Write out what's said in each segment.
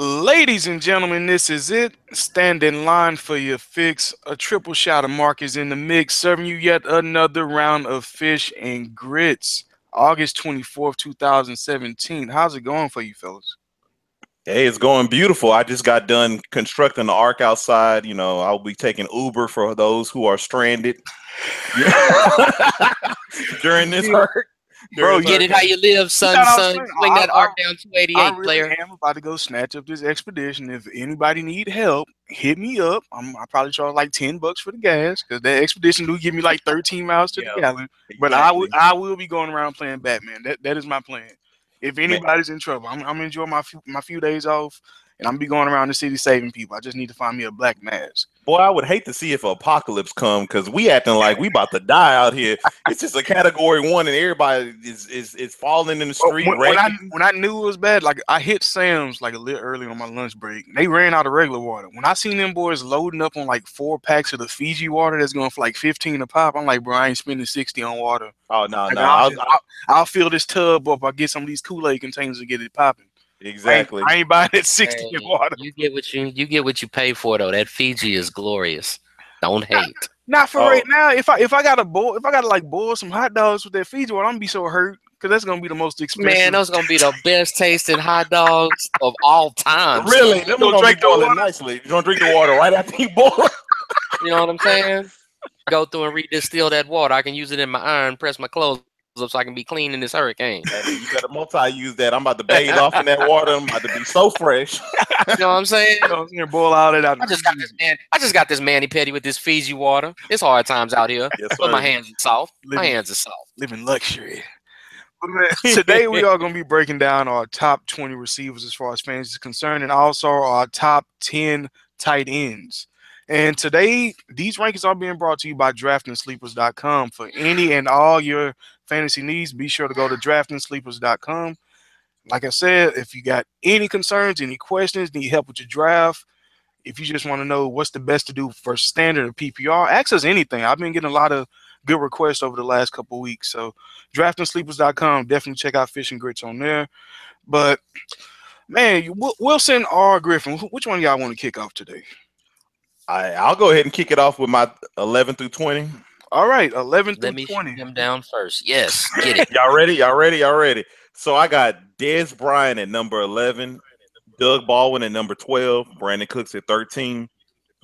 Ladies and gentlemen, this is it. Stand in line for your fix. A triple shot of Marcus in the mix, serving you yet another round of fish and grits. August 24th, 2017. How's it going for you, fellas? Hey, it's going beautiful. I just got done constructing the ark outside. I'll be taking Uber for those who are stranded during this Yeah, hurricane. bro, During this Get it how hurricane. you live, you know son, what I'm son. saying? Swing that arc down I 288, really player. am about to go snatch up this expedition. If anybody need help, hit me up. I probably charge like $10 for the gas because that expedition do give me like 13 miles to the Yeah, gallon. But exactly. I will be going around playing Batman. That is my plan. If Man, anybody's in trouble, I'm enjoying my few days off, and I'm be going around the city saving people. I just need to find me a black mask. boy, I would hate to see if an apocalypse come because we acting like we about to die out here. It's just a category 1, and everybody is falling in the Well, street, when wrecking. I knew it was bad, like I hit Sam's like a little early on my lunch break. They ran out of regular water. When I seen them boys loading up on like 4 packs of the Fiji water that's going for like 15 a pop, I'm like, bro, I ain't spending 60 on water. Oh no, Like no, I was I'll fill this tub up. I get some of these Kool-Aid containers to get it popping. exactly. I ain't buying that 60 in Hey, water. you get what you pay for though. That Fiji is glorious. Don't Not, hate. not for right Oh, now. If I got to boil, if I got to like boil some hot dogs with that Fiji water, I'm gonna be so hurt because that's gonna be the most Man, expensive. those gonna be the best tasting hot dogs of all time, son. really? Them are Go gonna be drink the boiling water. nicely. You're gonna drink the water right after you boil. You know what I'm saying? Go through and redistill that water. I can use it in my iron, press my clothes up so I can be clean in this hurricane. Hey, you better multi-use that. I'm about to bathe off in that water. I'm about to be so fresh. You know what I'm saying? You know, boil all that out. I just got this mani petty with this Fiji water. It's hard times out here, Yes, but my sir. hands are soft. My Living hands are soft. living luxury. But man, today we are going to be breaking down our top 20 receivers as far as fantasy is concerned, and also our top 10 tight ends. And today, these rankings are being brought to you by DraftandSleepers.com. For any and all your fantasy needs, be sure to go to DraftandSleepers.com. Like I said, if you got any concerns, any questions, need help with your draft, if you just want to know what's the best to do for standard or PPR, ask us anything. I've been getting a lot of good requests over the last couple of weeks. So draftandsleepers.com, definitely check out Fish and Grits on there. But man, Wilson or Griffin, which one of y'all want to kick off today? I'll go ahead and kick it off with my 11 through 20. All right, 11 Let through me shoot 20. him down first. Yes, get it. Y'all ready? Y'all ready? Y'all ready? So I got Dez Bryant at number 11, Doug Baldwin at number 12, Brandon Cooks at 13,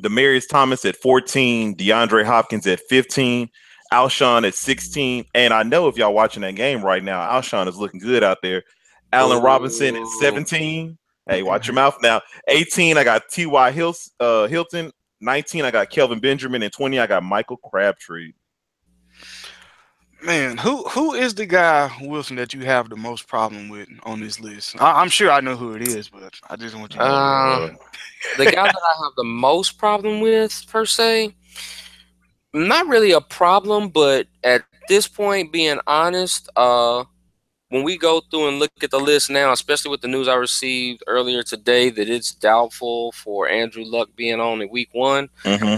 Demarius Thomas at 14, DeAndre Hopkins at 15, Alshon at 16. And I know if y'all watching that game right now, Alshon is looking good out there. Allen Robinson at Boo. 17. Hey, watch your mouth now. 18, I got T.Y. Hilton. 19, I got Kelvin Benjamin. And 20, I got Michael Crabtree. Man, who is the guy, Wilson, that you have the most problem with on this list? I'm sure I know who it is, but I just want you to Oh, know. Uh, Lord. the guy that I have the most problem with, per se, not really a problem, but at this point, being honest, when we go through and look at the list now, especially with the news I received earlier today that it's doubtful for Andrew Luck being on in week 1, Mm-hmm.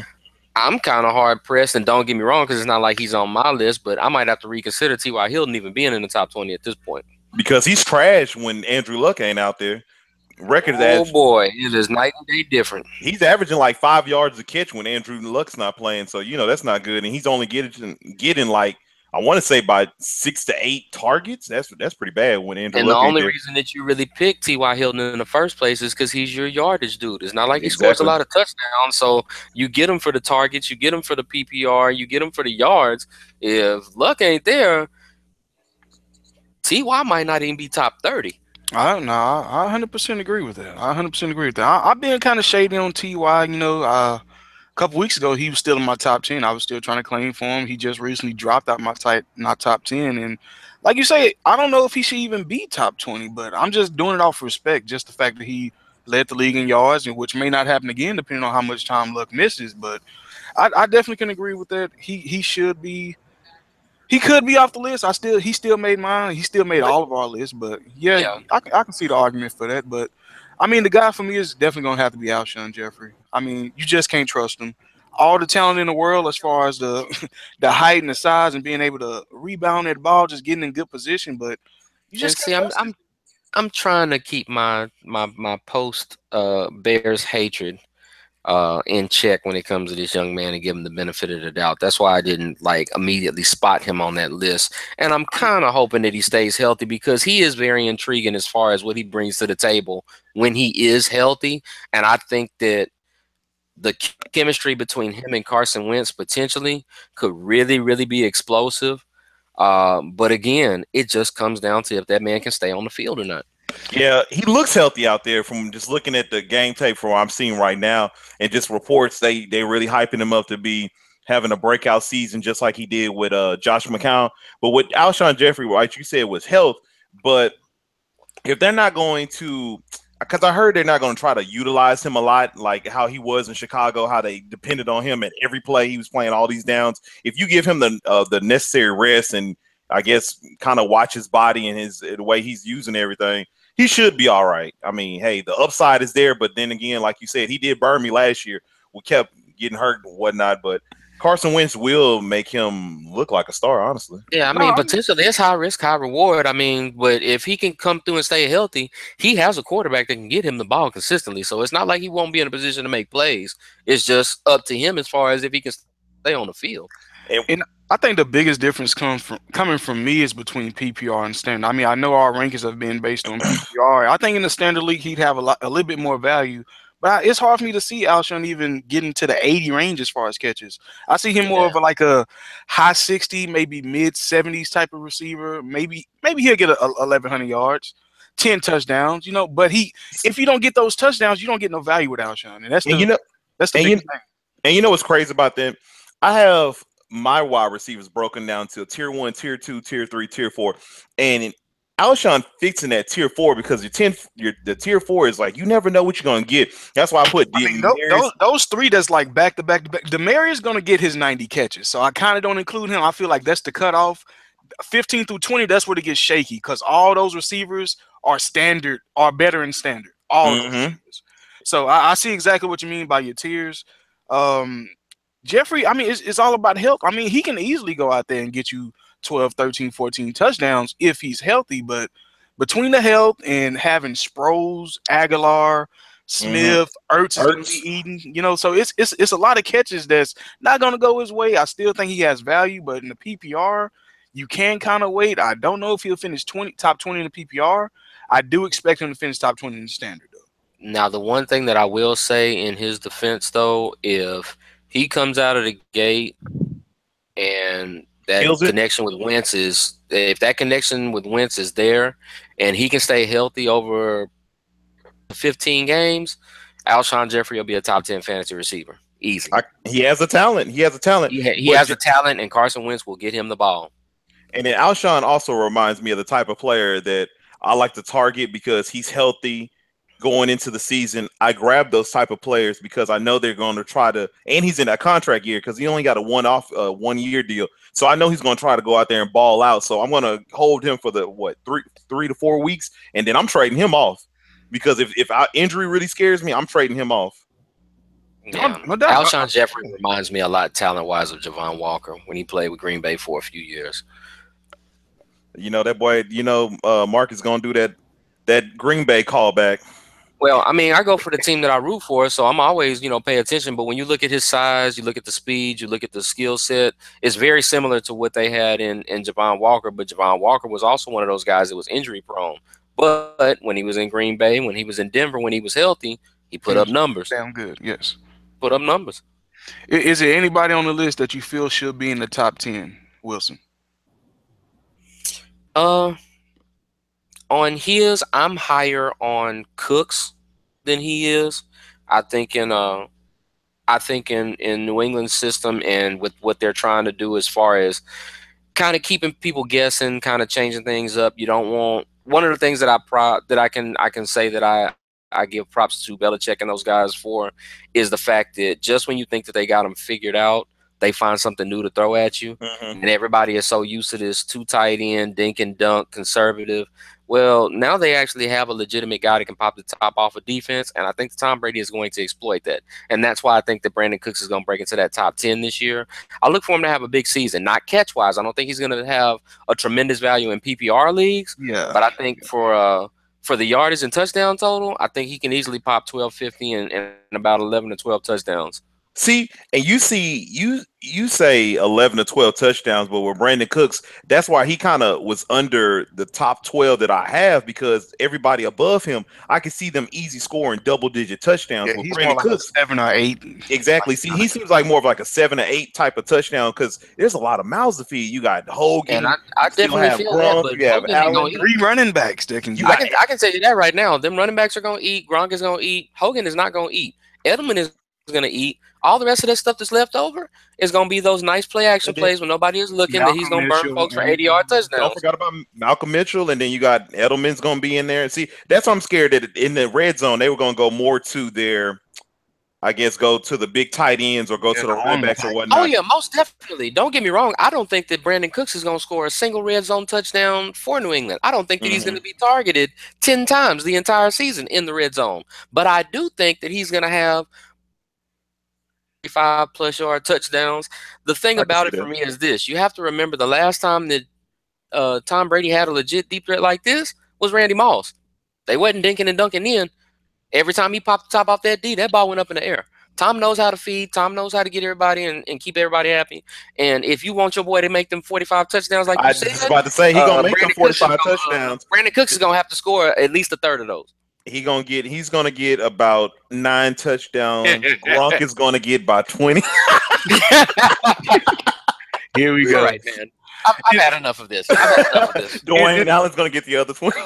I'm kind of hard pressed, and don't get me wrong, because it's not like he's on my list, but I might have to reconsider T.Y. Hilton even being in the top 20 at this point. Because he's trash when Andrew Luck ain't out there. Record is Oh boy, it is night and day different. he's averaging like 5 yards a catch when Andrew Luck's not playing. So that's not good. And he's only getting like I want to say by 6 to 8 targets. That's pretty bad when Andrew And the Luck ain't only there. reason that you really picked T.Y. Hilton in the first place is because he's your yardage dude. It's not like he scores a Exactly. lot of touchdowns, so you get him for the targets, you get him for the PPR, you get him for the yards. If Luck ain't there, Ty might not even be top 30. I don't know. I 100% agree with that. I 100% agree with that. I've been kind of shady on Ty. A couple weeks ago he was still in my top 10. I was still trying to claim for him. He just recently dropped out my top 10, and like you say, I don't know if he should even be top 20. But I'm just doing it off respect, just the fact that he led the league in yards, and which may not happen again depending on how much time Luck misses. But I definitely can agree with that. He should be. He could be off the list. He still made mine. He still made But all of our lists. But yeah, yeah, I can see the argument for that. But I mean, the guy for me is definitely gonna have to be Alshon Jeffrey. I mean, you just can't trust him. All the talent in the world, as far as the the height and the size and being able to rebound that ball, just getting in good position, but you and just can't see, I'm trust I'm it. I'm trying to keep my post Bears hatred in check when it comes to this young man and give him the benefit of the doubt. That's why I didn't like immediately spot him on that list. And I'm kind of hoping that he stays healthy because he is very intriguing as far as what he brings to the table when he is healthy. And I think that the chemistry between him and Carson Wentz potentially could really, really be explosive. But again, it just comes down to if that man can stay on the field or not. Yeah, he looks healthy out there from just looking at the game tape from what I'm seeing right now, and just reports they really hyping him up to be having a breakout season just like he did with Josh McCown. But with Alshon Jeffrey, like you said, was health. But if they're not going to, because I heard they're not going to try to utilize him a lot, like how he was in Chicago, how they depended on him at every play. He was playing all these downs. If you give him the necessary rest and I guess kind of watch his body and the way he's using everything, he should be all right. I mean, hey, the upside is there, but then again, like you said, he did burn me last year. We kept getting hurt and whatnot, but Carson Wentz will make him look like a star, honestly. Yeah, I mean, potentially it's high risk, high reward. I mean, but if he can come through and stay healthy, he has a quarterback that can get him the ball consistently. So it's not like he won't be in a position to make plays. It's just up to him as far as if he can stay on the field. And I think the biggest difference coming from me is between PPR and standard. I mean, I know our rankings have been based on PPR. I think in the standard league he'd have a little bit more value, but it's hard for me to see Alshon even getting to the 80 range as far as catches. I see him more of a high 60, maybe mid 70s type of receiver. Maybe he'll get 1,100 yards. 10 touchdowns, but if you don't get those touchdowns, you don't get no value with Alshon. And that's the big thing. And you know what's crazy about them? I have my wide receivers broken down to tier 1, tier 2, tier 3, tier 4. And Alshon fixing that tier 4 because the tier 4 is like you never know what you're gonna get. That's why I put those three that's like back to back to back. Demarius gonna get his 90 catches. So I kind of don't include him. I feel like that's the cutoff. 15 through 20, that's where it gets shaky because all those receivers are better in standard. All of those receivers. So I see exactly what you mean by your tiers. Jeffrey, I mean, it's all about health. I mean, he can easily go out there and get you 12, 13, 14 touchdowns if he's healthy. But between the health and having Sproles, Aguilar, Smith, Ertz is going to be eating, so it's a lot of catches that's not going to go his way. I still think he has value, but in the PPR, you can kind of wait. I don't know if he'll finish top 20 in the PPR. I do expect him to finish top 20 in the standard, though. Now, the one thing that I will say in his defense, though, if he comes out of the gate and that connection with Wentz is there and he can stay healthy over 15 games, Alshon Jeffrey will be a top 10 fantasy receiver. Easy. He has a talent. He has a talent, and Carson Wentz will get him the ball. And then Alshon also reminds me of the type of player that I like to target because he's healthy going into the season. I grab those type of players because I know they're going to try to, and he's in that contract year because he only got a 1-year deal. So I know he's going to try to go out there and ball out. So I'm going to hold him for the 3 to 4 weeks, and then I'm trading him off because if our injury really scares me, I'm trading him off. Yeah. Alshon Jeffrey reminds me a lot talent-wise of Javon Walker when he played with Green Bay for a few years. That boy, Mark is going to do that Green Bay callback. Well, I mean, I go for the team that I root for, so I'm always, pay attention. But when you look at his size, you look at the speed, you look at the skill set, it's very similar to what they had in Javon Walker. But Javon Walker was also one of those guys that was injury prone. But when he was in Green Bay, when he was in Denver, when he was healthy, he put up numbers. Damn good, yes. Put up numbers. Is there anybody on the list that you feel should be in the top 10, Wilson? On his, I'm higher on Cooks than he is. I think in New England's system and with what they're trying to do as far as kind of keeping people guessing, kind of changing things up. You don't want one of the things that I can say that I give props to Belichick and those guys for is the fact that just when you think that they got them figured out, they find something new to throw at you. And everybody is so used to this two tight end, dink and dunk, conservative. Well, now they actually have a legitimate guy that can pop the top off of defense, and I think Tom Brady is going to exploit that. And that's why I think that Brandon Cooks is going to break into that top 10 this year. I look for him to have a big season, not catch-wise. I don't think he's going to have a tremendous value in PPR leagues. Yeah. But I think for for the yardage and touchdown total, I think he can easily pop 1250 and about 11 to 12 touchdowns. See, and you say 11 to 12 touchdowns, but with Brandon Cooks, that's why he kind of was under the top 12 that I have, because everybody above him, I can see them easy scoring double-digit touchdowns. Yeah, with he's Brandon more like Cooks, a 7 or 8. exactly. See, he seems like more of like a 7 or 8 type of touchdown, because there's a lot of mouths to feed. You got Hogan, and I definitely feel Gronk, that, but you have Hogan ain't Allen. gonna eat. 3 running backs that can. I can tell you that right now. Them running backs are gonna eat. Gronk is gonna eat. Hogan is not gonna eat. Edelman is gonna eat. All the rest of that stuff that's left over is gonna be those nice play action plays when nobody is looking, that he's gonna burn folks for 80-yard touchdowns. Don't forget about Malcolm Mitchell, and then you got Edelman's gonna be in there. See, that's why I'm scared that in the red zone they were gonna go more to their, I guess, go to the big tight ends or go to the running backs or whatnot. Oh yeah, most definitely. Don't get me wrong. I don't think that Brandon Cooks is gonna score a single red zone touchdown for New England. I don't think that he's gonna be targeted 10 times the entire season in the red zone. But I do think that he's gonna have 5+ yard touchdowns. The thing about it for me is this: you have to remember the last time that Tom Brady had a legit deep threat like this was Randy Moss. They wasn't dinking and dunking in. Every time he popped the top off that D, that ball went up in the air. Tom knows how to feed. Tom knows how to get everybody and keep everybody happy. And if you want your boy to make them 45 touchdowns, like you said, I was about to say, he's gonna make them 45 touchdowns. Brandon Cooks is gonna have to score at least a third of those. He's gonna get about 9 touchdowns. Gronk is gonna get about 20. Here we go. Right, man. I've had enough of this. Dwayne Allen's gonna get the other 20.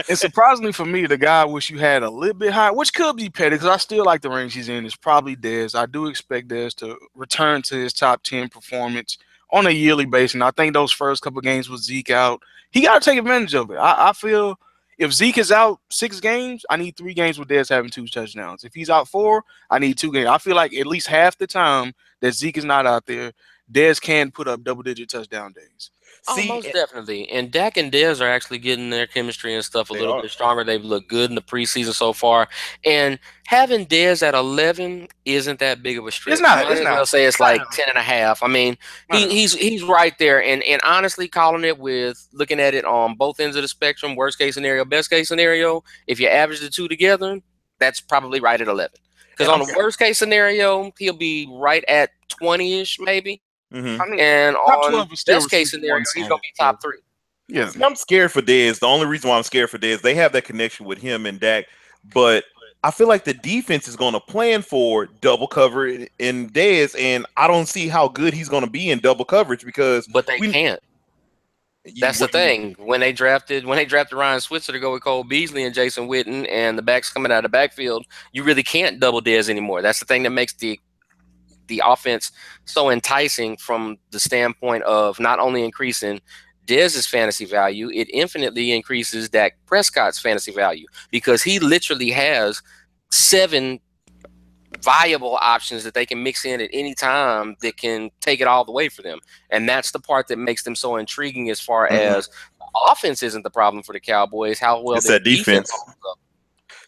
And surprisingly for me, the guy I wish you had a little bit higher, which could be Petty, because I still like the range he's in, is probably Dez. I do expect Dez to return to his top 10 performance on a yearly basis. And I think those first couple of games with Zeke out, he got to take advantage of it. I feel if Zeke is out 6 games, I need 3 games with Dez having 2 touchdowns. If he's out 4, I need 2 games. I feel like at least half the time that Zeke is not out there, Dez can put up double-digit touchdown days. See, most definitely. And Dak and Dez are actually getting their chemistry and stuff a little bit stronger. They've looked good in the preseason so far. And having Dez at 11 isn't that big of a stretch. It's not. I'll say it's like 10.5. I mean, he's right there. And honestly, calling it with looking at it on both ends of the spectrum, worst case scenario, best case scenario, if you average the two together, that's probably right at 11. Because on the worst case scenario, he'll be right at 20-ish maybe. Mm-hmm. I mean, and on best case scenario, he's going to be top 3. Yeah. See, I'm scared for Dez. The only reason why I'm scared for Dez, they have that connection with him and Dak, but I feel like the defense is going to plan for double cover in Dez, and I don't see how good he's going to be in double coverage because. But they can't. That's the thing. When they drafted Ryan Switzer to go with Cole Beasley and Jason Witten, and the backs coming out of the backfield, you really can't double Dez anymore. That's the thing that makes the offense so enticing from the standpoint of not only increasing Dez's fantasy value, it infinitely increases Dak Prescott's fantasy value because he literally has 7 viable options that they can mix in at any time that can take it all the way for them. And that's the part that makes them so intriguing as far as offense isn't the problem for the Cowboys. How well it's that defense.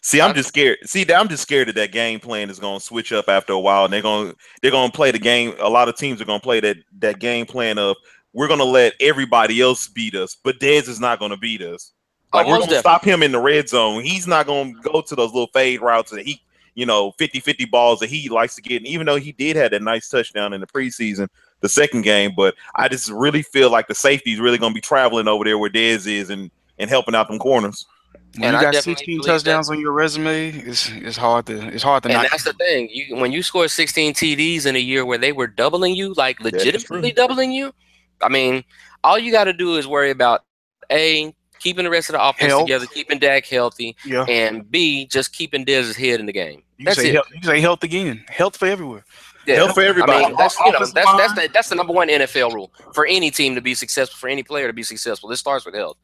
See, I'm just scared. I'm just scared that that game plan is going to switch up after a while, and they're going to play the game. A lot of teams are going to play that game plan of we're going to let everybody else beat us, but Dez is not going to beat us. Like we're going to stop him in the red zone. He's not going to go to those little fade routes that he, 50-50 balls that he likes to get. And even though he did have that nice touchdown in the preseason, the second game, but I just really feel like the safety is really going to be traveling over there where Dez is and helping out them corners. When you got 16 touchdowns on your resume, it's hard to not. And that's the thing. When you score 16 TDs in a year where they were doubling you, like legitimately doubling you, I mean, all you got to do is worry about keeping the rest of the offense together, keeping Dak healthy, and B, just keeping Dez's head in the game. You say health again. Health for everywhere. Yeah. Health for everybody. I mean, that's the number one NFL rule for any team to be successful, for any player to be successful. This starts with health.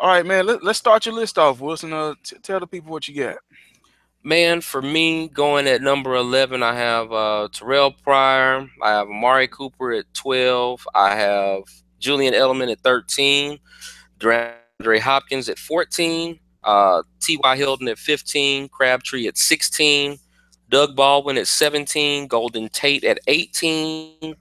All right, man. Let's start your list off, Wilson. Tell the people what you got. Man, for me, going at number 11, I have Terrell Pryor. I have Amari Cooper at 12. I have Julian Edelman at 13. DeAndre Hopkins at 14. T.Y. Hilton at 15. Crabtree at 16. Doug Baldwin at 17. Golden Tate at 18.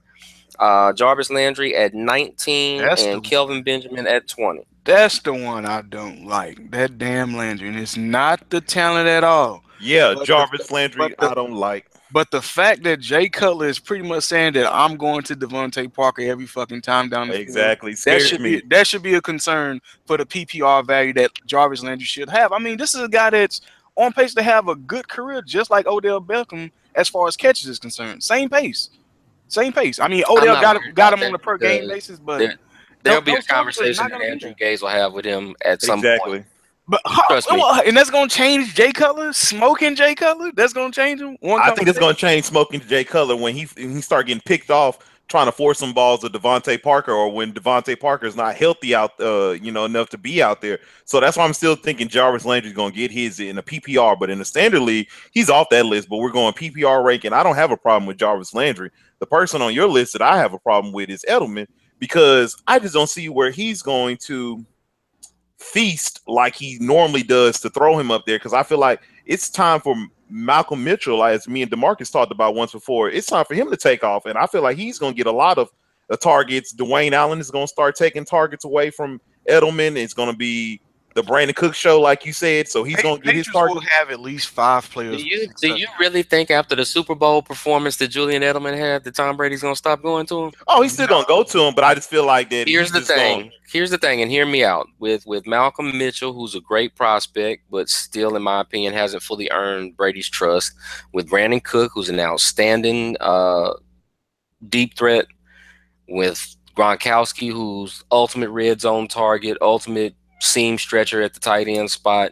Jarvis Landry at 19. And Kelvin Benjamin at 20. That's the one I don't like. That damn Landry. And it's not the talent at all. Yeah, But Jarvis Landry, the I don't like. but the fact that Jay Cutler is pretty much saying that I'm going to Devontae Parker every fucking time down the field, Exactly. Scares me. that should be a concern for the PPR value that Jarvis Landry should have. I mean, this is a guy that's on pace to have a good career, just like Odell Beckham, as far as catches is concerned. Same pace. Same pace. I mean, Odell got him on a per game basis, but there'll be a conversation that Andrew Gaze will have with him at some point. But and that's gonna change Jay Cutler, smoking Jay Cutler. That's gonna change him. I think it's gonna change smoking Jay Cutler when he start getting picked off trying to force some balls to Devontae Parker, or when Devontae Parker is not healthy out, enough to be out there. So that's why I'm still thinking Jarvis Landry's gonna get his in a PPR, but in the standard league, he's off that list. But we're going PPR ranking. I don't have a problem with Jarvis Landry. The person on your list that I have a problem with is Edelman, because I just don't see where he's going to feast like he normally does to throw him up there, because I feel like it's time for Malcolm Mitchell, as me and DeMarcus talked about once before. It's time for him to take off, and I feel like he's going to get a lot of targets. Dwayne Allen is going to start taking targets away from Edelman. It's going to be the Brandon Cook show, like you said, so he's going to get his target. Will have at least 5 players. Do you really think after the Super Bowl performance that Julian Edelman had that Tom Brady's going to stop going to him? Oh, he's still going to go to him, but I just feel like that. Here's the thing, and hear me out. With Malcolm Mitchell, who's a great prospect, but still, in my opinion, hasn't fully earned Brady's trust. With Brandon Cook, who's an outstanding deep threat. With Gronkowski, who's ultimate red zone target, ultimate seam stretcher at the tight end spot.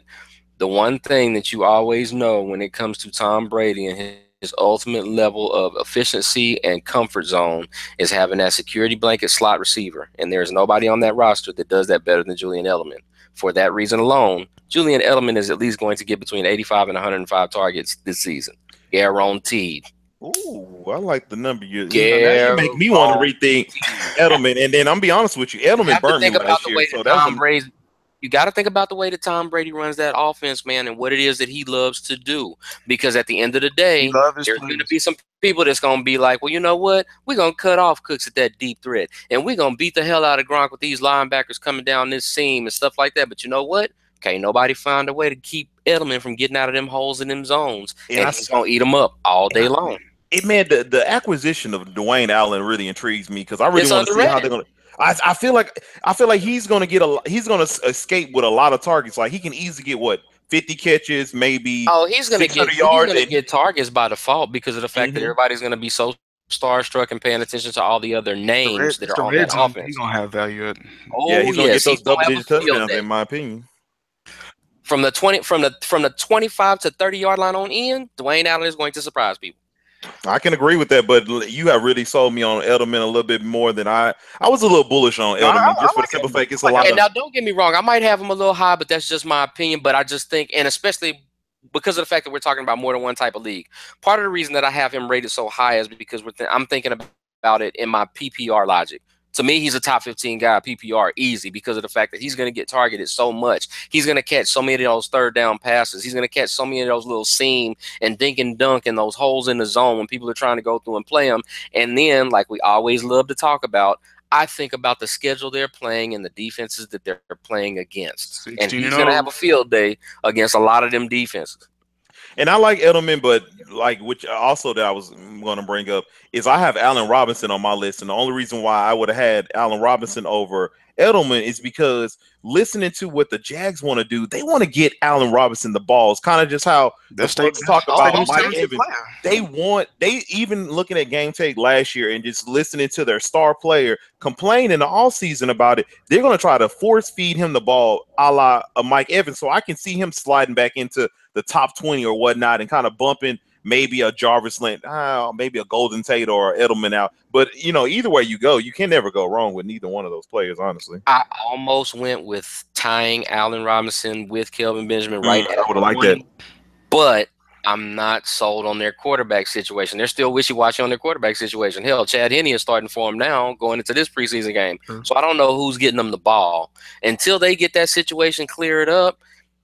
The one thing that you always know when it comes to Tom Brady and his ultimate level of efficiency and comfort zone is having that security blanket slot receiver. And there's nobody on that roster that does that better than Julian Edelman. For that reason alone, Julian Edelman is at least going to get between 85 and 105 targets this season. Guaranteed. Ooh, I like the number you make me want to rethink Edelman. And then I'm be honest with you, Edelman burned me last year. So that's you got to think about the way that Tom Brady runs that offense, man, and what it is that he loves to do. Because at the end of the day, there's going to be some people that's going to be like, well, you know what? We're going to cut off Cooks at that deep threat, and we're going to beat the hell out of Gronk with these linebackers coming down this seam and stuff like that. But you know what? Can't nobody find a way to keep Edelman from getting out of them holes in them zones, and he's going to eat them up all day long. Man, the acquisition of Dwayne Allen really intrigues me, because I really want to see how they're going to. I feel like he's going to escape with a lot of targets. Like he can easily get 50 catches, maybe. Oh, he's going to get targets by default because of the fact that everybody's going to be so starstruck and paying attention to all the other names that are on that offense. He's going to have value. Yeah, he's going to get those double-digit touchdowns, in my opinion. From the 25 to 30-yard line on in, Dwayne Allen is going to surprise people. I can agree with that, but you have really sold me on Edelman a little bit more than I was a little bullish on Edelman, just for the simple fact it's a lot. And now, don't get me wrong, I might have him a little high, but that's just my opinion. But I just think, and especially because of the fact that we're talking about more than one type of league, part of the reason that I have him rated so high is because I'm thinking about it in my PPR logic. To me, he's a top 15 guy, PPR, easy, because of the fact that he's going to get targeted so much. He's going to catch so many of those third down passes. He's going to catch so many of those little seam and dink and dunk and those holes in the zone when people are trying to go through and play them. And then, like we always love to talk about, I think about the schedule they're playing and the defenses that they're playing against. And he's going to have a field day against a lot of them defenses. And I like Edelman, but which also that I was going to bring up is I have Allen Robinson on my list, and the only reason why I would have had Allen Robinson over Edelman is because listening to what the Jags want to do, they want to get Allen Robinson the ball. It's kind of just how the folks talk about Mike Evans. They even looking at game tape last year and just listening to their star player complain in the offseason about it, they're going to try to force feed him the ball a la Mike Evans. So I can see him sliding back into the top 20 or whatnot and kind of bumping maybe a Jarvis Landry, maybe a Golden Tate or Edelman out. But, either way you go, you can never go wrong with neither one of those players, honestly. I almost went with tying Allen Robinson with Kelvin Benjamin I would have liked that. But I'm not sold on their quarterback situation. They're still wishy-washy on their quarterback situation. Hell, Chad Henne is starting for them now going into this preseason game. So I don't know who's getting them the ball. Until they get that situation cleared up,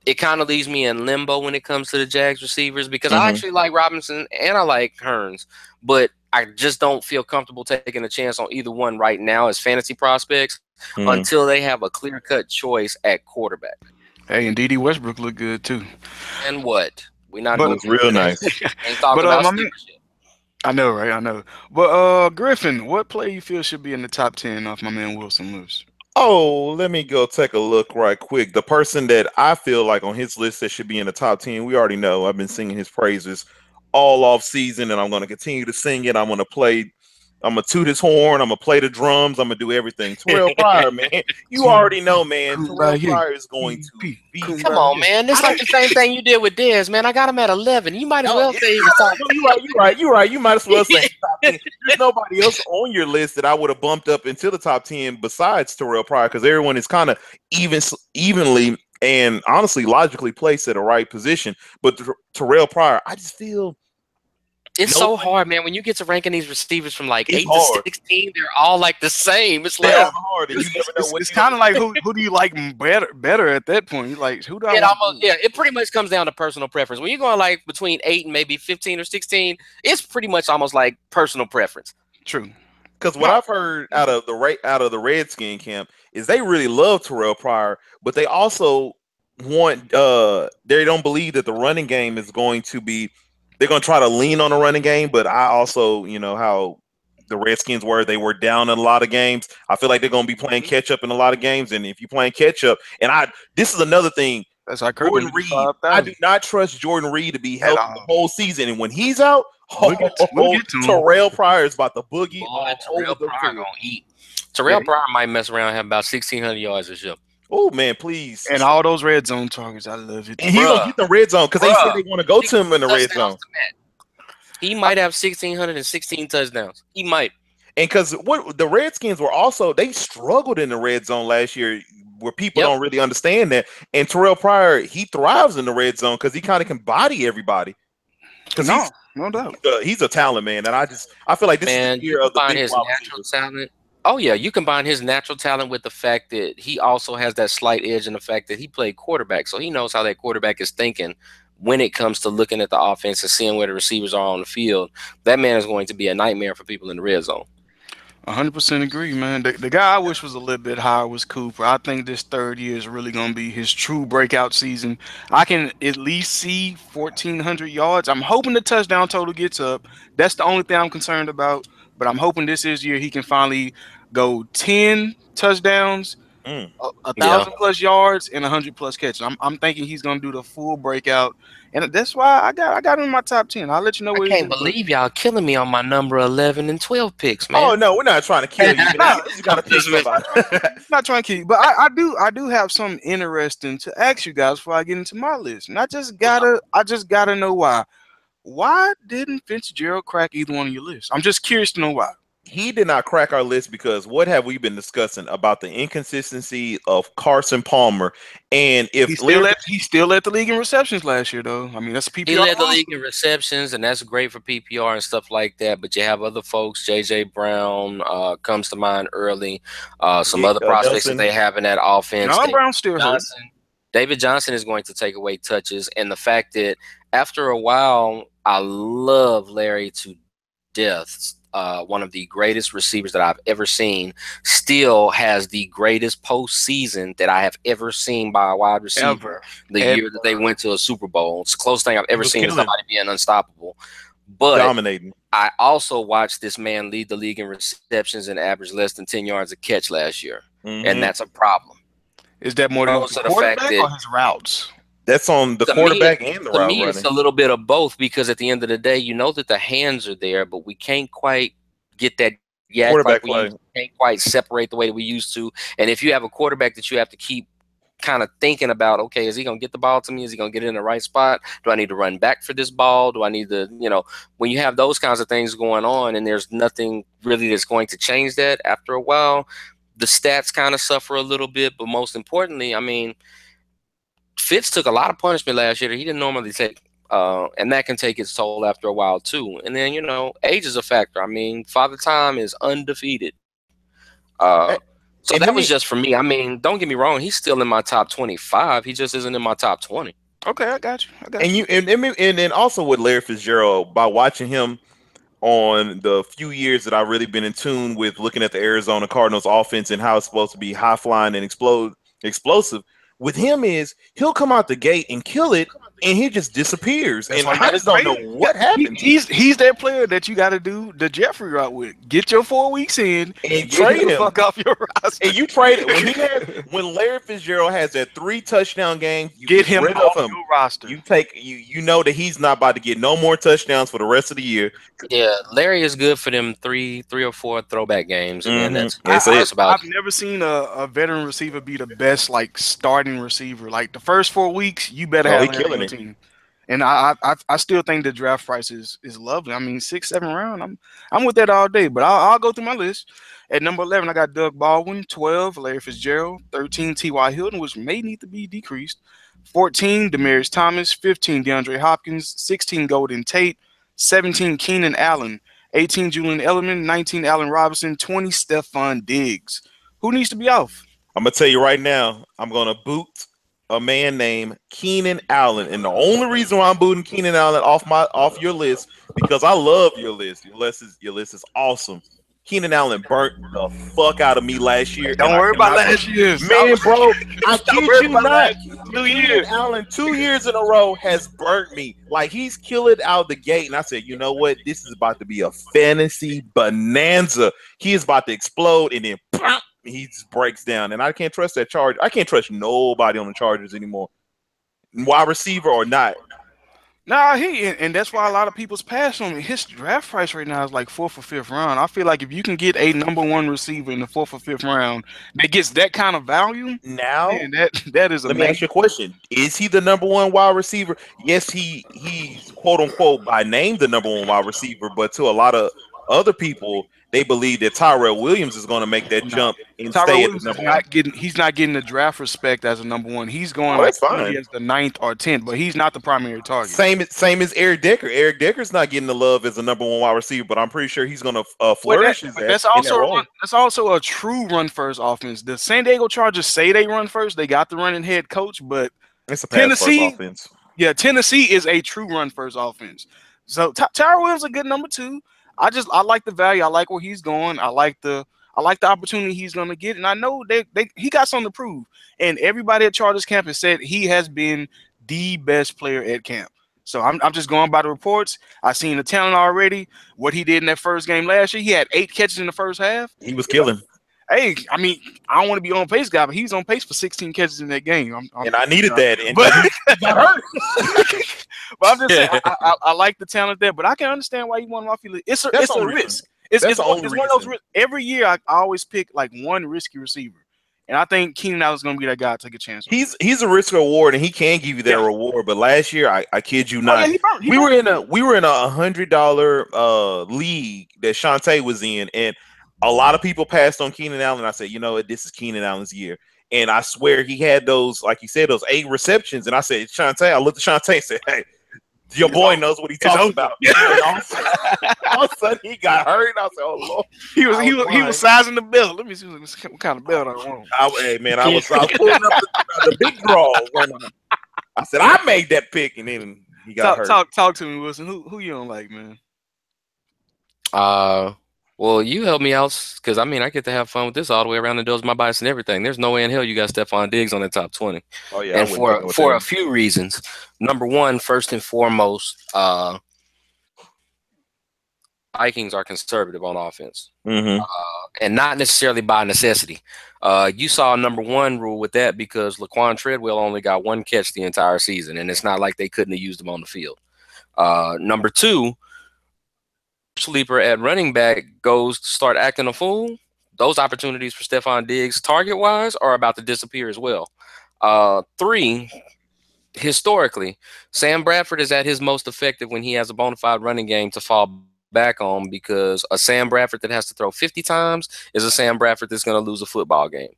it kind of leaves me in limbo when it comes to the Jags receivers, because I actually like Robinson and I like Hearns, but I just don't feel comfortable taking a chance on either one right now as fantasy prospects until they have a clear-cut choice at quarterback. Hey, and D.D. Westbrook looked good too. And what? We're not But- going Looks real nice. Ain't talking But, about my man- sleeper shit. I know, right? I know. But Griffin, what player you feel should be in the top 10 off my man Wilson Lewis? Oh, let me go take a look right quick. The person that I feel like on his list that should be in the top 10, we already know. I've been singing his praises all off season, and I'm going to continue to sing it. I'm going to toot his horn. I'm going to play the drums. I'm going to do everything. Terrell Pryor, man. You already know, man. Terrell Pryor is going to be. Come on, man. It's like the same thing you did with Dez, man. I got him at 11. You might as well say he was top. You're right. You might as well say top 10. There's nobody else on your list that I would have bumped up into the top 10 besides Terrell Pryor, because everyone is kind of evenly and honestly logically placed at the right position. But Terrell Pryor, I just feel it's so hard, man. When you get to ranking these receivers from like 8 hard. to 16, they're all like the same. It's like they're hard. And you never know what It's kind of like who do you like better at that point? You like who do I? it pretty much comes down to personal preference. When you're going like between 8 and maybe 15 or 16, it's pretty much almost like personal preference. True. Because what I've heard out of the Redskin camp is they really love Terrell Pryor, but they also want they don't believe that the running game is going to be. They're going to try to lean on the running game, but I also, you know, how the Redskins were, they were down in a lot of games. I feel like they're going to be playing catch up in a lot of games. And if you're playing catch up, this is another thing. That's like Jordan Reed. I do not trust Jordan Reed to be healthy the whole season. And when he's out, Terrell Pryor is about to boogie. Terrell Pryor going to eat. Terrell Pryor might mess around and have about 1,600 yards this year. Oh, man, please. And all those red zone targets. I love it. And he's going to get the red zone because they said they want to go to him in the red zone. He might have 1,616 touchdowns. He might. And because what the Redskins were also, they struggled in the red zone last year where people don't really understand that. And Terrell Pryor, he thrives in the red zone because he kind of can body everybody. No doubt. He's a talent, man. And I feel like this is the year of the big his natural talent. Oh, yeah, you combine his natural talent with the fact that he also has that slight edge in the fact that he played quarterback. So he knows how that quarterback is thinking when it comes to looking at the offense and seeing where the receivers are on the field. That man is going to be a nightmare for people in the red zone. 100% agree, man. The guy I wish was a little bit higher was Cooper. I think this third year is really going to be his true breakout season. I can at least see 1,400 yards. I'm hoping the touchdown total gets up. That's the only thing I'm concerned about. But I'm hoping this is year he can finally go 10 touchdowns, 1,000 plus yards, and 100 plus catches. I'm thinking he's gonna do the full breakout, and that's why I got him in my top 10. I'll let you know. I can't believe y'all killing me on my number 11 and 12 picks, man. Oh no, we're not trying to kill you. You gotta pick somebody. Not trying to kill you, but I do have something interesting to ask you guys before I get into my list, and I just gotta know why. Why didn't Fitzgerald crack either one of your lists? I'm just curious to know why. He did not crack our list because what have we been discussing about the inconsistency of Carson Palmer? And if he still led the league in receptions last year, though. I mean, that's PPR. He led the league in receptions, and that's great for PPR and stuff like that. But you have other folks. J.J. Brown comes to mind early. Some other prospects that they have in that offense. John Brown still hurt. David Johnson is going to take away touches, and the fact that after a while, I love Larry to death. One of the greatest receivers that I've ever seen, still has the greatest postseason that I have ever seen by a wide receiver. Year that they went to a Super Bowl. It's the closest thing I've ever seen to somebody being unstoppable. But dominating. I also watched this man lead the league in receptions and average less than 10 yards a catch last year. And that's a problem. Is that more than the quarterback or his routes? That's on the quarterback and the route running. It's a little bit of both because at the end of the day, you know that the hands are there, but we can't quite get that quarterback play. Can't quite separate the way that we used to. And if you have a quarterback that you have to keep kind of thinking about, okay, is he going to get the ball to me? Is he going to get it in the right spot? Do I need to run back for this ball? Do I need to, when you have those kinds of things going on and there's nothing really that's going to change that after a while, the stats kind of suffer a little bit. But most importantly, I mean, Fitz took a lot of punishment last year that he didn't normally take. And that can take its toll after a while too. And then, age is a factor. I mean, Father Time is undefeated. So that was just for me. I mean, don't get me wrong. He's still in my top 25. He just isn't in my top 20. Okay, I got you. And then also with Larry Fitzgerald, by watching him on the few years that I've really been in tune with looking at the Arizona Cardinals offense and how it's supposed to be high flying and explosive. With him is he'll come out the gate and kill it, and he just disappears. That's And why you I gotta just don't know trade him. what happened. He's that player that you got to do the Jeffrey route with. Get your 4 weeks in And get trade him the him. fuck off your roster. And you trade it when Larry Fitzgerald has that 3 touchdown game, you Get him rid off of him. your roster. You know that he's not about to get no more touchdowns for the rest of the year. Yeah, Larry is good for them three or four throwback games, and then that's about. I've never seen a veteran receiver be the best like starting receiver. Like the first 4 weeks, you better have Larry on your team. And I still think the draft price is lovely. I mean, 6th, 7th round. I'm with that all day. But I'll go through my list. At number 11, I got Doug Baldwin. 12, Larry Fitzgerald. 13, T.Y. Hilton, which may need to be decreased. 14, Demaryius Thomas. 15, DeAndre Hopkins. 16, Golden Tate. 17, Keenan Allen. 18, Julian Edelman. 19, Allen Robinson. 20, Stephon Diggs. Who needs to be off? I'm going to tell you right now, I'm going to boot a man named Keenan Allen, and the only reason why I'm booting Keenan Allen off your list because I love your list. Your list is awesome. Keenan Allen burnt the fuck out of me last year. Don't worry about last year, man, bro. I kid you not. Keenan Allen 2 years in a row has burnt me. Like he's killed out the gate, and I said, you know what? This is about to be a fantasy bonanza. He is about to explode, and then he just breaks down, and I can't trust that Charger. I can't trust nobody on the Chargers anymore, wide receiver or not. Nah, and that's why a lot of people's pass on him. His draft price right now is like 4th or 5th round. I feel like if you can get a number 1 receiver in the 4th or 5th round that gets that kind of value, now man, that is amazing. Let me ask you a question: is he the number 1 wide receiver? Yes, he's quote unquote by name the number 1 wide receiver, but to a lot of other people, they believe that Tyrell Williams is going to make that jump and stay at the number 1. He's not getting the draft respect as a number 1. He's going that's fine. As the 9th or 10th, but he's not the primary target. Same as Eric Decker. Eric Decker's not getting the love as a number 1 wide receiver, but I'm pretty sure he's going to flourish. That's also a true run first offense. The San Diego Chargers say they run first. They got the running head coach, but it's a pass first offense. Yeah, Tennessee is a true run first offense. So Tyrell Williams is a good number 2. I like the value. I like where he's going. I like the opportunity he's going to get, and I know he got something to prove. And everybody at Chargers camp has said he has been the best player at camp. So I'm just going by the reports. I've seen the talent already. What he did in that first game last year, he had 8 catches in the first half. He was killing. Hey, I mean, I don't want to be on pace guy, but he's on pace for 16 catches in that game. And I needed that. And but he got hurt. But I'm just saying, I like the talent there, but I can understand why you want him off your list. It's a risk. It's one of those risks. Every year, I always pick like one risky receiver, and I think Keenan Allen's going to be that guy to take a chance. He's a risk reward, and he can give you that reward. But last year, I kid you not, we were in a $100 league that Shantae was in, and a lot of people passed on Keenan Allen. I said, you know what, this is Keenan Allen's year. And I swear he had those, like you said, those 8 receptions. And I said, Shantae, I looked at Shantae and said, hey, your boy knows what he's talking about. All of a sudden he got hurt. I said, oh Lord. He was sizing the belt. Let me see what kind of belt I want. I was pulling up the big draw. I said, I made that pick, and then he got hurt. Talk to me, Wilson. Who you don't like, man? Well, you help me out because I get to have fun with this all the way around and does my bias and everything. There's no way in hell you got Stephon Diggs on the top 20. Oh yeah, and for a few reasons. Number one, first and foremost, Vikings are conservative on offense, and not necessarily by necessity. You saw number 1 rule with that because Laquan Treadwell only got 1 catch the entire season, and it's not like they couldn't have used him on the field. Number 2. Sleeper at running back goes to start acting a fool. Those opportunities for Stephon Diggs target-wise are about to disappear as well. 3, historically, Sam Bradford is at his most effective when he has a bona fide running game to fall back on because a Sam Bradford that has to throw 50 times is a Sam Bradford that's going to lose a football game.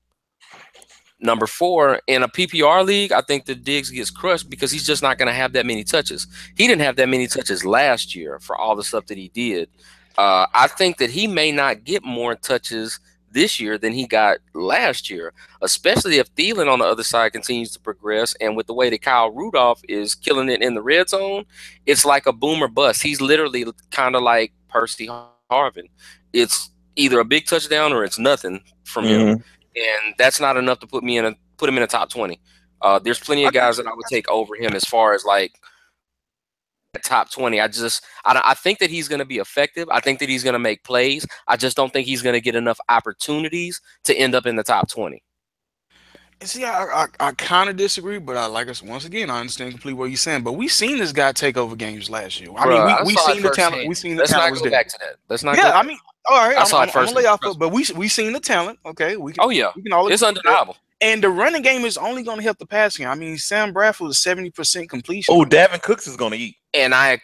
Number 4, in a PPR league, I think that Diggs gets crushed because he's just not going to have that many touches. He didn't have that many touches last year for all the stuff that he did. I think that he may not get more touches this year than he got last year, especially if Thielen on the other side continues to progress. And with the way that Kyle Rudolph is killing it in the red zone, it's like a boom or bust. He's literally kind of like Percy Harvin. It's either a big touchdown or it's nothing from him, and that's not enough to put him in a top 20. There's plenty of guys that I would take over him as far as like top 20. I think that he's going to be effective. I think that he's going to make plays. I just don't think he's going to get enough opportunities to end up in the top 20. See, I kind of disagree, but once again, I understand completely what you're saying. But we seen this guy take over games last year. I mean, we seen the talent. We seen the talent. Let's not go back to that. Let's not. Yeah, I mean, all right. I'm gonna lay off, but we seen the talent. Okay, we can. Oh yeah, we can all. It's undeniable. And the running game is only going to help the passing game. I mean, Sam Bradford is 70% completion. Oh, Davin Cooks is going to eat. And I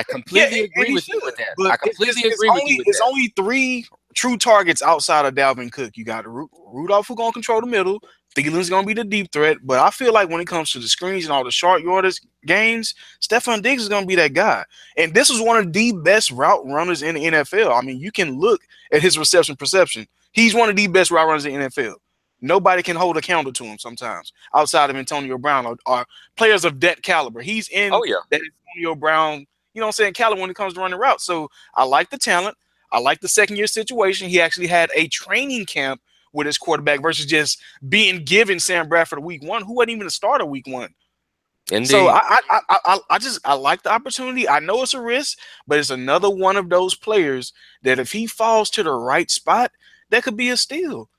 completely agree with you with that. I completely agree with you with that. There's only 3 true targets outside of Dalvin Cook. You got Rudolph, who's going to control the middle. Thielen's going to be the deep threat. But I feel like when it comes to the screens and all the short yardage games, Stephon Diggs is going to be that guy. And this is one of the best route runners in the NFL. I mean, you can look at his reception perception. He's one of the best route runners in the NFL. Nobody can hold a candle to him sometimes outside of Antonio Brown or players of that caliber. He's in that Antonio Brown, you know what I'm saying, caliber when it comes to running routes. So I like the talent. I like the second-year situation. He actually had a training camp with his quarterback versus just being given Sam Bradford week 1, who wasn't even a starter week 1. Indeed. So I like the opportunity. I know it's a risk, but it's another one of those players that if he falls to the right spot, that could be a steal.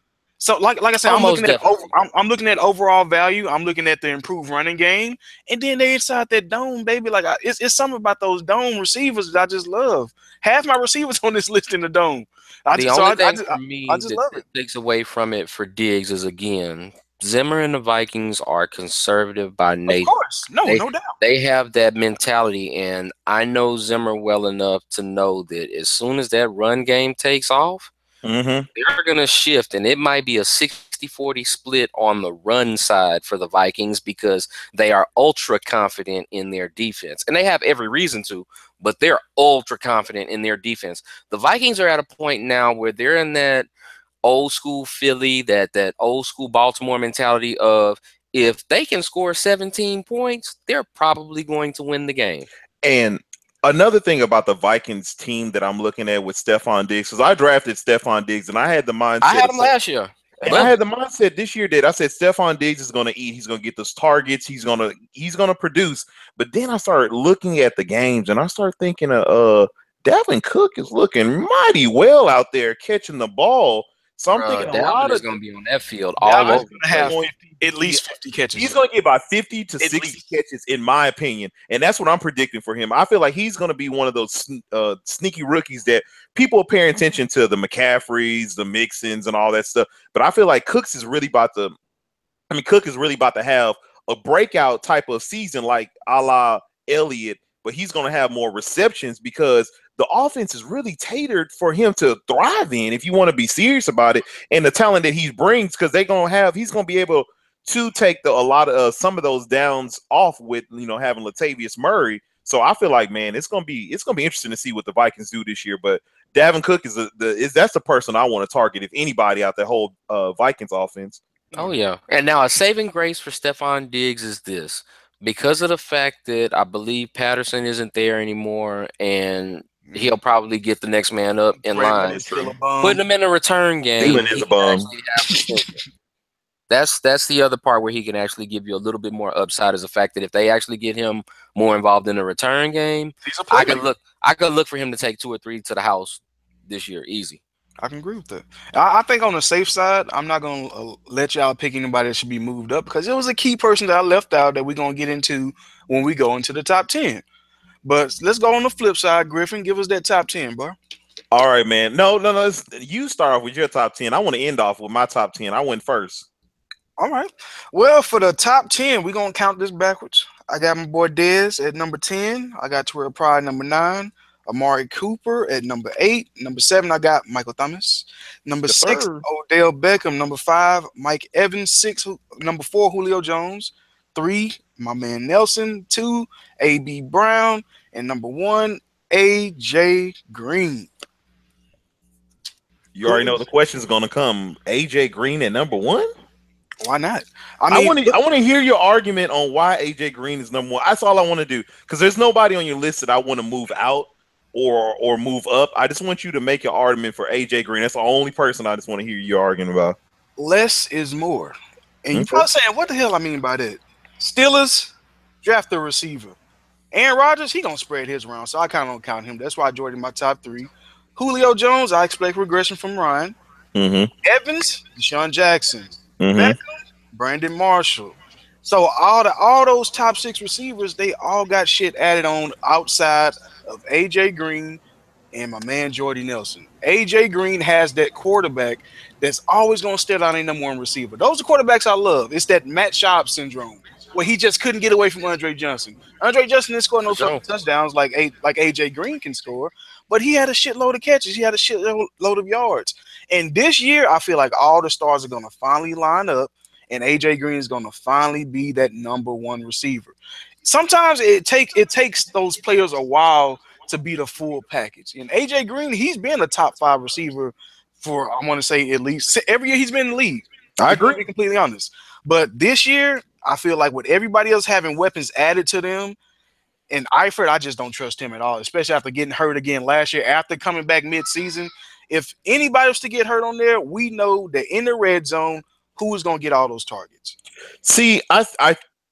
So, like I said, I'm looking at overall value. I'm looking at the improved running game, and then they inside that dome, baby. Like it's something about those dome receivers that I just love. Half my receivers on this list in the dome. I just love it. Takes away from it for Diggs is again, Zimmer and the Vikings are conservative by nature. Of course, no doubt. They have that mentality, and I know Zimmer well enough to know that as soon as that run game takes off. They're going to shift, and it might be a 60-40 split on the run side for the Vikings because they are ultra confident in their defense. And they have every reason to, but they're ultra confident in their defense. The Vikings are at a point now where they're in that old school Philly, that old school Baltimore mentality of if they can score 17 points, they're probably going to win the game. And another thing about the Vikings team that I'm looking at with Stephon Diggs, because I drafted Stephon Diggs and I had the mindset. I had him last year. And I had the mindset this year that I said Stephon Diggs is going to eat. He's going to get those targets. He's going to produce. But then I started looking at the games and I started thinking, Dalvin Cook is looking mighty well out there catching the ball. So I'm thinking a lot is going to be on that field all over. Going to have at least 50 catches. He's going to get about 50 to 60 catches, in my opinion, and that's what I'm predicting for him. I feel like he's going to be one of those sneaky rookies that people are paying attention to, the McCaffreys, the Mixons, and all that stuff. But I feel like Cook is really about to have a breakout type of season, like a la Elliott, but he's going to have more receptions because the offense is really catered for him to thrive in if you want to be serious about it, and the talent that he brings, because he's going to be able to take some of those downs off with having Latavius Murray. So I feel like, man, it's gonna be interesting to see what the Vikings do this year. But Dalvin Cook that's the person I want to target if anybody out that whole Vikings offense. Oh yeah, and now a saving grace for Stephon Diggs is this, because of the fact that I believe Patterson isn't there anymore, and he'll probably get the next man up in line. Putting him in a return game. Is a bum. That's the other part where he can actually give you a little bit more upside, is the fact that if they actually get him more involved in the return game, I could look for him to take 2 or 3 to the house this year, easy. I can agree with that. I think on the safe side, I'm not going to let y'all pick anybody that should be moved up because it was a key person that I left out that we're going to get into when we go into the top 10. But let's go on the flip side. Griffin, give us that top 10, bro. All right, man. No. You start off with your top 10. I want to end off with my top 10. I went first. All right. Well, for the top 10, we're going to count this backwards. I got my boy Dez at number 10. I got Terrell Pryor number 9. Amari Cooper at number 8. Number 7, I got Michael Thomas. Number 6, Odell Beckham. Number 5, Mike Evans. 6, number 4, Julio Jones. 3, my man Nelson. 2, A.B. Brown. And number 1, A.J. Green. You already know the question's going to come. A.J. Green at number 1? Why not? I want to hear your argument on why A.J. Green is number 1. That's all I want to do, because there's nobody on your list that I want to move out. or move up. I just want you to make your argument for AJ Green. That's the only person I just want to hear you arguing about. Less is more. And you Okay. probably saying, what the hell I mean by that? Steelers draft a receiver. Aaron Rodgers, he gonna spread his around, so I kind of don't count him. That's why I joined in my top 3. Julio Jones, I expect regression from Ryan. Mm-hmm. Evans, Deshaun Jackson. Mm-hmm. Beckham, Brandon Marshall. So all those top 6 receivers, they all got shit added on outside of AJ Green and my man Jordy Nelson. AJ Green has that quarterback that's always gonna stare down a number 1 receiver. Those are quarterbacks I love. It's that Matt Schaub syndrome where he just couldn't get away from Andre Johnson. Andre Johnson didn't score no fucking touchdowns like AJ Green can score, but he had a shitload of catches. He had a shitload of yards. And this year, I feel like all the stars are gonna finally line up, and AJ Green is gonna finally be that number 1 receiver. Sometimes it takes those players a while to be the full package. And AJ Green, he's been a top 5 receiver for, I want to say, at least every year he's been in the league. I agree. To be completely honest. But this year, I feel like with everybody else having weapons added to them, and Eifert, I just don't trust him at all, especially after getting hurt again last year, after coming back mid-season. If anybody was to get hurt on there, we know that in the red zone, who is going to get all those targets? See,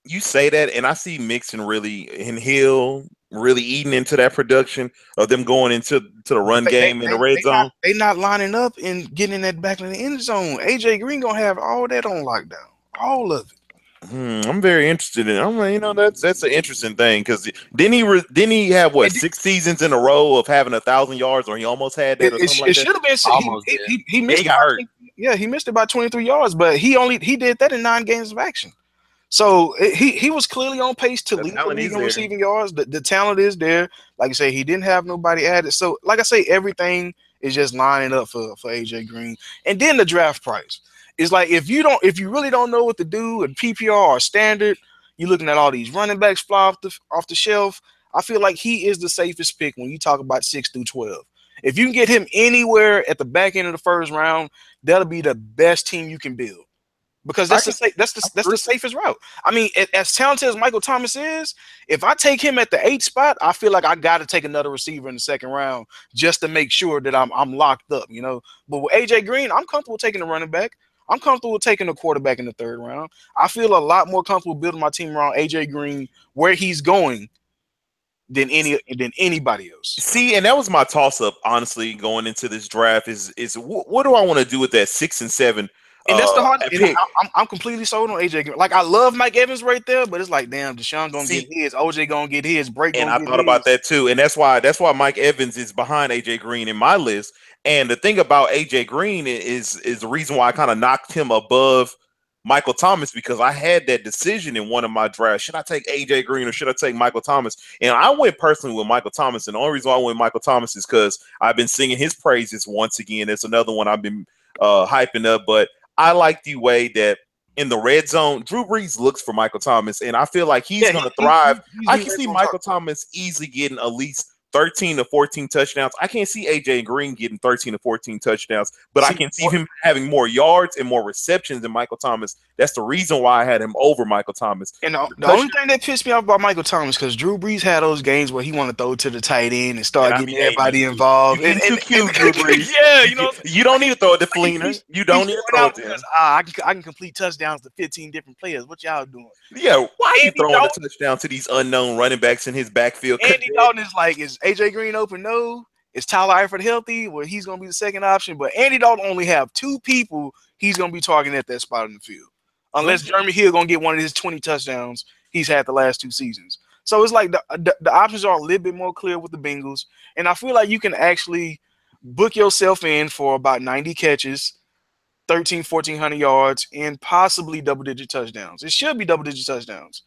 you say that, and I see Mixon really and Hill really eating into that production of them going into the run game in the red zone. They not lining up and getting that back in the end zone. AJ Green gonna have all that on lockdown, all of it. I'm very interested in it. I'm like, that's an interesting thing because didn't he have what 6 seasons in a row of having 1,000 yards, or he almost had that? It should have been. He missed. He got hurt. Yeah, he missed it by 23 yards, but he did that in 9 games of action. So he was clearly on pace to lead the league in receiving yards. The talent is there. Like I say, he didn't have nobody added. So like I say, everything is just lining up for AJ Green. And then the draft price. It's like if you really don't know what to do in PPR or standard, you're looking at all these running backs fly off the shelf. I feel like he is the safest pick when you talk about 6 through 12. If you can get him anywhere at the back end of the first round, that'll be the best team you can build. Because that's the safest route. I mean, as talented as Michael Thomas is, if I take him at the 8th spot, I feel like I got to take another receiver in the second round just to make sure that I'm locked up, you know. But with AJ Green, I'm comfortable taking a running back. I'm comfortable taking a quarterback in the 3rd round. I feel a lot more comfortable building my team around AJ Green where he's going than anybody else. See, and that was my toss-up, honestly, going into this draft is what do I want to do with that 6 and 7? And that's the hard pick. I'm completely sold on AJ. Like, I love Mike Evans right there, but it's like, damn, Deshaun gonna get his, OJ gonna get his, break. And I thought about that too, and that's why Mike Evans is behind AJ Green in my list. And the thing about AJ Green is the reason why I kind of knocked him above Michael Thomas, because I had that decision in one of my drafts: should I take AJ Green or should I take Michael Thomas? And I went personally with Michael Thomas, and the only reason why I went with Michael Thomas is because I've been singing his praises once again. It's another one I've been hyping up, but I like the way that in the red zone, Drew Brees looks for Michael Thomas, and I feel like he's going to thrive. I can see Michael Thomas easily getting at least 13 to 14 touchdowns. I can't see AJ Green getting 13 to 14 touchdowns, but I can see him having more yards and more receptions than Michael Thomas. That's the reason why I had him over Michael Thomas. And the only thing that pissed me off about Michael Thomas, because Drew Brees had those games where he wanted to throw to the tight end and start getting everybody involved. And too cute, Drew Brees. Yeah, you know, you don't need to throw it to Fleener. You don't need to throw it to him. I can complete touchdowns to 15 different players. What y'all doing? Yeah, why are you throwing a touchdown to these unknown running backs in his backfield? Andy Dalton is like, is AJ Green open? No. Is Tyler Eifert healthy? Well, he's going to be the second option. But Andy Dalton only have 2 people he's going to be targeting at that spot in the field. Unless Jeremy Hill going to get one of his 20 touchdowns he's had the last 2 seasons. So it's like the options are a little bit more clear with the Bengals. And I feel like you can actually book yourself in for about 90 catches, 1,400 yards, and possibly double-digit touchdowns. It should be double-digit touchdowns.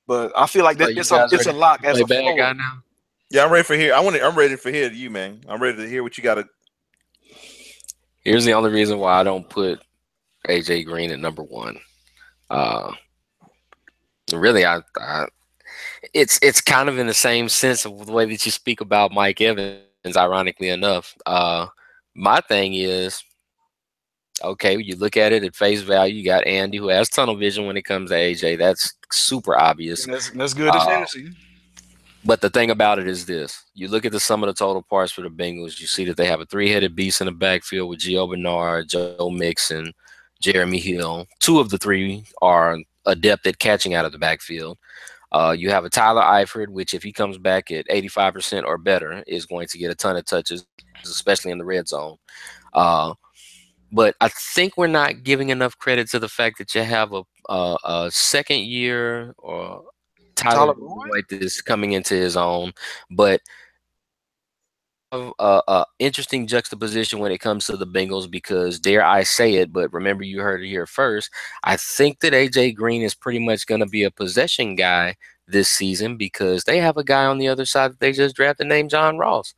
But I feel like it's a lock as a bad guy now. Yeah, I'm ready for here. I'm ready for here to you, man. I'm ready to hear what you got to. Here's the only reason why I don't put AJ Green at number 1. Really, it's kind of in the same sense of the way that you speak about Mike Evans. Ironically enough, my thing is, okay, you look at it at face value. You got Andy, who has tunnel vision when it comes to AJ. That's super obvious. That's good in fantasy. But the thing about it is this. You look at the sum of the total parts for the Bengals, you see that they have a three-headed beast in the backfield with Gio Bernard, Joe Mixon, Jeremy Hill. Two of the three are adept at catching out of the backfield. You have a Tyler Eifert, which if he comes back at 85% or better, is going to get a ton of touches, especially in the red zone. But I think we're not giving enough credit to the fact that you have a second year or Tyler Boyd is coming into his own, but interesting juxtaposition when it comes to the Bengals because dare I say it, but remember you heard it here first. I think that AJ Green is pretty much going to be a possession guy this season because they have a guy on the other side that they just drafted named John Ross.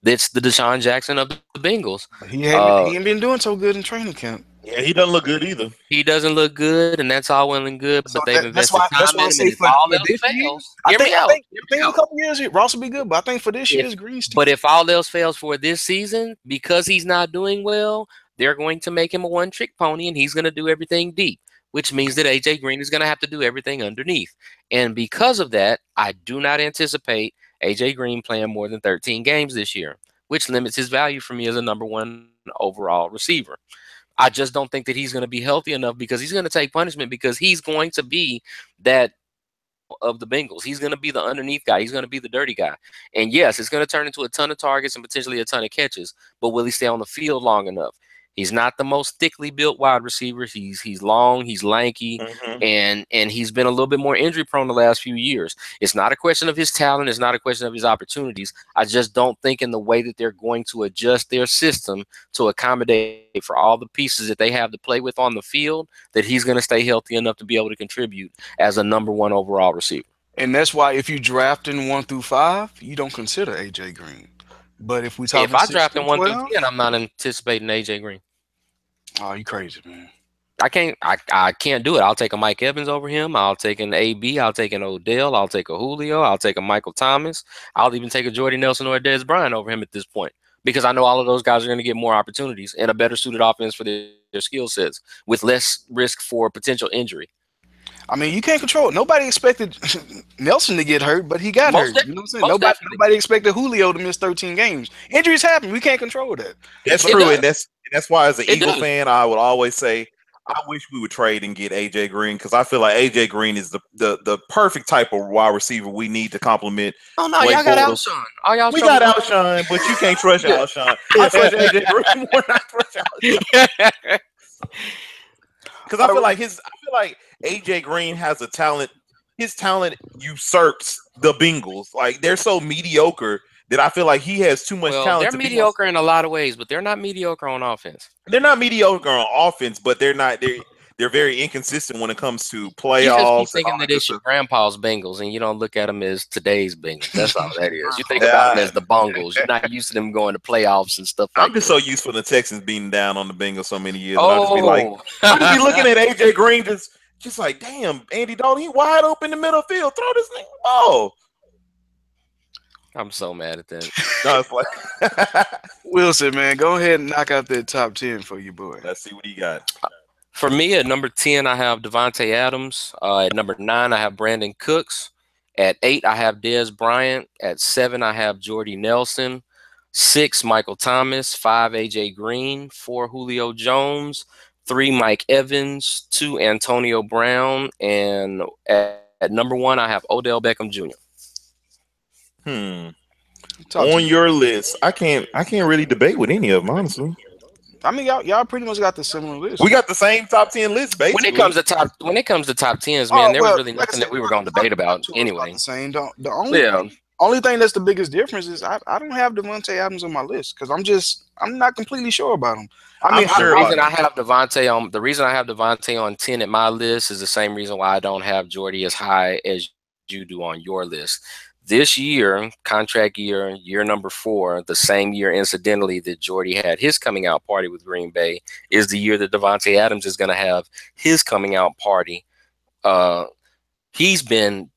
That's the Deshaun Jackson of the Bengals. He ain't been doing so good in training camp. Yeah, he doesn't look good either. He doesn't look good, and that's all well and good. But they've invested time in him. And if all else fails, I think in a couple years Ross will be good. But I think for this year's Green. But if all else fails for this season, because he's not doing well, they're going to make him a one-trick pony, and he's going to do everything deep, which means that AJ Green is going to have to do everything underneath. And because of that, I do not anticipate AJ Green playing more than 13 games this year, which limits his value for me as a number one overall receiver. I just don't think that he's going to be healthy enough because he's going to take punishment because he's going to be that of the Bengals. He's going to be the underneath guy. He's going to be the dirty guy. And yes, it's going to turn into a ton of targets and potentially a ton of catches, but will he stay on the field long enough? He's not the most thickly built wide receiver. He's long, he's lanky, and he's been a little bit more injury prone the last few years. It's not a question of his talent. It's not a question of his opportunities. I just don't think in the way that they're going to adjust their system to accommodate for all the pieces that they have to play with on the field that he's going to stay healthy enough to be able to contribute as a number one overall receiver. And that's why if you draft in 1 through 5, you don't consider AJ Green. But if we talk, if I draft in 1 through 10, I'm not anticipating AJ Green. Oh, you crazy, man. I can't do it. I'll take a Mike Evans over him. I'll take an AB. I'll take an Odell. I'll take a Julio. I'll take a Michael Thomas. I'll even take a Jordy Nelson or a Dez Bryant over him at this point because I know all of those guys are going to get more opportunities and a better suited offense for their skill sets with less risk for potential injury. I mean, you can't control it. Nobody expected Nelson to get hurt, but he got hurt. You know what I'm saying? Nobody expected Julio to miss 13 games. Injuries happen. We can't control that. That's true, and that's why as an Eagle fan, I would always say I wish we would trade and get AJ Green because I feel like AJ Green is the perfect type of wide receiver we need to complement. Oh no, y'all got Alshon. We got Alshon, but you can't trust Alshon. I trust AJ Green more than I trust Alshon. Because I feel like AJ Green has a talent. His talent usurps the Bengals. Like they're so mediocre that I feel like he has too much talent. They're mediocre in a lot of ways, but they're not mediocre on offense. They're not mediocre on offense, but they're very inconsistent when it comes to playoffs. You just keep thinking that it's your grandpa's Bengals, and you don't look at them as today's Bengals. That's all that is. You think about them as the Bungles. You're not used to them going to playoffs and stuff like that. I'm just so used to the Texans being down on the Bengals so many years. I just be like, I just be looking at AJ Green just like, damn, Andy Dalton, he wide open in the middle field. Throw this thing. Oh. I'm so mad at that. No, it's like Wilson, man, go ahead and knock out that top 10 for you, boy. Let's see what he got. For me, at number 10, I have Davante Adams. At number 9, I have Brandon Cooks. At 8, I have Dez Bryant. At 7, I have Jordy Nelson. 6, Michael Thomas. 5, AJ Green. 4, Julio Jones. 3, Mike Evans. 2, Antonio Brown. And at number 1, I have Odell Beckham Jr. On your list, I can't really debate with any of them, honestly. I mean, y'all pretty much got the similar list. We got the same top 10 list, basically. When it comes to top 10s, man, there was really nothing that we were going to debate about anyway. The only thing that's the biggest difference is I don't have Davante Adams on my list because I'm not completely sure about him. The reason I have Davante on 10 at my list is the same reason why I don't have Jordy as high as you do on your list. This year, contract year number 4, the same year, incidentally, that Jordy had his coming out party with Green Bay, is the year that Davante Adams is going to have his coming out party. He's been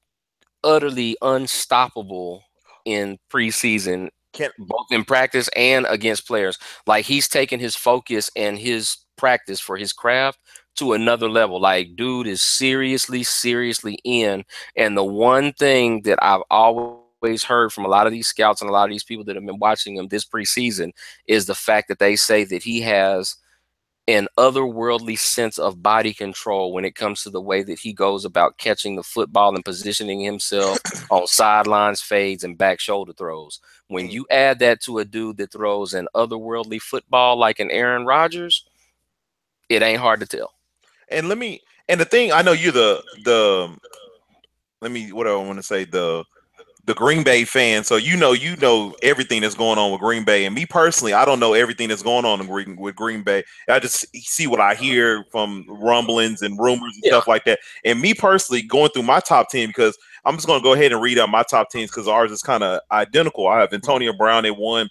utterly unstoppable in preseason, both in practice and against players. Like he's taken his focus and his practice for his craft to another level. Like, dude is seriously in. And the one thing that I've always heard from a lot of these scouts and a lot of these people that have been watching him this preseason is the fact that they say that he has an otherworldly sense of body control when it comes to the way that he goes about catching the football and positioning himself on sidelines, fades, and back shoulder throws. When you add that to a dude that throws an otherworldly football like an Aaron Rodgers, it ain't hard to tell. And the thing, I know you're what do I want to say, the Green Bay fan, so you know everything that's going on with Green Bay. And me personally, I don't know everything that's going on with Green Bay. I just see what I hear from rumblings and rumors and stuff like that. And me personally, going through my top 10, because I'm just going to go ahead and read out my top 10s because ours is kind of identical. I have Antonio Brown at 1,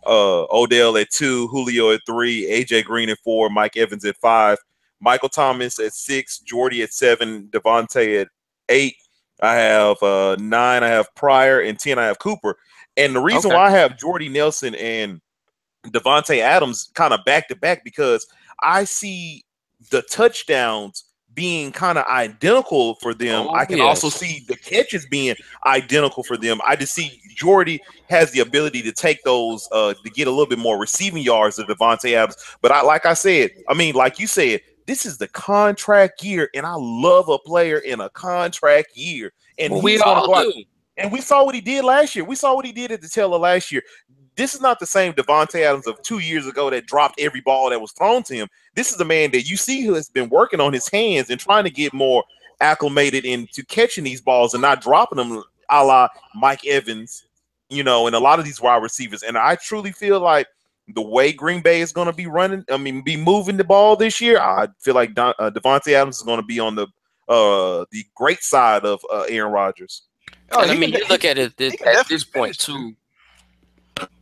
Odell at 2, Julio at 3, AJ Green at 4, Mike Evans at 5, Michael Thomas at 6, Jordy at 7, Devontae at 8. I have 9, I have Pryor, and 10, I have Cooper. And the reason why I have Jordy Nelson and Devontae Adams kind of back to back, because I see the touchdowns being kind of identical for them. I can also see the catches being identical for them. I just see Jordy has the ability to take those to get a little bit more receiving yards than Devontae Adams. But like you said, this is the contract year, and I love a player in a contract year. And we all do. And we saw what he did last year. We saw what he did at the tail of last year. This is not the same Devontae Adams of 2 years ago that dropped every ball that was thrown to him. This is the man that you see who has been working on his hands and trying to get more acclimated into catching these balls and not dropping them, a la Mike Evans, and a lot of these wide receivers. And I truly feel like the way Green Bay is going to be moving the ball this year, I feel like Devontae Adams is going to be on the great side of Aaron Rodgers. And you look at it at this point too.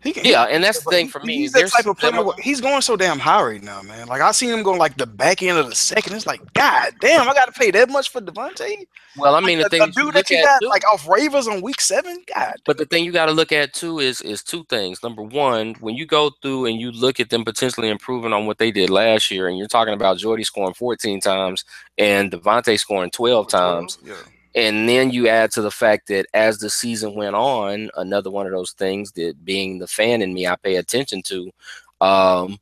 And that's the thing for me. He's that type of player. He's going so damn high right now, man. Like I seen him going like the back end of the second. It's like, God damn, I got to pay that much for Devontae. Well, I mean, the thing dude that you got like off Ravens on week 7, God. But the thing you got to look at too is two things. Number one, when you go through and you look at them potentially improving on what they did last year, and you're talking about Jordy scoring 14 times and Devontae scoring 12 times. Yeah. And then you add to the fact that as the season went on, another one of those things that being the fan in me, I pay attention to. I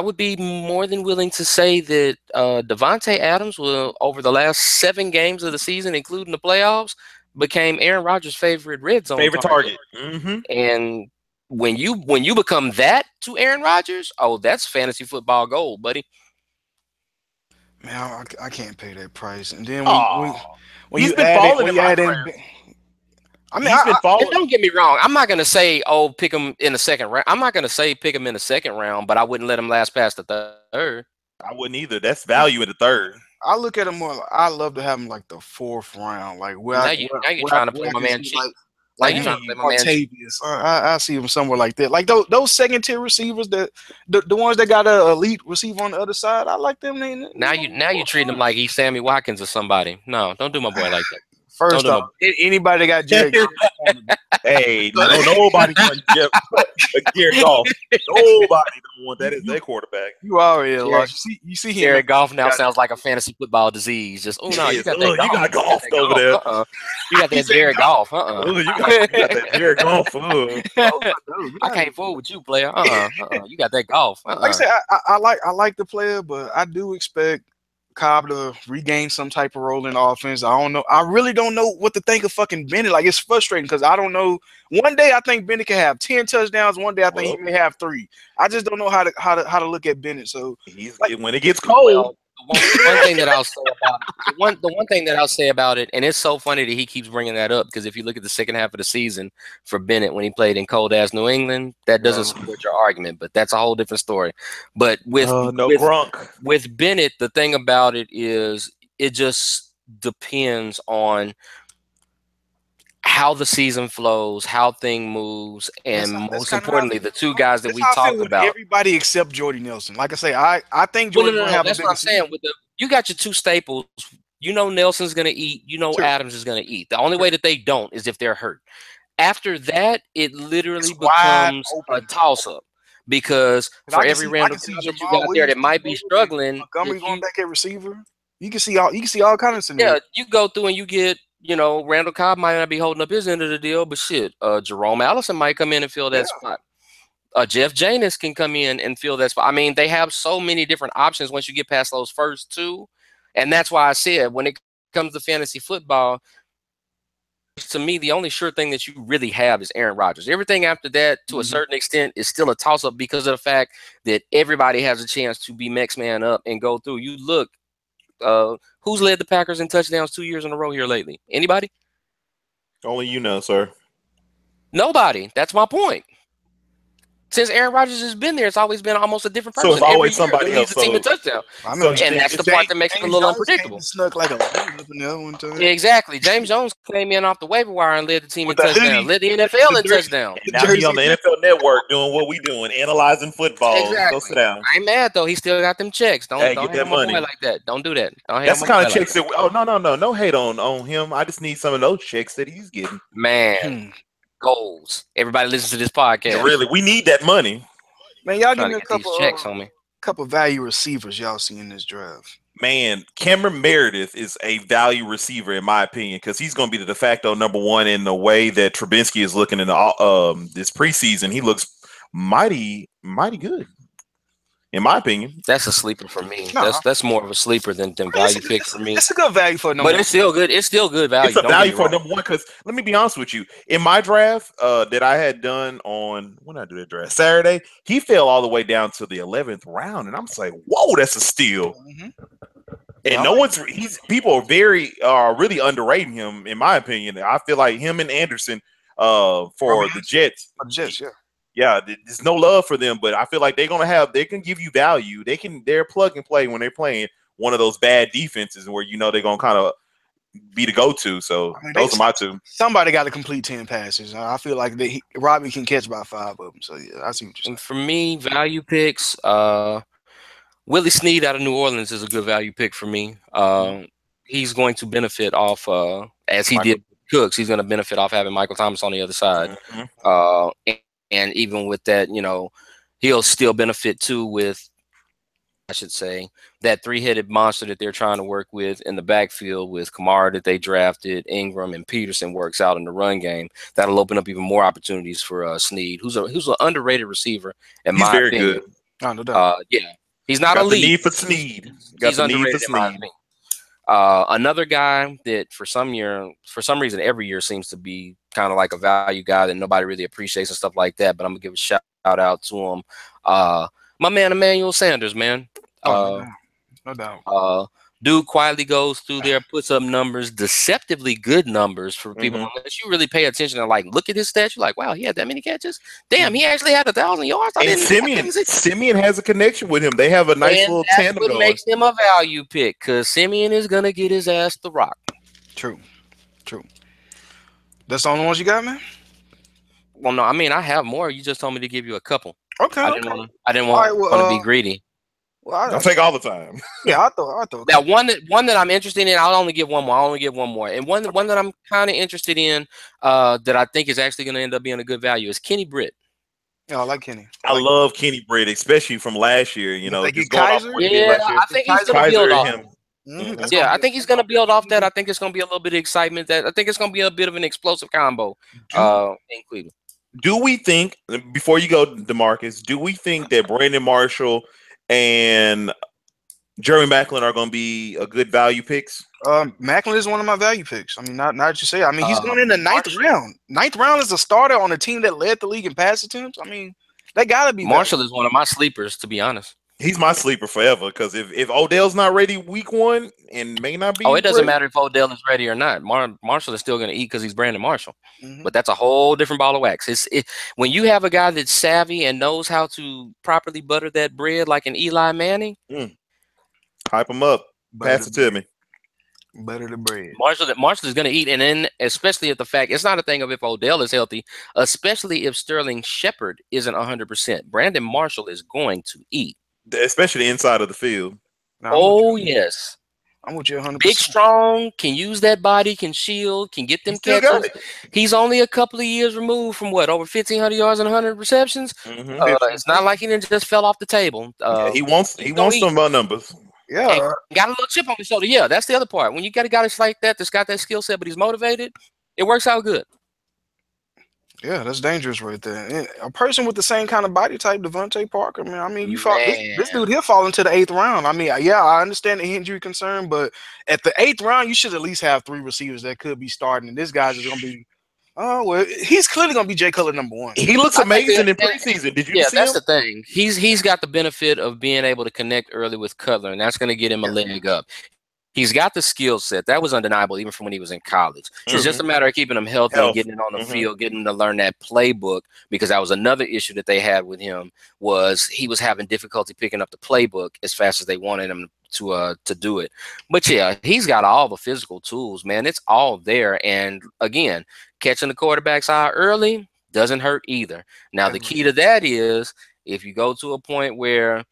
would be more than willing to say that Devontae Adams will, over the last 7 games of the season, including the playoffs, became Aaron Rodgers' favorite red zone target. Mm-hmm. And when you become that to Aaron Rodgers, that's fantasy football gold, buddy. Man, I can't pay that price. And then when he's been falling in my draft. I mean, he's been falling. Don't get me wrong. I'm not gonna say, pick him in the second round. I'm not gonna say pick him in the second round, but I wouldn't let him last past the third. I wouldn't either. That's value in the third. I look at him more. I love to have him like the 4th round. Like now you're trying to play my man cheap. Like you trying to play my man Martavius. I see him somewhere like that. Like those second tier receivers, that the ones that got an elite receiver on the other side. I like them. Now you treat him like he's Sammy Watkins or somebody. No, don't do my boy like that. First off, anybody got Jared Goff? Hey, nobody wants Jared Goff. Nobody don't want that as their quarterback. You already lost. You see him. Jared Goff now sounds like a fantasy football disease. Just you got Goff over there. You got that Jared Goff. You got that Jared Goff. I can't fool with you, player. You got that Goff. Like I said, I like the player, but I do expect Cobb to regain some type of role in the offense. I don't know. I really don't know what to think of fucking Bennett. Like, it's frustrating because I don't know. One day I think Bennett can have 10 touchdowns. One day I think he may have 3. I just don't know how to look at Bennett. So when it gets cold. The one thing that I'll say about it, the one thing that I'll say about it, and it's so funny that he keeps bringing that up, because if you look at the second half of the season for Bennett when he played in cold ass New England, that doesn't support your argument, but that's a whole different story. But with Bennett, the thing about it is it just depends on how the season flows, how thing moves, and most importantly, the two guys that we talked about. Everybody except Jordy Nelson. Like I say, I think Jordy will have that's what I'm saying. You got your 2 staples. You know Nelson's going to eat. You know Adams is going to eat. The only way that they don't is if they're hurt. After that, it literally becomes a toss-up. because I for can every see, I random can see guy that you Jamal got there Williams that might be and struggling, Montgomery if going you, back at receiver. You can see all kinds of scenarios. yeah, you go through and you get, Randall Cobb might not be holding up his end of the deal, but shit, Jerome Allison might come in and fill Yeah. that spot. Jeff Janis can come in and fill that spot. I mean, they have so many different options once you get past those first two. And that's why I said when it comes to fantasy football, to me, the only sure thing that you really have is Aaron Rodgers. Everything after that, to a certain extent, is still a toss-up because of the fact that everybody has a chance to be next man up and go through. You look, who's led the Packers in touchdowns 2 years in a row here lately? Anybody? Only you know, sir. Nobody. That's my point. Since Aaron Rodgers has been there, it's always been almost a different person. So it's always Every year, somebody who leads else. the team in touchdown. I know, And that's the part that makes it a little unpredictable. Snuck like a lemon up in there one time. Exactly. James Jones came in off the waiver wire and led the team in With the touchdown. hoodie. Led the NFL in jersey. touchdown. And now he on the NFL Network doing what we doing, analyzing football. Exactly. Go sit down. I ain't mad though. He still got them checks. Don't Hey, don't get hate that on my money. boy like that. Don't do that. Don't hate That's on the my kind boy of checks like that. No hate on him. I just need some of those checks that he's getting. Man, goals. Everybody listens to this podcast. Really, we need that money. Man, y'all Trying give me to a get these couple checks, homie. couple value receivers y'all see in this draft. Man, Cameron Meredith is a value receiver in my opinion because he's going to be the de facto number one in the way that Trubisky is looking in the this preseason. He looks mighty good, in my opinion. That's a sleeper for me. No. That's more of a sleeper than value pick for me. It's a good value for a number. But it's still good. It's still good value. It's a Don't get value me for wrong. number one because let me be honest with you. In my draft that I had done on when I do that draft Saturday, he fell all the way down to the 11th round, and I'm just like, whoa, that's a steal. And people are really underrating him, in my opinion. I feel like him and Anderson for the Jets. Yeah, there's no love for them, but I feel like they can give you value. They're plug and play when they're playing one of those bad defenses where they're gonna kind of be the go-to. So those are my two. Somebody got to complete 10 passes. I feel like Robbie can catch about 5 of them. So yeah, I see what you're saying. And for me, value picks, Willie Snead out of New Orleans is a good value pick for me. He's going to benefit off, as he did Cooks, he's going to benefit off having Michael Thomas on the other side. And even with that, he'll still benefit too with, I should say, that three-headed monster that they're trying to work with in the backfield with Kamara that they drafted, Ingram, and Peterson works out in the run game. That'll open up even more opportunities for Snead, who's an underrated receiver in my opinion. He's very good. No doubt. Yeah. He's not got elite. the need for Snead. He's underrated in my opinion. Another guy that for some reason every year seems to be kind of like a value guy that nobody really appreciates and stuff like that, but I'm gonna give a shout out to him. My man Emmanuel Sanders, man. No doubt. Dude quietly goes through there, puts up numbers, deceptively good numbers for people. Unless you really pay attention and look at his stats, you're like, wow, he had that many catches. Damn, he actually had 1,000 yards. And Simeon has a connection with him. They have a nice little tandem going. That's what makes him a value pick because Simeon is gonna get his ass the rock. True. That's the only ones you got, man? Well, no, I mean I have more. You just told me to give you a couple. Okay. I didn't want to be greedy. Well, I'll take all the time. Yeah, I thought. That one that I'm interested in, I'll only give one more. And one that I'm kind of interested in, that I think is actually going to end up being a good value is Kenny Britt. Yeah, I like Kenny. I love Kenny Britt, especially from last year. Just going off what he did last year. I think he's going to build off him. Yeah, I think he's going to build off that. I think it's going to be a little bit of excitement. I think it's going to be a bit of an explosive combo in Cleveland. Do we think, before you go, DeMarcus, do we think that Brandon Marshall and Jeremy Maclin are going to be a good value picks? Maclin is one of my value picks. I mean, not what you say. I mean, he's going in the ninth round. Ninth round is a starter on a team that led the league in pass attempts. I mean, that got to be Marshall is one of my sleepers, to be honest. He's my sleeper forever because if Odell's not ready week 1 and may not be, it doesn't matter if Odell is ready or not. Marshall is still going to eat because he's Brandon Marshall. But that's a whole different ball of wax. When you have a guy that's savvy and knows how to properly butter that bread like an Eli Manning, hype him up, pass it to me. Butter the bread. Marshall is going to eat, and then especially if the fact it's not a thing of if Odell is healthy, especially if Sterling Shepard isn't 100%. Brandon Marshall is going to eat. Especially the inside of the field. Oh, yes. I'm with you 100%. Big, strong, can use that body, can shield, can get them still got catches. He's only a couple of years removed from what, over 1,500 yards and 100 receptions. It's not like he didn't just fell off the table. Yeah, he wants some numbers. Yeah, and got a little chip on his shoulder. Yeah, that's the other part. When you got a guy like that that's got that skill set, but he's motivated, it works out good. Yeah, that's dangerous right there. And a person with the same kind of body type, Devontae Parker, man. I mean, you fall this dude, he'll fall into the 8th round. I mean, yeah, I understand the injury concern, but at the 8th round, you should at least have 3 receivers that could be starting. And this guy's just gonna be, oh well, he's clearly gonna be Jay Cutler #1. He looks amazing in preseason. Did you see him? That's the thing. He's got the benefit of being able to connect early with Cutler, and that's gonna get him a leg up. He's got the skill set. That was undeniable even from when he was in college. It's just a matter of keeping him healthy and getting it on the field, getting him to learn that playbook, because that was another issue that they had with him, was he was having difficulty picking up the playbook as fast as they wanted him to do it. But yeah, he's got all the physical tools, man. It's all there. And again, catching the quarterback's eye early doesn't hurt either. Now, the key to that is if you go to a point where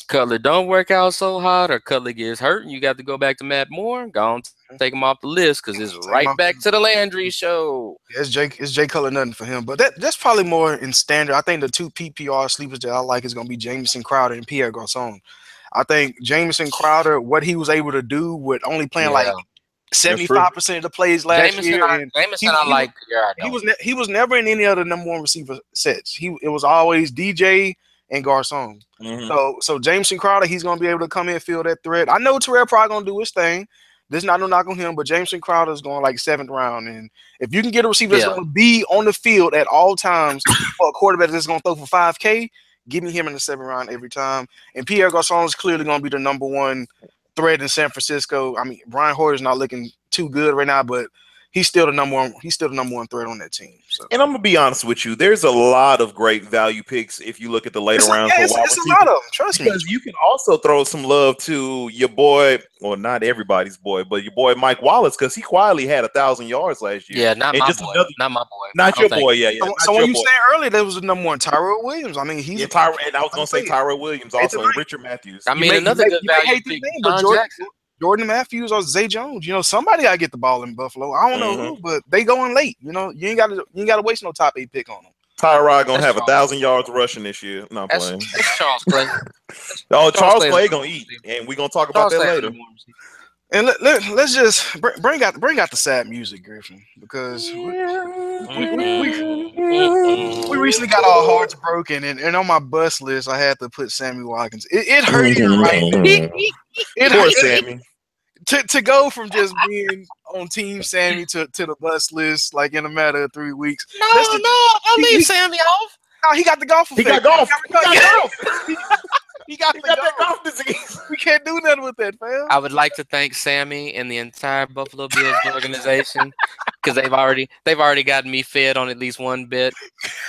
Cutler don't work out so hot, or Cutler gets hurt, and you got to go back to Matt Moore, go on, take him off the list, because it's right back to the Landry show. Yeah, it's Jay Cutler, nothing for him. But that's probably more in standard. I think the 2 PPR sleepers that I like is going to be Jamison Crowder and Pierre Garçon. I think Jamison Crowder, what he was able to do with only playing like 75% of the plays last year. He was never in any other #1 receiver sets. It was always DJ and Garçon. So Jamison Crowder, he's gonna be able to come in and fill that threat. I know Terrell probably gonna do his thing. There's not no knock on him, but Jamison Crowder is going like 7th round. And if you can get a receiver that's gonna be on the field at all times for a quarterback that's gonna throw for 5K, give me him in the 7th round every time. And Pierre Garçon is clearly gonna be the #1 threat in San Francisco. I mean, Brian Hoyer's not looking too good right now, but he's still the #1. He's still the #1 threat on that team. So. And I'm gonna be honest with you. There's a lot of great value picks if you look at the later rounds. It's a lot of them. Trust me. Because you can also throw some love to your boy, well, not everybody's boy, but your boy Mike Wallace, because he quietly had 1,000 yards last year. Yeah, not my boy. Not my boy. Not your boy. Yeah. So when you said earlier there was a #1 Tyrell Williams. I mean, he's and I was gonna say Tyrell Williams also, and Richard Matthews. I mean, another good value pick, Jordan Matthews or Zay Jones. You know, somebody gotta get the ball in Buffalo. I don't know who, but they going late. You know, you ain't gotta waste no top 8 pick on them. Tyrod gonna have 1,000 yards rushing this year. No, I'm playing. That's Charles Clay. Charles Clay gonna eat, and we're gonna talk about that later. And let's just bring out the sad music, Griffin, because we recently got our hearts broken, and on my bus list I had to put Sammy Watkins. It hurt you, right? Poor Sammy. To go from just being on Team Sammy to the bus list like in a matter of 3 weeks. Don't leave Sammy off. No, he got the golf. He got golf. He got that golf disease. We can't do nothing with that, fam. I would like to thank Sammy and the entire Buffalo Bills organization, because they've already gotten me fed on at least one bit.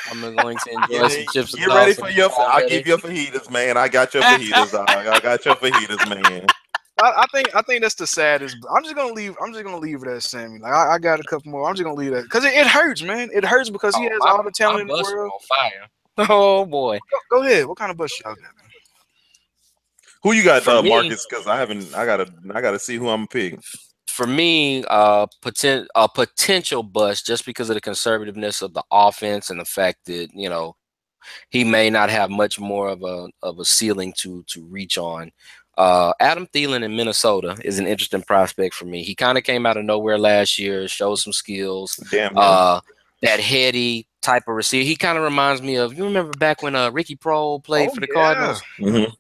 I'm going to enjoy some chips. Get ready for your. I'll give you fajitas, man. I got your fajitas. I got your fajitas, man. I think that's the saddest. I'm just gonna leave it as Sammy. Like I got a couple more. I'm just gonna leave that because it hurts, man. It hurts because he has all the talent in the world. On fire. Oh boy. Go ahead. What kind of bus y'all got? Who you got, Marcus? Because I gotta see who I'm picking. For me, a potential bust, just because of the conservativeness of the offense and the fact that he may not have much more of a ceiling to reach on. Adam Thielen in Minnesota is an interesting prospect for me. He kind of came out of nowhere last year, showed some skills. That heady type of receiver. He kind of reminds me of, you remember back when Ricky Prohl played for the Cardinals? Mm-hmm.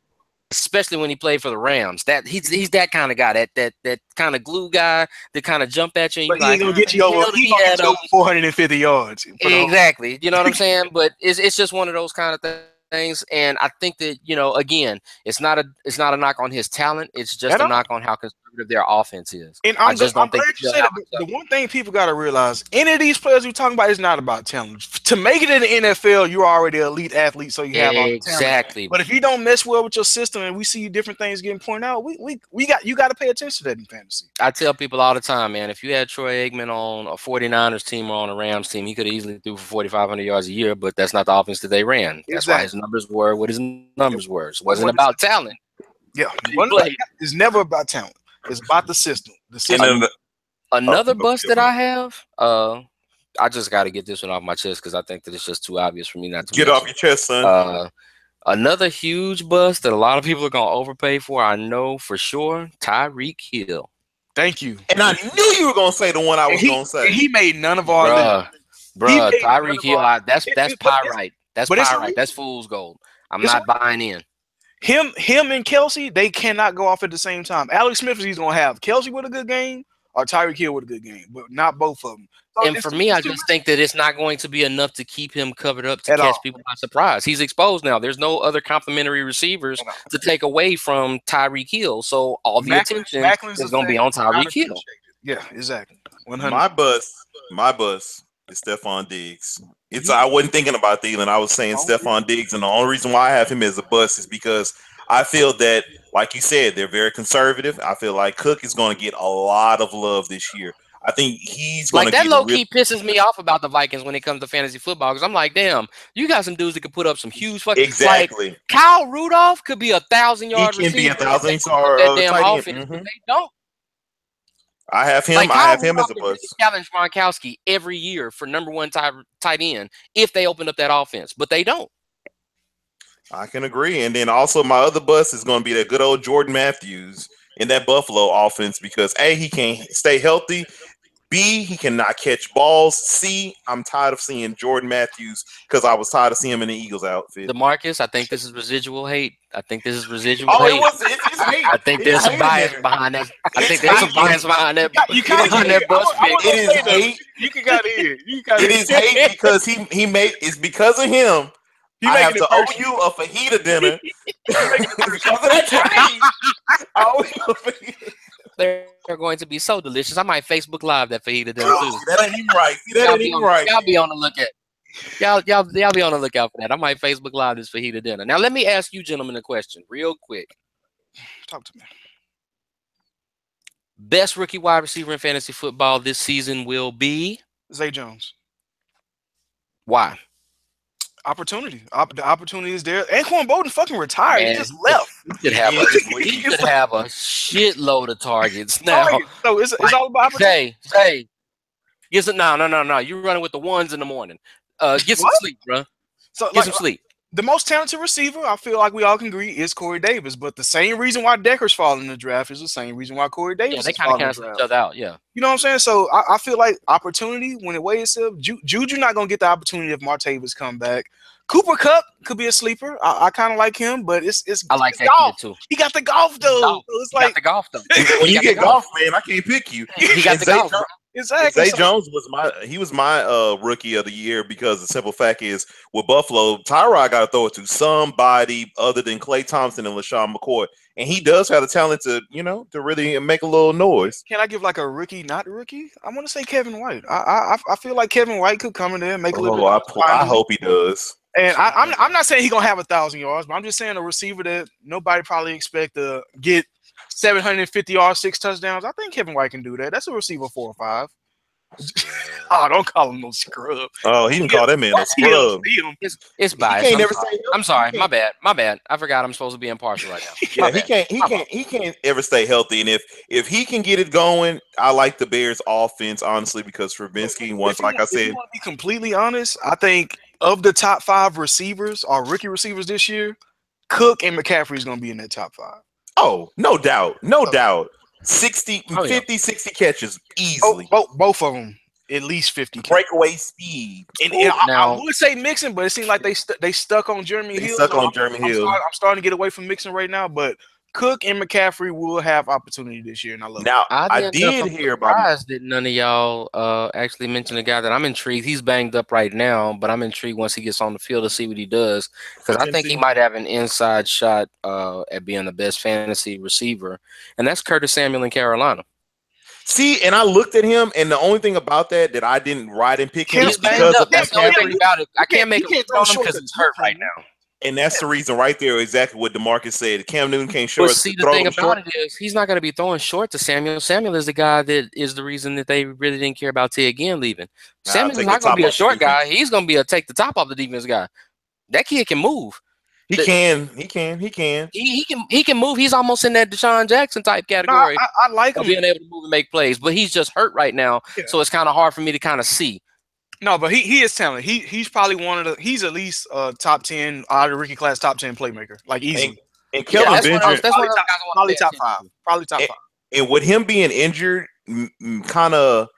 Especially when he played for the Rams. That he's that kind of guy, that kind of glue guy that kind of jump at you. And but he's gonna get you over. He's gonna get you over 450 yards. Exactly. You know what I'm saying? But it's just one of those kind of things. And I think that again, it's not a knock on his talent. It's just a knock on how conservative their offense is. And I'm glad you said the one thing people got to realize: any of these players we're talking about is not about talent. To make it in the NFL, you're already an elite athlete, so you have all the talent. Exactly. But if you don't mess well with your system, and we see different things getting pointed out, you got to pay attention to that in fantasy. I tell people all the time, man. If you had Troy Aikman on a 49ers team or on a Rams team, he could have easily threw for 4,500 yards a year. But that's not the offense that they ran. That's why his numbers were what his numbers were. It wasn't about talent. Yeah, it's never about talent. It's about the system. The And system. then Another bust that I have, I just got to get this one off my chest because I think that it's just too obvious for me not to get mention. off your chest, son. Another huge bust that a lot of people are going to overpay for, I know for sure, Tyreek Hill. Thank you. And I knew you were going to say the one I was going to say. He made none of our lists. Bruh, Tyreek Hill, that's pyrite. That's but pyrite. That's fool's gold. I'm not buying in. Him and Kelsey, they cannot go off at the same time. Alex Smith is going to have Kelsey with a good game or Tyreek Hill with a good game, but not both of them. So and for me, I just think that it's not going to be enough to keep him covered up to catch people by surprise. He's exposed now. There's no other complimentary receivers to take away from Tyreek Hill. So all the attention is going to be on Tyreek Hill. Yeah, exactly. 100. My bus is Stephon Diggs. I wasn't thinking about Thielen. I was saying Stephon Diggs, and the only reason why I have him as a bust is because I feel that, like you said, they're very conservative. I feel like Cook is going to get a lot of love this year. I think he's going to that low key pisses me off about the Vikings when it comes to fantasy football because I'm like, damn, you got some dudes that could put up some huge fucking exactly. Like, Kyle Rudolph could be 1,000-yard receiver. He can be 1,000-yard damn offense, but they don't. I have him. I have him as a bust. Challenge Gronkowski every year for #1 tight end if they open up that offense, but they don't. I can agree. And then also my other bust is going to be that good old Jordan Matthews in that Buffalo offense because A, he can't stay healthy. B, he cannot catch balls. C, I'm tired of seeing Jordan Matthews because I was tired of seeing him in the Eagles outfit. DeMarcus, I think this is residual hate. I think there's some hate. I think there's some bias behind that. I think there's some bias behind that. That bus pick. It is hate. You can got in. It is hate because he made. It's because of him. I have to owe you a fajita dinner because of that trade. I owe you a fajita. They're going to be so delicious. I might Facebook Live that fajita dinner too. That ain't even right. That ain't even right. Y'all be on the lookout. Y'all be on the lookout for that. I might Facebook Live this fajita dinner. Now let me ask you gentlemen a question real quick. Talk to me. Best rookie wide receiver in fantasy football this season will be Zay Jones. Why? Opportunity. The opportunity is there. Anquan Bolden fucking retired. Man, he just left. He should have a shitload of targets now. So it's all about opportunity. Say. No. You're running with the ones in the morning. Get some sleep, bro. So get some sleep. The most talented receiver, I feel like we all can agree, is Corey Davis. But the same reason why Decker's falling in the draft is the same reason why Corey Davis is falling in the draft. They kind of cancel each other out, yeah. You know what I'm saying? So I feel like opportunity, when it weighs itself, Juju not going to get the opportunity if Martavis come back. Cooper Kupp could be a sleeper. I kind of like him, but it's I like that golf. kid too. He got the golf, though. So it's he got the golf, though. When you get golf, man, I can't pick you. He got the golf. Exactly. Zay Jones was my rookie of the year because the simple fact is with Buffalo, Tyrod got to throw it to somebody other than Klay Thompson and LaShawn McCoy, and he does have the talent to really make a little noise. Can I give like a rookie, not rookie? I want to say Kevin White. I feel like Kevin White could come in there and make a little bit. I hope he does. And I'm not saying he's gonna have 1,000 yards, but I'm just saying a receiver that nobody probably expect to get 750 yards, 6 touchdowns. I think Kevin White can do that. That's a receiver 4 or 5. Oh, don't call him no scrub. Oh, he can call that man a scrub. It's biased. I'm sorry. My bad. I forgot I'm supposed to be impartial right now. Yeah, he can't ever stay healthy. And if he can get it going, I like the Bears offense, honestly, because Trubinsky once, like I said. If you want to be completely honest, I think of the top 5 receivers or rookie receivers this year, Cook and McCaffrey is gonna be in that top 5. Oh, no doubt. 60 catches easily. Both of them at least 50 catches. Breakaway speed. And I would say Mixon, but it seems like they stuck on Jeremy Hill. I'm starting to get away from Mixon right now, but Cook and McCaffrey will have opportunity this year, and I love it. Now, I did hear about that none of y'all actually mentioned a guy that I'm intrigued. He's banged up right now, but I'm intrigued once he gets on the field to see what he does because I think he might have an inside shot at being the best fantasy receiver, and that's Curtis Samuel in Carolina. See, and I looked at him, and the only thing about that I didn't ride and pick him is because of that. I can't make it on him because he's hurt right now. And that's the reason right there, exactly what DeMarcus said. Cam Newton can't short. Well, see, the thing about it is he's not going to be throwing short to Samuel. Samuel is the guy that is the reason that they really didn't care about Ted Ginn leaving. Samuel's not going to be a short guy. He's going to be a take the top off the defense guy. That kid can move. He can. He can move. He's almost in that Deshaun Jackson type category. No, I like him being able to move and make plays, but he's just hurt right now, so it's kind of hard for me to kind of see. No, but he is talented. He's probably he's at least top 10 out of rookie class, top 10 playmaker, like easy. And Kelvin Benjamin, probably top 5. Probably top 5. And with him being injured, that's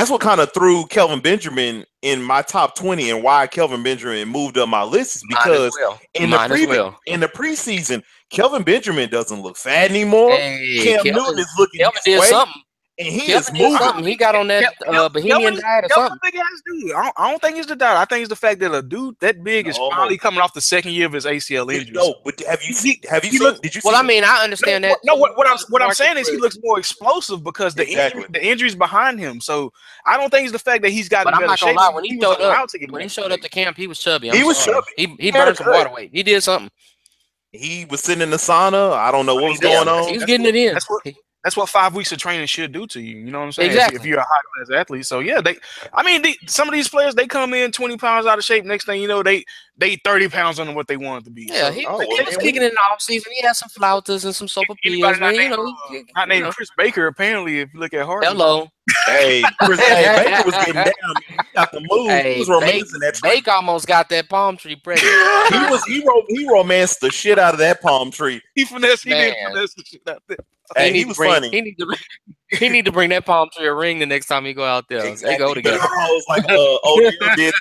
what kind of threw Kelvin Benjamin in my top 20, and why Kelvin Benjamin moved up my list is because in the preseason, Kelvin Benjamin doesn't look fat anymore. Cam Newton is looking Kelvin did something. And he is moving. He got on that Bohemian diet or something. Big ass dude. I don't think it's the diet. I think it's the fact that a dude that big is finally coming off the second year of his ACL injury. No, but have you seen? Did you? Well, I mean, I understand that. No, what I'm saying is he looks more explosive because the injury's behind him. So I don't think it's the fact that he's got. But I'm not gonna lie. When he showed up to camp, he was chubby. He was chubby. He burned some water weight. He did something. He was sitting in the sauna. I don't know what was going on. He was getting it in. That's what 5 weeks of training should do to you. You know what I'm saying? Exactly. If you're a high class athlete. So yeah, some of these players, they come in 20 pounds out of shape. Next thing you know, they 30 pounds under what they wanted to be. Yeah, he was kicking in the off season. He had some flautas and some sopapillas. Not named Chris Baker. Apparently, if you look at Harden. Hello. Hey, Baker was getting down. He got the move. Hey, he was romancing that tree. Baker almost got that palm tree pregnant. he romanced the shit out of that palm tree. He did finesse the shit out there. Hey, he was funny. He need to bring that palm tree a ring the next time he go out there. Exactly. They go together. It's like ODL did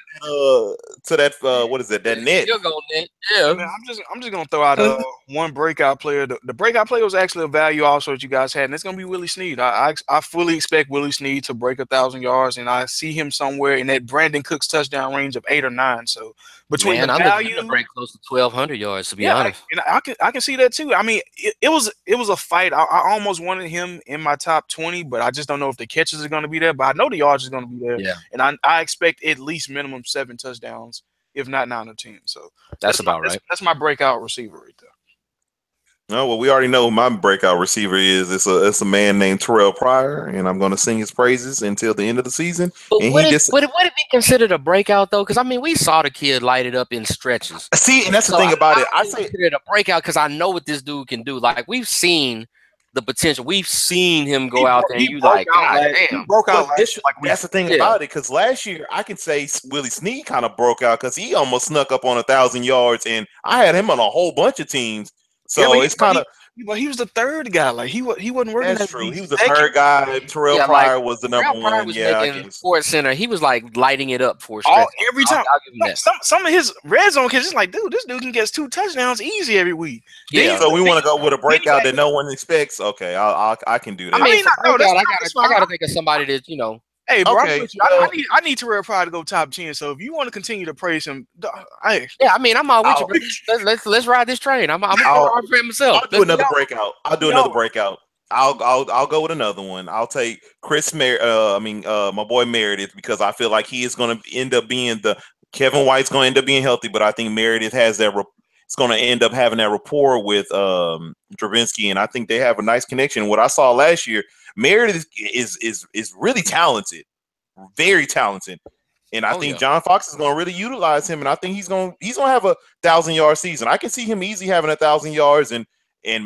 to that what is it? That net. You're going net. Yeah. Man, I'm just gonna throw out one breakout player. The breakout player was actually a value also that you guys had, and it's gonna be Willie Snead. I fully expect Willie Snead to break 1,000 yards, and I see him somewhere in that Brandon Cooks touchdown range of 8 or 9. So between the value, to break close to 1,200 yards, to be honest. I can see that too. I mean, it was a fight. I almost wanted him in my top 20, but I just don't know if the catches are going to be there. But I know the yards is going to be there. Yeah. And I expect at least minimum 7 touchdowns, if not 9 or 10. So that's about right. That's my breakout receiver right there. No, well, we already know who my breakout receiver is. It's a man named Terrell Pryor, and I'm going to sing his praises until the end of the season. But would it be considered a breakout though? Because I mean, we saw the kid light it up in stretches. See, and that's the thing about it. I say it a breakout because I know what this dude can do. Like we've seen the potential. We've seen him go out there. And you like, God damn, broke out. That's the thing about it. Because last year, I can say Willie Snead kind of broke out because he almost snuck up on 1,000 yards, and I had him on a whole bunch of teams. So it's kind of. But he was the third guy. Like he wasn't working. That's true. He was the third guy. Terrell Pryor was the number one. Was Sports Center. He was like lighting it up for every time. I'll give him that. Some of his red zone kids, it's like, dude, this dude can get 2 touchdowns easy every week. Yeah. So we want to go with a breakout that no one expects. Okay, I can do that. I mean, I gotta think of somebody that Hey, bro, I need Terrell Pryor to go top 10. So if you want to continue to praise him, I mean, I'm all with you. Let's ride this train. I'm gonna for myself. I'll do another breakout. I'll go with another one. I'll take my boy Meredith, because I feel like he is going to end up being Kevin White's going to end up being healthy, but I think Meredith has that. It's going to end up having that rapport with Dravinsky, and I think they have a nice connection. What I saw last year, Meredith is really talented, very talented, and I think John Fox is going to really utilize him, and I think he's going to have 1,000-yard season. I can see him easily having 1,000 yards and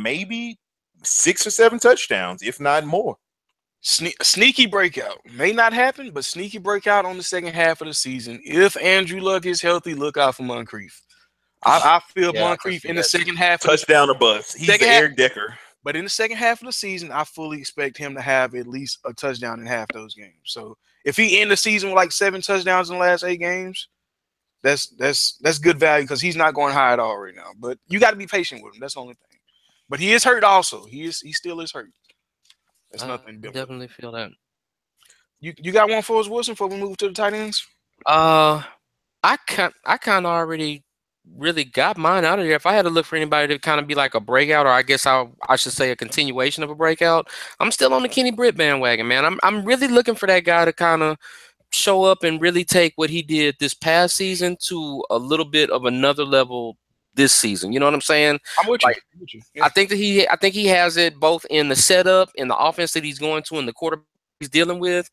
maybe 6 or 7 touchdowns, if not more. Sneaky breakout may not happen, but sneaky breakout on the second half of the season. If Andrew Luck is healthy, look out for Moncrief. I feel Moncrief in the second half. Touchdown or bust. He's the Eric Decker. But in the second half of the season, I fully expect him to have at least a touchdown in half those games. So if he ends the season with like 7 touchdowns in the last 8 games, that's good value, because he's not going high at all right now. But you got to be patient with him. That's the only thing. But he is hurt also. He still is hurt. That's nothing. I definitely feel that. You got one for us, Wilson, before we move to the tight ends? I kind of already really got mine out of there. If I had to look for anybody to kind of be like a breakout, or I guess I should say a continuation of a breakout, I'm still on the Kenny Britt bandwagon, man. I'm really looking for that guy to kind of show up and really take what he did this past season to a little bit of another level this season. You know what I'm saying? I'm with you. Yeah. I think he has it both in the setup, in the offense that he's going to, and the quarterback he's dealing with.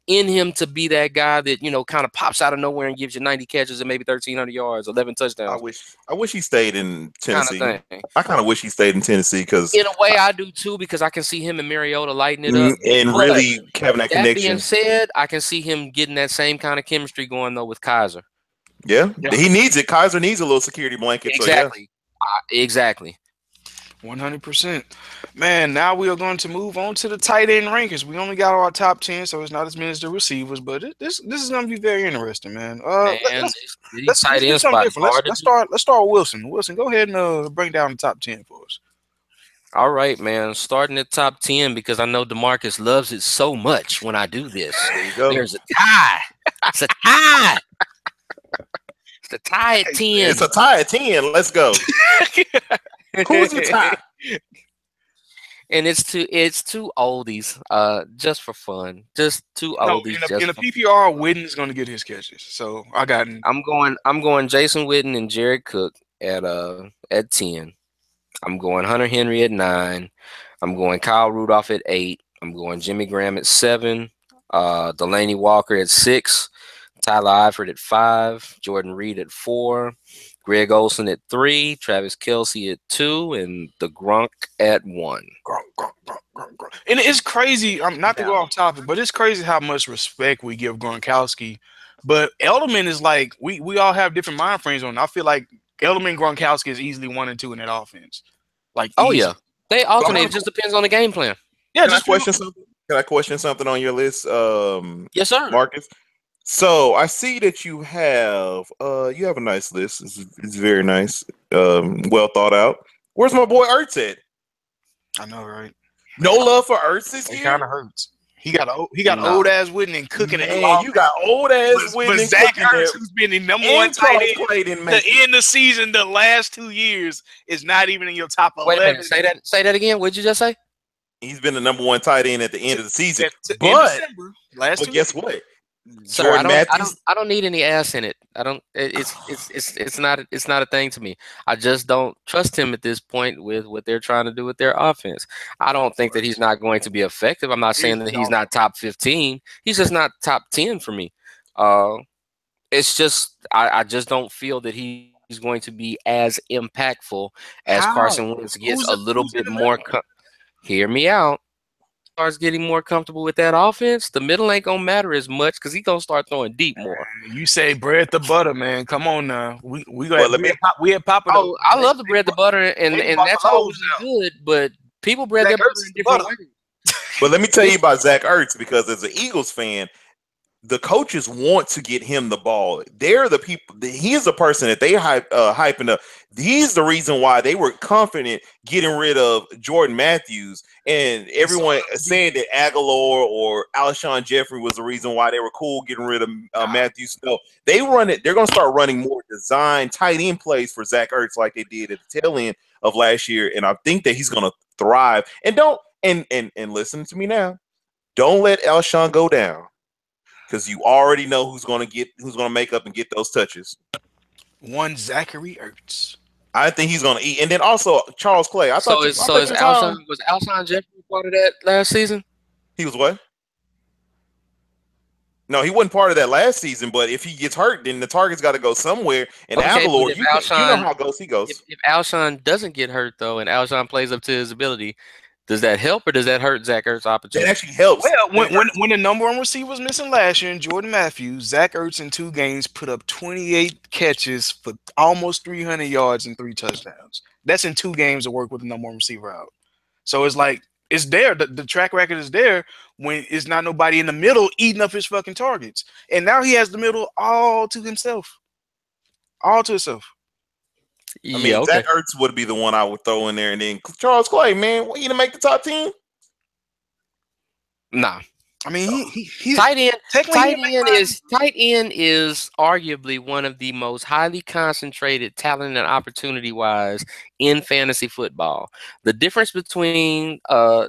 in him to be that guy that, you know, kind of pops out of nowhere and gives you 90 catches and maybe 1,300 yards, 11 touchdowns. I wish he stayed in Tennessee. Kind of thing. I kind of wish he stayed in Tennessee because, in a way, I do too, because I can see him and Mariota lighting it up and but really having that that connection. being said, I can see him getting that same kind of chemistry going though with Kaiser. Yeah, he needs it. Kaiser needs a little security blanket. Exactly. So yeah. Exactly. 100%. Man, now we are going to move on to the tight end rankings. We only got our top 10, so it's not as many as the receivers, but this is going to be very interesting, man. Let's tight do end something spot. different. Let's start with Wilson. Wilson, go ahead and bring down the top 10 for us. All right, man. Starting at top 10 because I know DeMarcus loves it so much when I do this. There you go. There's a tie. It's a tie. It's a tie at 10. It's a tie at 10. Let's go. Who's your tie? And it's two oldies, just for fun. Just two oldies. In a PPR, Witten is going to get his catches. So I got him. I'm going Jason Witten and Jared Cook at 10. I'm going Hunter Henry at 9. I'm going Kyle Rudolph at 8. I'm going Jimmy Graham at 7. Delaney Walker at 6. Tyler Eifert at 5. Jordan Reed at 4. Greg Olsen at 3, Travis Kelce at 2, and the Gronk at 1. Gronk. And it's crazy. Not to go off topic, but it's crazy how much respect we give Gronkowski. But Edelman is like we all have different mind frames on it. I feel like Edelman and Gronkowski is easily 1 and 2 in that offense. Like, yeah, they alternate. It just depends on the game plan. Yeah, Can I question something on your list? Yes, sir, Marcus. So I see that you have a nice list. It's very nice, well thought out. Where's my boy Ertz at? I know, right? No love for Ertz this year. It kind of hurts. He got old ass Witten and cooking it. You got old ass Witten. But Zach Ertz, who's been the number one tight end to end the season the last 2 years, is not even in your top 11. Wait a minute, say that again. What'd you just say? He's been the number 1 tight end at the end of the season. But guess what? Sir, I don't need any ass in it. I don't. It's not a thing to me. I just don't trust him at this point with what they're trying to do with their offense. I don't think that he's not going to be effective. I'm not saying that he's not top 15. He's just not top 10 for me. It's just I just don't feel that he's going to be as impactful as Carson Wentz gets a little bit more. Hear me out. Starts getting more comfortable with that offense, the middle ain't gonna matter as much because he's gonna start throwing deep more. You say bread to butter, man. Come on now. We had Papa. Oh, I love the bread to butter, and that's always good. But people bread their butter in different ways. But let me tell you about Zach Ertz, because as an Eagles fan, the coaches want to get him the ball. They're the people. He is the person that they hyping up. He's the reason why they were confident getting rid of Jordan Matthews, and everyone saying that Aguilar or Alshon Jeffrey was the reason why they were cool getting rid of Matthews. No, they run it. They're going to start running more design tight end plays for Zach Ertz like they did at the tail end of last year, and I think that he's going to thrive. And listen to me now. Don't let Alshon go down, because you already know who's going to make up and get those touches. One Zachary Ertz. I think he's going to eat. And then also Charles Clay. Was Alshon Jeffrey part of that last season? He was what? No, he wasn't part of that last season, but if he gets hurt, then the target's got to go somewhere. And Aguilar, you know how it goes. He goes. If Alshon doesn't get hurt, though, and Alshon plays up to his ability, does that help or does that hurt Zach Ertz's opportunity? It actually helps. Well, when the number 1 receiver was missing last year, and Jordan Matthews, Zach Ertz in 2 games put up 28 catches for almost 300 yards and 3 touchdowns. That's in 2 games of work with the number 1 receiver out. So it's like, it's there. The track record is there when it's not nobody in the middle eating up his fucking targets. And now he has the middle all to himself. All to himself. I mean, Zach Ertz would be the one I would throw in there, and then Charles Clay, man, want you to make the top 10? Nah. I mean, he's tight end is arguably one of the most highly concentrated talent and opportunity wise in fantasy football. The difference between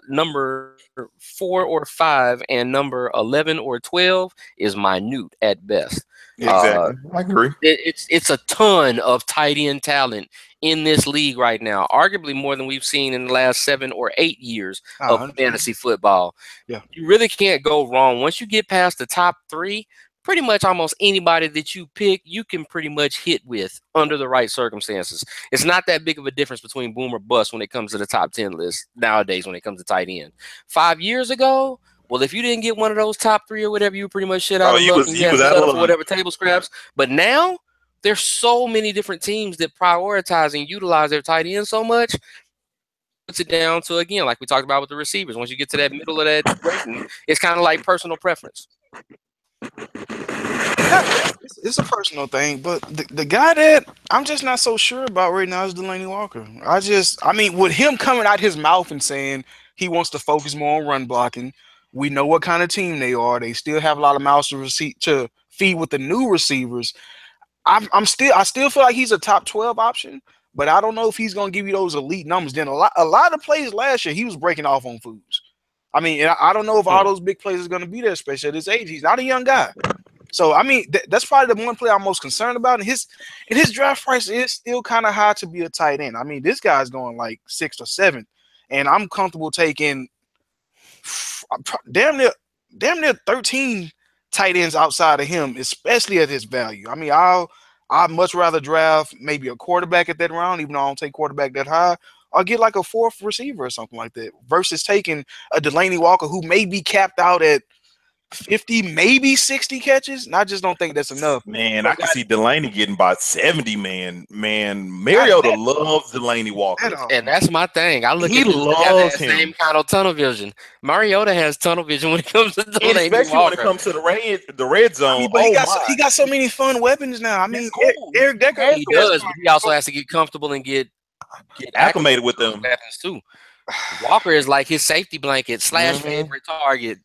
number 4 or 5 and number 11 or 12 is minute at best. Exactly. I agree. It's a ton of tight end talent in this league right now, arguably more than we've seen in the last 7 or 8 years of fantasy football. Yeah. You really can't go wrong. Once you get past the top 3, pretty much almost anybody that you pick, you can pretty much hit with under the right circumstances. It's not that big of a difference between boom or bust when it comes to the top 10 list nowadays when it comes to tight end. 5 years ago, well, if you didn't get one of those top 3 or whatever, you pretty much shit out of luck and you had to settle for whatever table scraps. But now, there's so many different teams that prioritize and utilize their tight end so much. Puts it down to, again, like we talked about with the receivers. Once you get to that middle of that rating, it's kind of like personal preference. It's a personal thing, but the guy that I'm just not so sure about right now is Delanie Walker. I mean, with him coming out his mouth and saying he wants to focus more on run blocking, we know what kind of team they are. They still have a lot of mouths to feed with the new receivers. I still feel like he's a top 12 option, but I don't know if he's going to give you those elite numbers. Then a lot of plays last year, he was breaking off on foods. I mean, I don't know if all those big plays are going to be there, especially at his age. He's not a young guy. So, I mean, that's probably the one player I'm most concerned about. And his draft price is still kind of high to be a tight end. I mean, this guy's going like 6th or 7th, and I'm comfortable taking damn near 13 tight ends outside of him, especially at his value. I mean, I'd much rather draft maybe a quarterback at that round, even though I don't take quarterback that high, or get like a 4th receiver or something like that, versus taking a Delanie Walker who may be capped out at 50, maybe 60 catches. And I just don't think that's enough. Man, I can see Delanie getting about 70, man. Mariota loves Delanie Walker. And that's my thing. I look he at loves that same kind of tunnel vision. Mariota has tunnel vision when it comes to Delanie especially Walker. when it comes to the red zone. I mean, but he got so many fun weapons now. I mean, cool. Eric Decker. He does, but he also has to get comfortable and get acclimated with them weapons too. Walker is like his safety blanket / favorite target.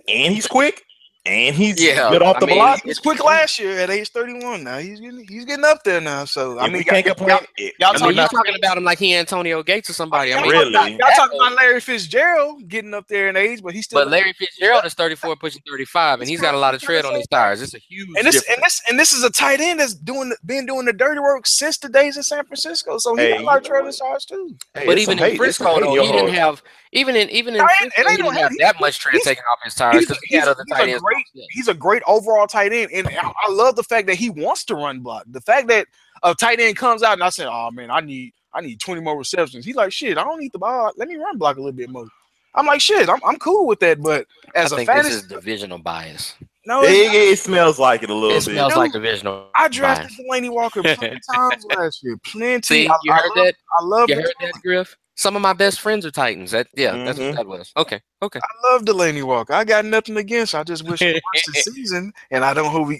And he's quick, and he's good off the block. He was quick last year at age 31. Now he's getting up there now. So I mean, can't complain. You're talking about him like he Antonio Gates or somebody. I mean, really? Y'all talking about Larry Fitzgerald getting up there in age, but he's still. But Larry Fitzgerald is 34, pushing 35, and he's got a lot of tread on his tires. It's a huge difference. And this is a tight end that's been doing the dirty work since the days in San Francisco. So he got a lot of tread on his tires too. But even in Frisco, though, he didn't have. Even in Frisco, he didn't have that much tread taken off his tires because he had other tight ends. He's a great overall tight end, and I love the fact that he wants to run block. The fact that a tight end comes out and I said, "Oh man, I need 20 more receptions." He's like, "Shit, I don't need the ball. Let me run block a little bit more." I'm like, "Shit, I'm cool with that." But as I think this is divisional biais. No, it smells like it a little bit. It smells like divisional. I drafted Delanie Walker plenty times last year. Plenty. See, you heard that? I love. You heard that, Griff? Some of my best friends are Titans. That's what that was. Okay. I love Delanie Walker. I got nothing against. I just wish he watched the season, and I don't hope he.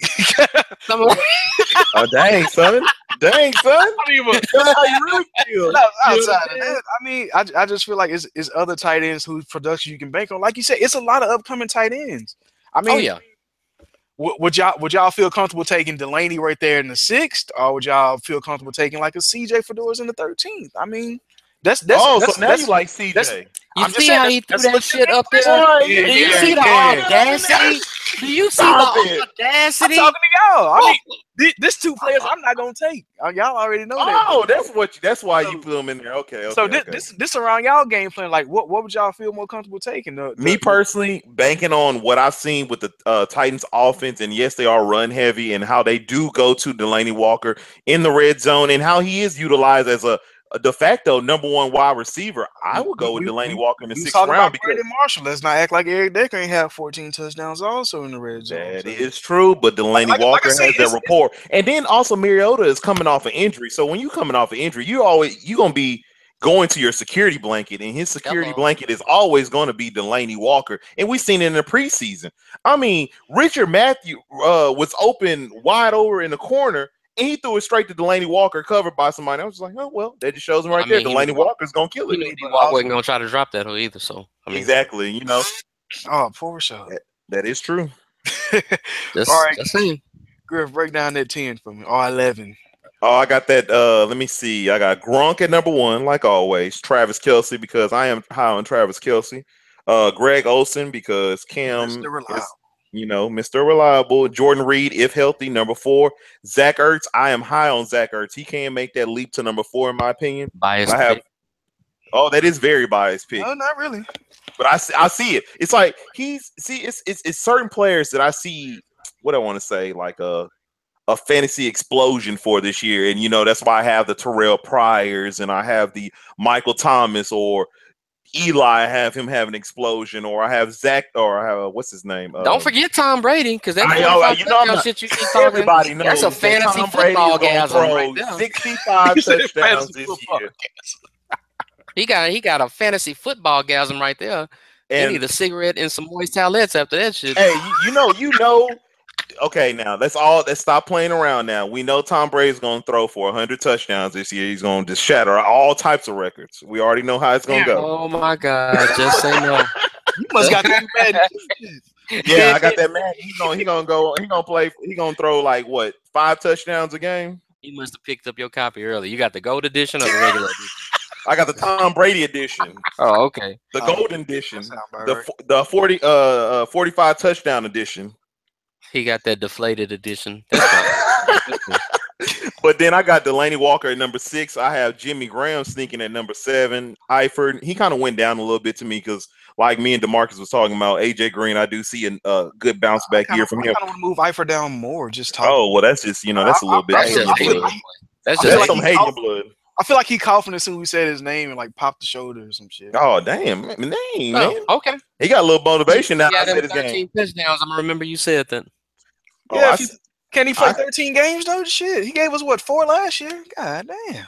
Oh, dang, son. How you really feel? No, outside of that, I mean, I just feel like it's other tight ends whose production you can bank on. Like you said, it's a lot of upcoming tight ends. I mean, would y'all feel comfortable taking Delanie right there in the 6th, or would y'all feel comfortable taking like a CJ Fedor's in the 13th? I mean. That's you like CJ. You see how he threw that shit up there? Do you see the audacity? Do you see the audacity? I'm talking to y'all. I mean, this 2 players I'm not gonna take. Y'all already know that. Oh, that's why you put them in there. Okay. So this around y'all game plan. Like, what would y'all feel more comfortable taking? Me personally, banking on what I've seen with the Titans offense, and yes, they are run heavy, and how they do go to Delanie Walker in the red zone, and how he is utilized as a de facto number 1 wide receiver. I would go with Delanie Walker in the 6th round because Brandon Marshall. Let's not act like Eric Decker ain't have 14 touchdowns also in the red zone. That is true, but Delanie Walker has that rapport. And then also Mariota is coming off an injury. So when you coming off an injury, you're gonna be going to your security blanket, and his security blanket is always going to be Delanie Walker. And we've seen it in the preseason. I mean, Richard Matthew was open wide over in the corner, and he threw it straight to Delanie Walker, covered by somebody. I was like, oh, well, that just shows him there. Delanie Walker's going to kill it. Walker wasn't going to try to drop that either. So exactly, you know. Oh, poor show. That is true. All right. Griff, break down that 10 for me. Or 11. Oh, I got that. Let me see. I got Gronk at number 1, like always. Travis Kelce, because I am high on Travis Kelce. Greg Olsen, because Cam Mr. Reliable. is, Mr. Reliable. Jordan Reed, if healthy, number 4. Zach Ertz, I am high on Zach Ertz. He can make that leap to number 4 in my opinion. Biased pick. Oh, that is very biased pick. No, not really. But I see it. It's like it's certain players that I see. What I want to say, like a fantasy explosion for this year, and that's why I have the Terrell Pryors and I have the Michael Thomas, or Eli. I have him have an explosion, or I have Zach, or I have what's his name? Don't forget Tom Brady, because that's shit you keep talking. Everybody knows that's a fantasy football gasm right there. 65 touchdowns this year. He got a fantasy football gasm right there. And need a cigarette and some moist towelettes after that shit. Hey, Okay, now let's stop playing around. Now we know Tom Brady's going to throw for 100 touchdowns this year. He's going to just shatter all types of records. We already know how it's going to go. Oh my God! Just say no. You must got that mad. Yeah, I got that man. He gonna throw like what, 5 touchdowns a game? You must have picked up your copy early. You got the gold edition or the regular edition? I got the Tom Brady edition. Oh, okay. The golden edition. The 45 touchdown edition. He got that deflated edition. But then I got Delaney Walker at number 6. I have Jimmy Graham sneaking at number 7. Eifert, he kind of went down a little bit to me because, like me and DeMarcus was talking about, AJ Green, I do see a good bounce back year from him. I kind of want to move Eifert down more. Oh, well, that's just, that's a little bit. That's just some hating blood. I feel like he coughing as soon as we said his name and like popped the shoulder or some shit. Oh damn, man! Okay. He got a little motivation now. I said his 13 touchdowns. I'm gonna remember you said that. Yeah, can he play 13 games though? Shit, he gave us 4 last year. God damn.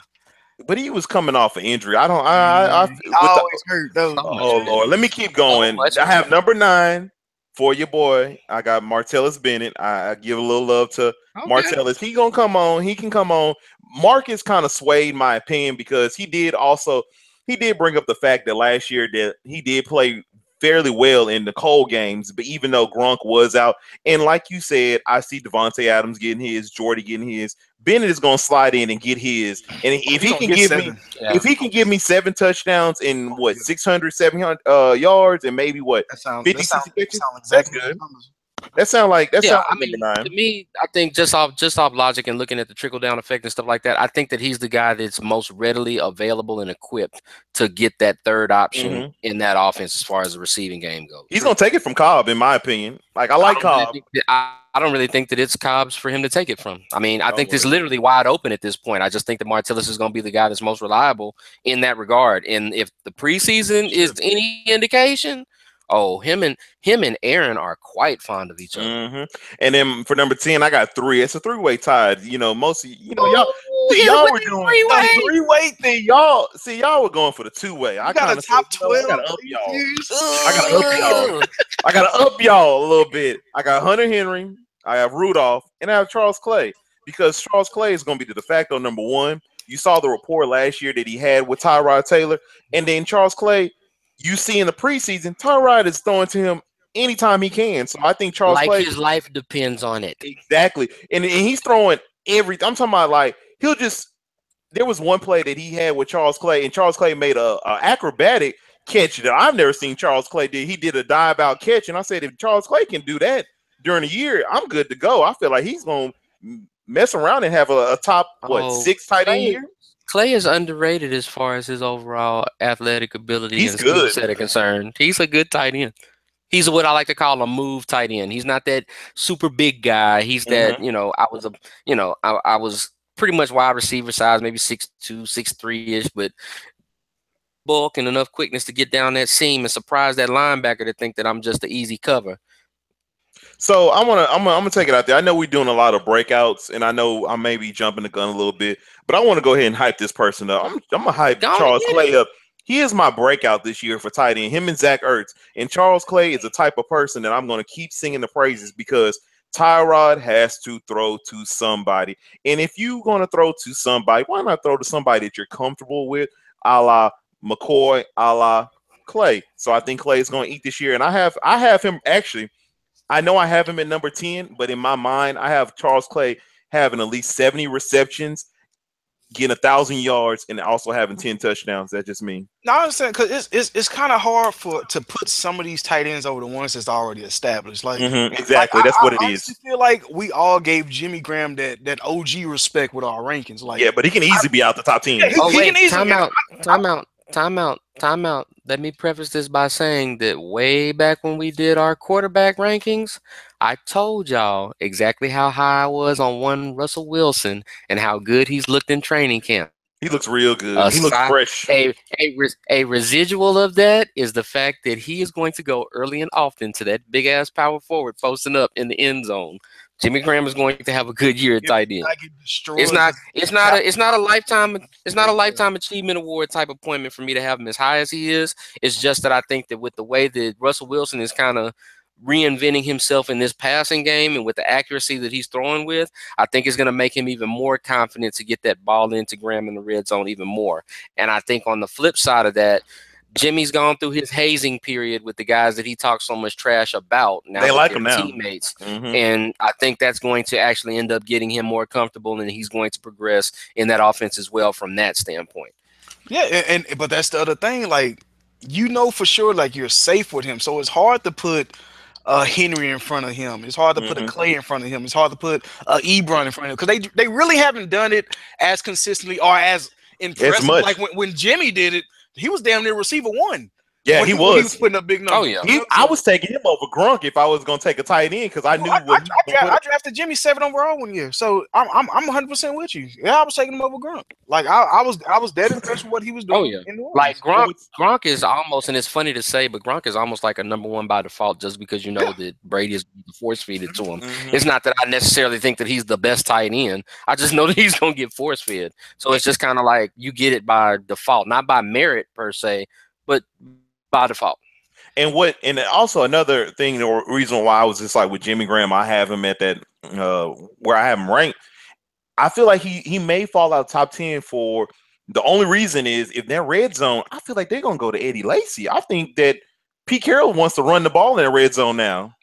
But he was coming off an injury. I always hurt though. Oh Lord, let me keep going. I have number 9 for your boy. I got Martellus Bennett. I give a little love to Martellus. He gonna come on. He can come on. Marcus kind of swayed my opinion because he did bring up the fact that last year that he did play fairly well in the cold games, but even though Gronk was out, and like you said, I see Devontae Adams getting his, Jordy getting his, Bennett is going to slide in and get his, and if he can give me 7 touchdowns in 600, 700 yards and maybe 50, 60 pitches, that's good. That sounds like number 9. To me, I think just off logic and looking at the trickle down effect and stuff like that, I think that he's the guy that's most readily available and equipped to get that third option in that offense as far as the receiving game goes. He's gonna take it from Cobb, in my opinion. Like I like Cobb. I don't really think that it's Cobb's for him to take it from. I mean, I think it's literally wide open at this point. I just think that Martellus is going to be the guy that's most reliable in that regard. And if the preseason is any indication, him and Aaron are quite fond of each other. And then for number 10, I got 3. It's a 3-way tie. Most of y'all were doing the 3-way thing. Y'all were going for the 2-way. I got a top 12. I got to up y'all. I got to up y'all a little bit. I got Hunter Henry. I have Rudolph, and I have Charles Clay, because Charles Clay is going to be the de facto number 1. You saw the report last year that he had with Tyrod Taylor, and then Charles Clay. You see in the preseason, Tyrod is throwing to him anytime he can. So I think Charles Clay, his life depends on it. Exactly. And he's throwing everything. I'm talking about like there was one play that he had with Charles Clay, and Charles Clay made a acrobatic catch that I've never seen Charles Clay do. He did a dive out catch, and I said, if Charles Clay can do that during a year, I'm good to go. I feel like he's going to mess around and have a top 6 tight end year. Clay is underrated as far as his overall athletic ability and skill set are concerned. He's a good tight end. He's what I like to call a move tight end. He's not that super big guy. He's that, I was pretty much wide receiver size, maybe 6'2", 6'3"-ish, but bulk and enough quickness to get down that seam and surprise that linebacker to think that I'm just an easy cover. So I'm gonna take it out there. I know we're doing a lot of breakouts, and I know I may be jumping the gun a little bit, but I want to go ahead and hype this person up. I'm gonna hype Charles Clay up. He is my breakout this year for tight end. Him and Zach Ertz, and Charles Clay is the type of person that I'm gonna keep singing the praises, because Tyrod has to throw to somebody, and if you're gonna throw to somebody, why not throw to somebody that you're comfortable with, a la McCoy, a la Clay. So I think Clay is gonna eat this year, and I have him actually. I know I have him at number 10, but in my mind, I have Charles Clay having at least 70 receptions getting 1,000 yards and also having 10 touchdowns. That's just me. No, I understand because it's kind of hard to put some of these tight ends over the ones that's already established. Like exactly, that's what it is. I feel like we all gave Jimmy Graham that OG respect with our rankings. Like, yeah, but he can easily be out the top 10. Yeah, he can easily, Time out. Let me preface this by saying that way back when we did our quarterback rankings, I told y'all exactly how high I was on one Russell Wilson and how good he's looked in training camp. He looks real good. He looks fresh. A residual of that is the fact that he is going to go early and often to that big ass power forward posting up in the end zone. Jimmy Graham is going to have a good year at tight end. It's not a lifetime achievement award type appointment for me to have him as high as he is. It's just that I think that with the way that Russell Wilson is kind of reinventing himself in this passing game and with the accuracy that he's throwing with, I think it's going to make him even more confident to get that ball into Graham in the red zone even more. And I think on the flip side of that, Jimmy's gone through his hazing period with the guys that he talks so much trash about. Now they like him now. Teammates. And I think that's going to actually end up getting him more comfortable, and he's going to progress in that offense as well from that standpoint. Yeah, but that's the other thing. Like, you know for sure, like, you're safe with him. So it's hard to put Henry in front of him. It's hard to put a Clay in front of him. It's hard to put Ebron in front of him because they really haven't done it as consistently or as impressive. Like when Jimmy did it, he was damn near receiver one. Yeah, he was. He was putting up big numbers. Oh, yeah. I was taking him over Gronk if I was going to take a tight end because I knew I drafted Jimmy 7 overall one year, so I'm 100% with you. Yeah, I was taking him over Gronk. Like I was dead impressed with what he was doing. Oh yeah, like Gronk is almost, and it's funny to say, but Gronk is almost like a number one by default, just because you know that Brady is force feed it to him. It's not that I necessarily think that he's the best tight end. I just know that he's going to get force fed. So it's just kind of like you get it by default, not by merit per se, but by default. And also another thing or reason why I was just like with Jimmy Graham, I have him at that where I have him ranked. I feel like he may fall out top 10 for the only reason is if they're red zone, I feel like they're gonna go to Eddie Lacy. I think that Pete Carroll wants to run the ball in the red zone now.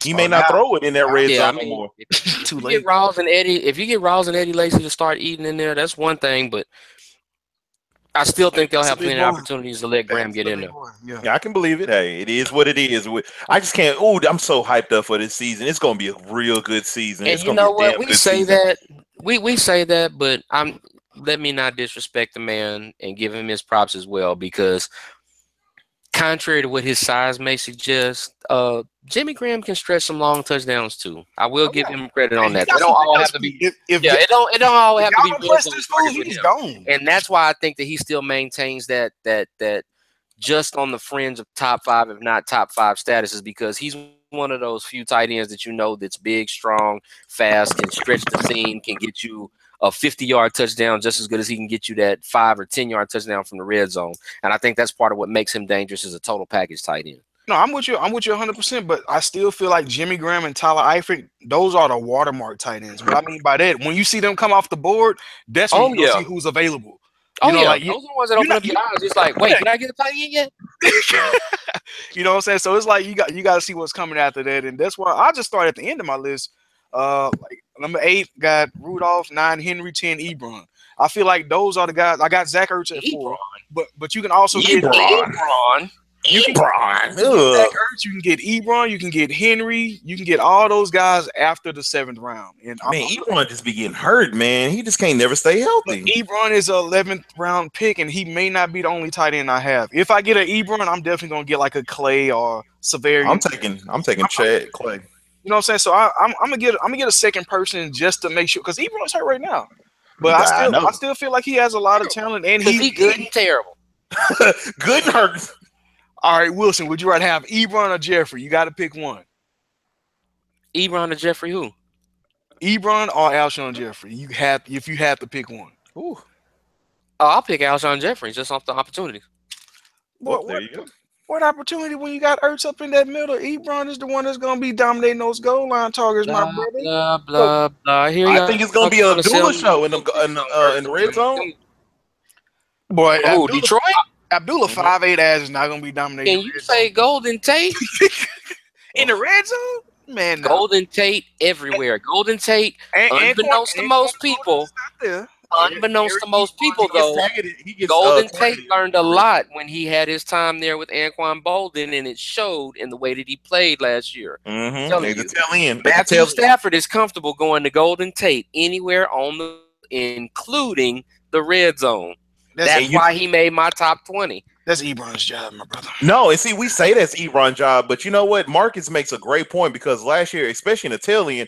He may not throw it in that red zone anymore. Too late. If you get Rawls and Eddie Lacy to start eating in there, that's one thing, but I still think they'll have plenty of opportunities to let Graham get in there. Yeah, I can believe it. Hey, it is what it is. I just can't. Oh, I'm so hyped up for this season. It's going to be a real good season. And you know what? We say that, we say that, but let me not disrespect the man and give him his props as well, because contrary to what his size may suggest, Jimmy Graham can stretch some long touchdowns too. I will give him credit on that. They don't all have to be. It don't all have to be. He's gone. And that's why I think that he still maintains that just on the fringe of top 5, if not top 5 status, is because he's one of those few tight ends that you know that's big, strong, fast, can stretch the seam, can get you a 50-yard touchdown just as good as he can get you that 5 or 10-yard touchdown from the red zone. And I think that's part of what makes him dangerous as a total package tight end. No, I'm with you 100%, but I still feel like Jimmy Graham and Tyler Eifert, those are the watermark tight ends. What I mean by that, when you see them come off the board, that's when you see who's available. Like those are the ones that open up your eyes. It's like, wait, can I get a tight end yet? You know what I'm saying? So it's like you got to see what's coming after that, and that's why I just started at the end of my list. Like number 8 got Rudolph, 9 Henry, 10 Ebron. I feel like those are the guys. I got Zach Ertz at 4, but you can also get Ebron. You can get Ebron, you can get Henry, you can get all those guys after the 7th round. And Ebron just be getting hurt, man. He just can't never stay healthy. Ebron is an 11th round pick, and he may not be the only tight end I have. If I get an Ebron, I'm definitely gonna get like a Clay or Severian. I'm taking Chad Clay. You know what I'm saying? So I'm gonna get a second person just to make sure, because Ebron's hurt right now. But I still feel like he has a lot of talent, and he's good and terrible. Good and hurt. All right, Wilson, would you rather have Ebron or Jeffrey? You got to pick one. Ebron or Jeffrey who? Ebron or Alshon Jeffrey? If you have to pick one. Ooh. I'll pick Alshon Jeffrey just off the opportunity. There you go. What opportunity when you got Ertz up in that middle? Ebron is the one that's going to be dominating those goal line targets, my brother. Blah. I think it's going to be a Abdullah show in the red zone. Boy, Detroit? Abdullah 5'8" ass is not gonna be dominating. Can you say Golden Tate in the red zone? Man, no. Golden Tate everywhere. Golden Tate, unbeknownst to most people, unbeknownst to most people, though, Golden Tate learned a lot when he had his time there with Anquan Bolden, and it showed in the way that he played last year. Matthew Stafford is comfortable going to Golden Tate anywhere on the, including the red zone. That's why he made my top 20. That's Ebron's job, my brother. No, and see, we say that's Ebron's job, but you know what? Marcus makes a great point because last year, especially in Italian,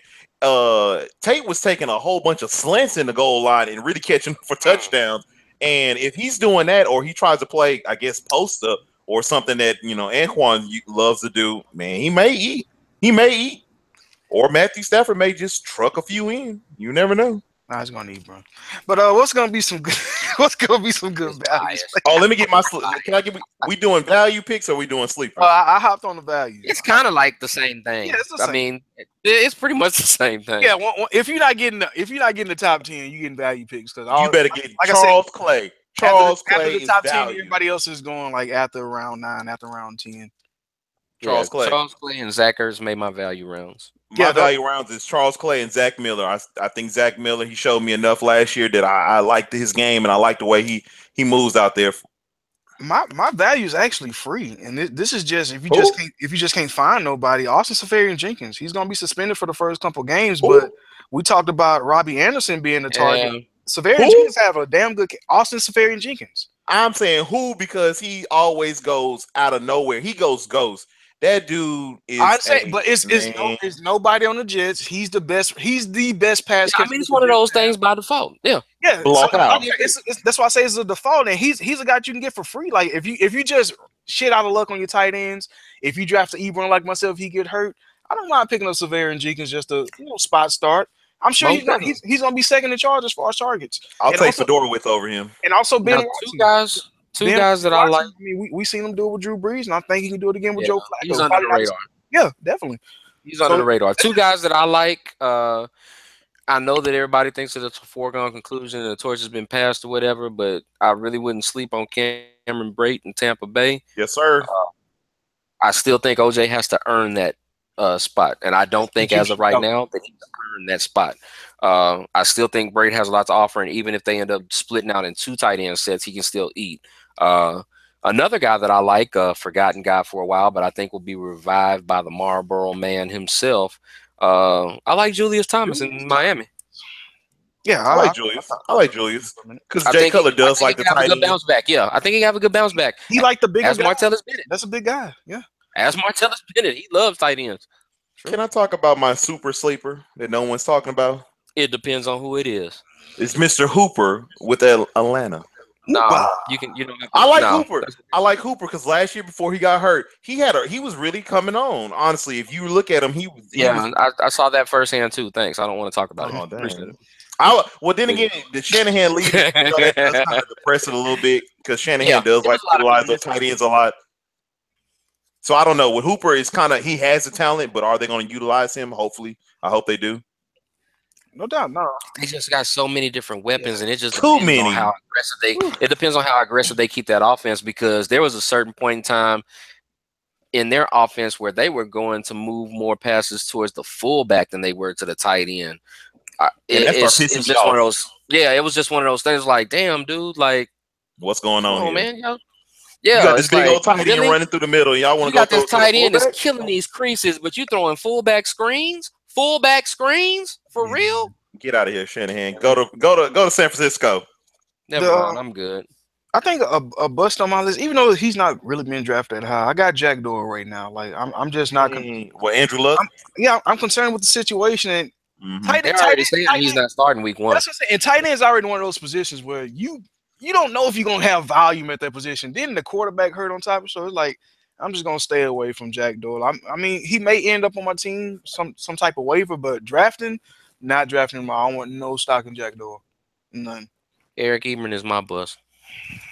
Tate was taking a whole bunch of slants in the goal line and really catching for touchdowns. And if he's doing that, or he tries to play, I guess, post up or something that Anquan loves to do, man, he may eat. He may eat, or Matthew Stafford may just truck a few in. You never know. Nah, it's gonna need, bro. But what's gonna be some good? What's gonna be some good values? Oh, let me get my. Can I get? We doing value picks or we doing sleepers? I hopped on the value. It's kind of like the same thing. Yeah, it's the same. I mean, it's pretty much the same thing. Yeah, if you're not getting the top 10, you getting value picks because you better get Charles Clay. Charles Clay after the top 10, everybody else is going like after round 9, after round 10. Charles Clay and Zach Ertz made my value rounds. My value rounds is Charles Clay and Zach Miller. I think Zach Miller, he showed me enough last year that I liked his game and I like the way he moves out there. My value is actually free, and this is just if you just can't find nobody. Austin Seferian-Jenkins, he's gonna be suspended for the first couple games, but we talked about Robbie Anderson being the target. Seferian-Jenkins have a damn good Austin Seferian-Jenkins. I'm saying who because he always goes out of nowhere. He goes ghost. That dude is. I'd say, but it's nobody on the Jets. He's the best. He's the best pass. I mean, it's one of those things by default. Yeah. Block out. That's why I say it's a default, and he's a guy you can get for free. Like if you just shit out of luck on your tight ends, if you draft an Ebron like myself, he get hurt. I don't mind picking up Seferian-Jenkins just a spot start. I'm sure he's gonna be second in charge as far as targets. I'll take Fedorowicz over him. And also Ben Watson. Two guys that I like. I mean, we seen him do it with Drew Brees, and I think he can do it again with Joe Flacco. He's under the radar. Yeah, definitely. He's under the radar. Two guys that I like. I know that everybody thinks that it's a foregone conclusion and the torch has been passed or whatever, but I really wouldn't sleep on Cameron Brate in Tampa Bay. Yes, sir. I still think OJ has to earn that spot, and I don't think as of right now that he's earned that spot. I still think Brate has a lot to offer, and even if they end up splitting out in 2 tight end sets, he can still eat. Another guy that I like, forgotten guy for a while, but I think will be revived by the Marlboro man himself. I like Julius Thomas in Miami. Yeah, I like Julius because Jay Cutler does like the tight end. Bounce back. Yeah, I think he have a good bounce back. He like the bigger as Martellus Bennett. That's a big guy. Yeah, as Martellus Bennett, he loves tight ends. Can I talk about my super sleeper that no one's talking about? It depends on who it is. It's Mr. Hooper with Atlanta. No, I like Hooper. I like Hooper because last year before he got hurt, he was really coming on. Honestly, if you look at him, I saw that firsthand too. Thanks. I don't want to talk about it. Appreciate it. Well, then again, the Shanahan lead that kind of depress it a little bit because Shanahan does like to utilize those tight ends a lot. So I don't know. With Hooper, it's he has the talent, but are they going to utilize him? Hopefully, I hope they do. No doubt, no. They just got so many different weapons, and it just too many. On how aggressive it depends on how aggressive they keep that offense, because there was a certain point in time in their offense where they were going to move more passes towards the fullback than they were to the tight end. It's just one of those. Yeah, it was just one of those things. Like, damn, dude, like, what's going on here, man? Yeah, you got this big old tight end running through the middle. Y'all want to go? You got this tight end that's killing these creases, but you throwing fullback screens for real? Get out of here, Shanahan. Go to San Francisco. Never mind. I'm good. I think a bust on my list, even though he's not really being drafted high. I got Jack Doyle right now. Like I'm just not. Andrew Luck? I'm concerned with the situation. And tight end, he's not starting week 1. That's what I'm saying. And tight end is already one of those positions where you don't know if you're gonna have volume at that position. Then the quarterback hurt on top of it, so it's like I'm just gonna stay away from Jack Doyle. I mean, he may end up on my team some type of waiver, but not drafting him. I don't want no stock in Jack Doyle. None. Eric Ebron is my bust.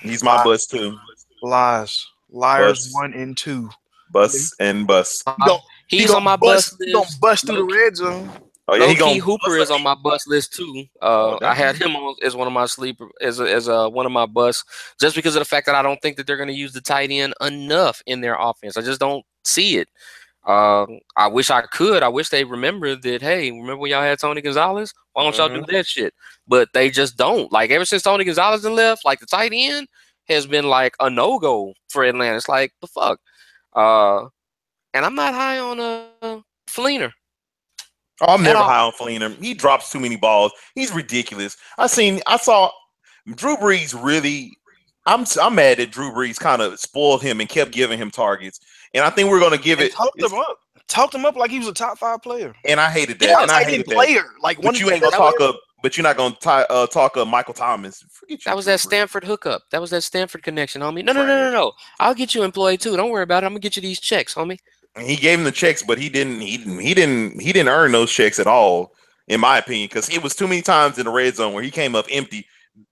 He's my bust too. Liars, bust. 1 and 2. Bust and bust. He's on my bust list. He gonna bust through the red zone. Oh yeah, Hooper is on my bust list too. I had him on as one of my sleeper, as one of my busts, just because of the fact that I don't think that they're going to use the tight end enough in their offense. I just don't see it. I wish I could. I wish they remembered that. Hey, remember when y'all had Tony Gonzalez? Why don't y'all do that shit? But they just don't. Like ever since Tony Gonzalez done left, like the tight end has been like a no go for Atlanta. It's like the fuck. And I'm not high on Fleener. Oh, I'm never high on Fleener. He drops too many balls. He's ridiculous. I saw Drew Brees really. I'm mad that Drew Brees kind of spoiled him and kept giving him targets. And I think we're going to give it. Talked him up like he was a top 5 player. And I hated that. Yeah, and I hated player. That. Like but you ain't gonna talk up. But you're not gonna talk up Michael Thomas. Forget you. That was that Stanford hookup. That was that Stanford connection, homie. No. I'll get you employed too. Don't worry about it. I'm gonna get you these checks, homie. And he gave him the checks, but he didn't earn those checks at all, in my opinion, because it was too many times in the red zone where he came up empty.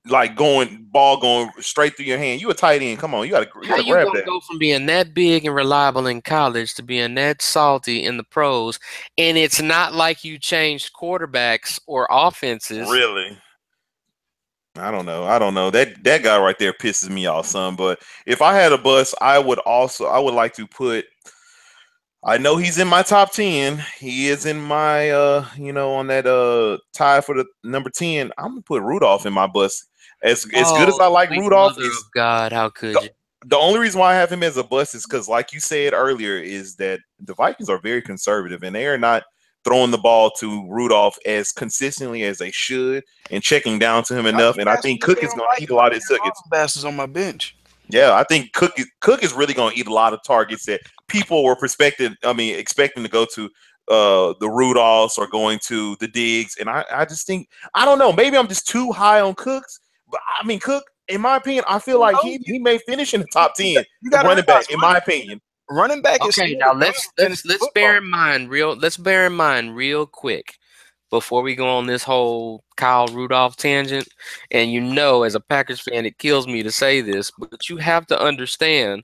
Like ball going straight through your hand. You a tight end. Come on, you gotta grab that. Go from being that big and reliable in college to being that salty in the pros, and it's not like you changed quarterbacks or offenses. Really? I don't know. That guy right there pisses me off, son. But if I had a bus, I would like to put. I know he's in my top 10. He is in my on that tie for the number 10. I'm gonna put Rudolph in my bus. As good as I like Rudolph, God, how could you? The only reason why I have him as a bus is because, like you said earlier, is that the Vikings are very conservative and they are not throwing the ball to Rudolph as consistently as they should and checking down to him enough. And I think Cook is gonna eat a lot of his targets. Bastards on my bench. Yeah, I think Cook is really going to eat a lot of targets that people were expecting to go to the Rudolphs or going to the Diggs. And I just think, I don't know, maybe I'm just too high on Cooks. But I mean, Cook, in my opinion, I feel like he may finish in the top 10 running back, in my opinion. Running back is okay. Now let's bear in mind real quick before we go on this whole Kyle Rudolph tangent. And as a Packers fan, it kills me to say this, but you have to understand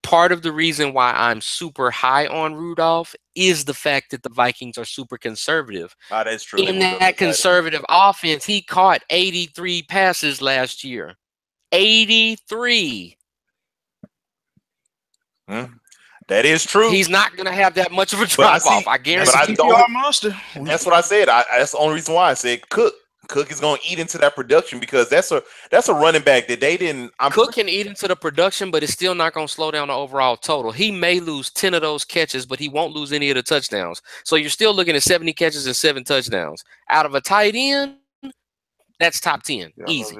part of the reason why I'm super high on Rudolph is the fact that the Vikings are super conservative. That's true. In that conservative offense, he caught 83 passes last year. 83. That is true. He's not going to have that much of a drop off. I guarantee. That's what I said. That's the only reason why I said Cook. Cook is going to eat into that production because that's a running back that they didn't. Cook can eat into the production, but it's still not going to slow down the overall total. He may lose 10 of those catches, but he won't lose any of the touchdowns. So you're still looking at 70 catches and 7 touchdowns. Out of a tight end, that's top 10. Easy.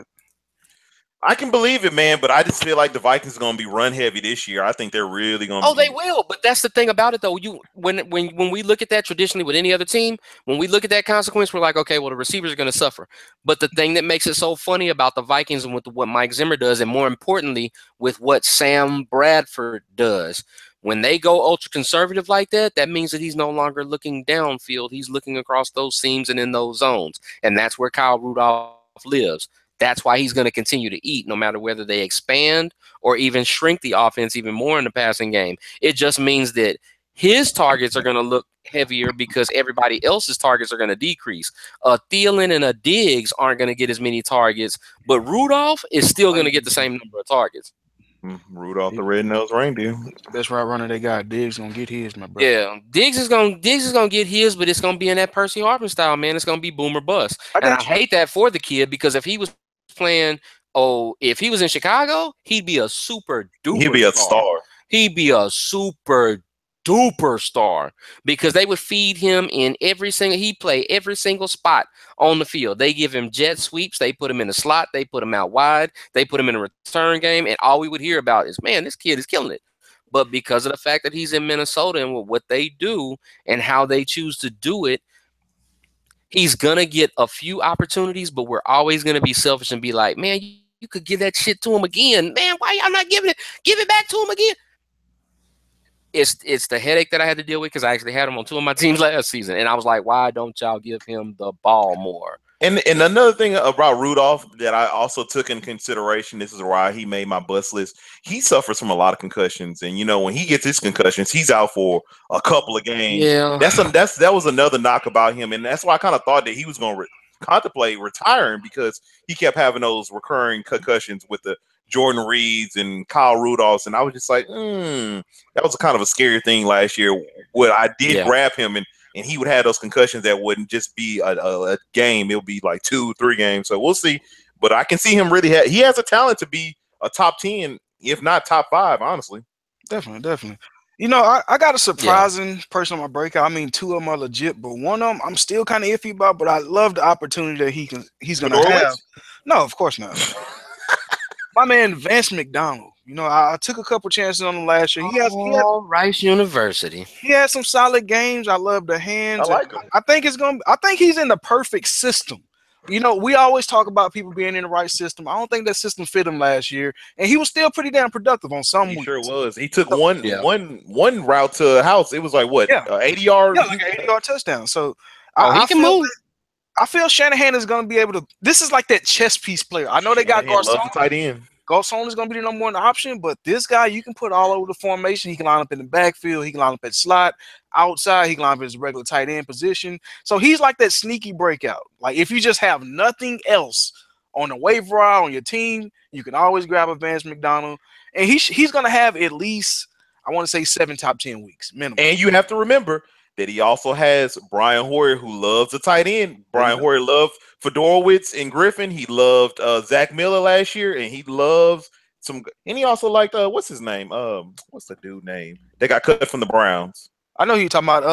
I can believe it, man, but I just feel like the Vikings are going to be run heavy this year. I think they're really going to. Oh, they will, but that's the thing about it, though. When we look at that traditionally with any other team, when we look at that consequence, we're like, okay, well, the receivers are going to suffer. But the thing that makes it so funny about the Vikings and with what Mike Zimmer does, and more importantly, with what Sam Bradford does, when they go ultra conservative like that, that means that he's no longer looking downfield. He's looking across those seams and in those zones, and that's where Kyle Rudolph lives. That's why he's going to continue to eat no matter whether they expand or even shrink the offense even more in the passing game. It just means that his targets are going to look heavier because everybody else's targets are going to decrease. Thielen and Diggs aren't going to get as many targets, but Rudolph is still going to get the same number of targets. Rudolph the red-nosed reindeer. Best route runner they got. Diggs gonna get his, my brother. Yeah, Diggs is gonna get his, but it's gonna be in that Percy Harvin style, man. It's gonna be boom or bust. I hate that for the kid because if he was playing, if he was in Chicago, he'd be a super duper. He'd be a star. He'd be a super duper star because they would feed him in he play every single spot on the field. They give him jet sweeps, they put him in the slot, they put him out wide, they put him in a return game, and all we would hear about is, man, this kid is killing it. But because of the fact that he's in Minnesota and what they do and how they choose to do it, he's gonna get a few opportunities, but we're always gonna be selfish and be like, man, you could give that shit to him again. Man, why y'all not giving it? Give it back to him again. It's the headache that I had to deal with because I actually had him on 2 of my teams last season, and I was like, why don't y'all give him the ball more? And another thing about Rudolph that I also took in consideration, this is why he made my bust list. He suffers from a lot of concussions, and when he gets his concussions, he's out for a couple of games. Yeah, that was another knock about him, and that's why I kind of thought that he was going to contemplate retiring because he kept having those recurring concussions with the Jordan Reeds and Kyle Rudolphs, and I was just like, that was kind of a scary thing last year. Where I did grab him, and he would have those concussions that wouldn't just be a game; it would be like 2-3 games. So we'll see. But I can see him really. He has a talent to be a top 10, if not top 5, honestly. Definitely. You know, I got a surprising person on my breakout. I mean, 2 of them are legit, but one of them I'm still kind of iffy about. But I love the opportunity that he's going to have. No, of course not. My man Vance McDonald. You know, I took a couple chances on him last year. He had Rice University. He had some solid games. I love the hands. I like him. I think he's in the perfect system. You know, we always talk about people being in the right system. I don't think that system fit him last year, and he was still pretty damn productive on some weeks. He sure was. He took one route to the house. It was like what, 80 yards? Yeah, like an 80-yard touchdown. So I can move. I feel Shanahan is going to be able to. This is like that chess piece player. I know they got Garcon. Tight end. Garcon is going to be the number 1 option, but this guy you can put all over the formation. He can line up in the backfield. He can line up at slot. Outside, he can line up in his regular tight end position. So he's like that sneaky breakout. Like if you just have nothing else on the waiver wire on your team, you can always grab a Vance McDonald, and he's going to have at least, I want to say, 7 top 10 weeks minimum. And you have to remember that he also has Brian Hoyer, who loves the tight end. Brian Hoyer loved Fedorowicz and Griffin. He loved Zach Miller last year, and he loves and he also liked what's his name? What's the dude name? They got cut from the Browns. I know who you're talking about.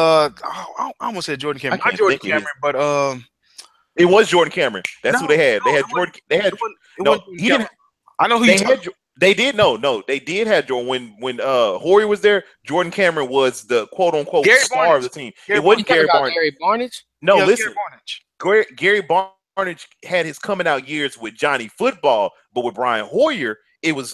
I almost said Jordan Cameron. Not Jordan Cameron, but it was Jordan Cameron. That's who they had. They had Jordan. They had he didn't. I know who you had. They did they did have Jordan when Hoyer was there. Jordan Cameron was the quote unquote star of the team. It wasn't Gary Barnidge. Gary Barnidge? No, listen. Gary Barnidge had his coming out years with Johnny Football, but with Brian Hoyer, it was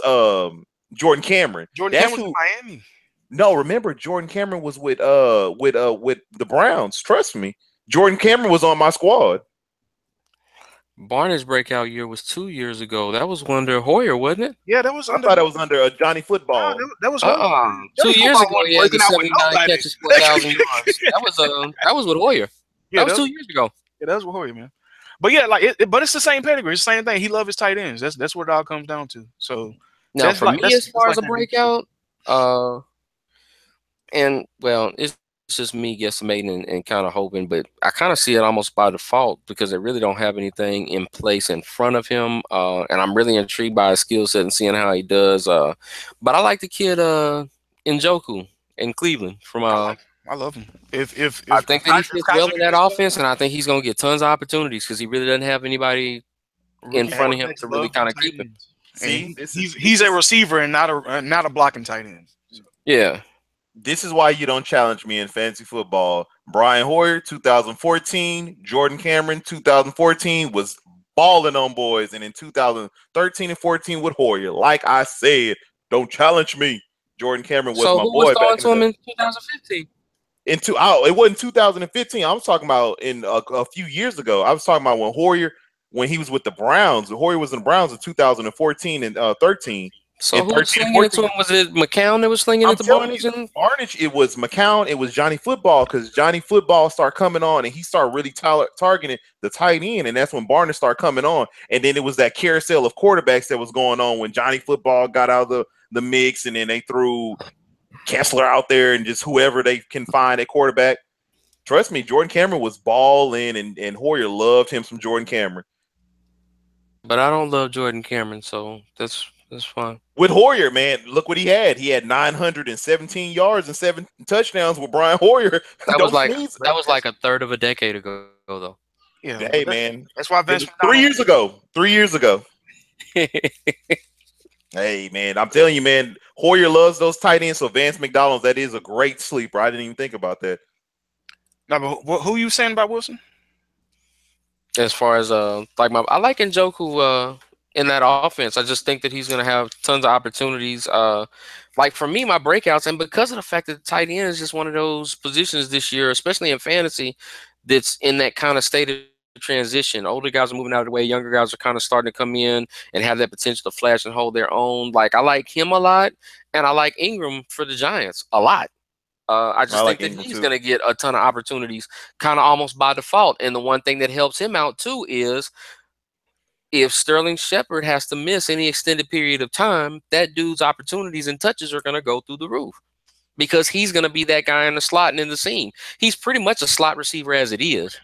Jordan Cameron. Cameron was in Miami. No, remember Jordan Cameron was with the Browns. Trust me, Jordan Cameron was on my squad. Barnidge's breakout year was 2 years ago. That was under Hoyer, wasn't it? Yeah, that was under. I thought it was under Johnny Football. No, that was 2 years ago. He had the 79 catches, 4,000 yards. That was with Hoyer. Yeah, that was 2 years ago. Yeah, that was with Hoyer, man. But yeah, like but it's the same pedigree. It's the same thing. He loves his tight ends. That's what it all comes down to. So now, for me, as far as a breakout, and well, it's just me guesstimating and kind of hoping, but I kind of see it almost by default because they really don't have anything in place in front of him. And I'm really intrigued by his skill set and seeing how he does. But I like the kid Njoku in Cleveland from I love him. If I think that he fits well in that offense, and I think he's going to get tons of opportunities because he really doesn't have anybody in front of him to really kind of keep him. See, he's a receiver and not a blocking tight end. Yeah. This is why you don't challenge me in fantasy football. Brian Hoyer, 2014. Jordan Cameron, 2014, was balling on boys. And in 2013 and 14 with Hoyer, like I said, don't challenge me. Jordan Cameron was my boy back to him in 2015. It wasn't 2015. I was talking about in a few years ago. I was talking about when he was with the Browns. Hoyer was in the Browns in 2014 and 13. So who was slinging it to him? Was it McCown that was slinging it to Barnidge? Barnidge, it was McCown. It was Johnny Football because Johnny Football started coming on and he started really targeting the tight end, and that's when Barnidge started coming on. And then it was that carousel of quarterbacks that was going on when Johnny Football got out of the mix, and then they threw Kessler out there and just whoever they can find at quarterback. Trust me, Jordan Cameron was balling, and Hoyer loved him some Jordan Cameron. But I don't love Jordan Cameron, so that's fine. With Hoyer, man, look what he had. He had 917 yards and 7 touchdowns with Brian Hoyer. That was like a third of a decade ago, though. Yeah, hey, man. That's why Vince 3 years ago. 3 years ago. Hey, man, I'm telling you, man, Hoyer loves those tight ends. So Vance McDonald, that is a great sleeper. I didn't even think about that. Now, but who you saying about Wilson? As far as I like Njoku in that offense. I just think that he's going to have tons of opportunities. Like for me, my breakouts, and because of the fact that the tight end is just one of those positions this year, especially in fantasy, that's in that kind of state of transition. Older guys are moving out of the way. Younger guys are kind of starting to come in and have that potential to flash and hold their own. Like I like him a lot, and I like Ingram for the Giants a lot. I just think that he's going to get a ton of opportunities, kind of almost by default. And the one thing that helps him out too is if Sterling Shepard has to miss any extended period of time, that dude's opportunities and touches are going to go through the roof because he's going to be that guy in the slot and in the seam. He's pretty much a slot receiver as it is.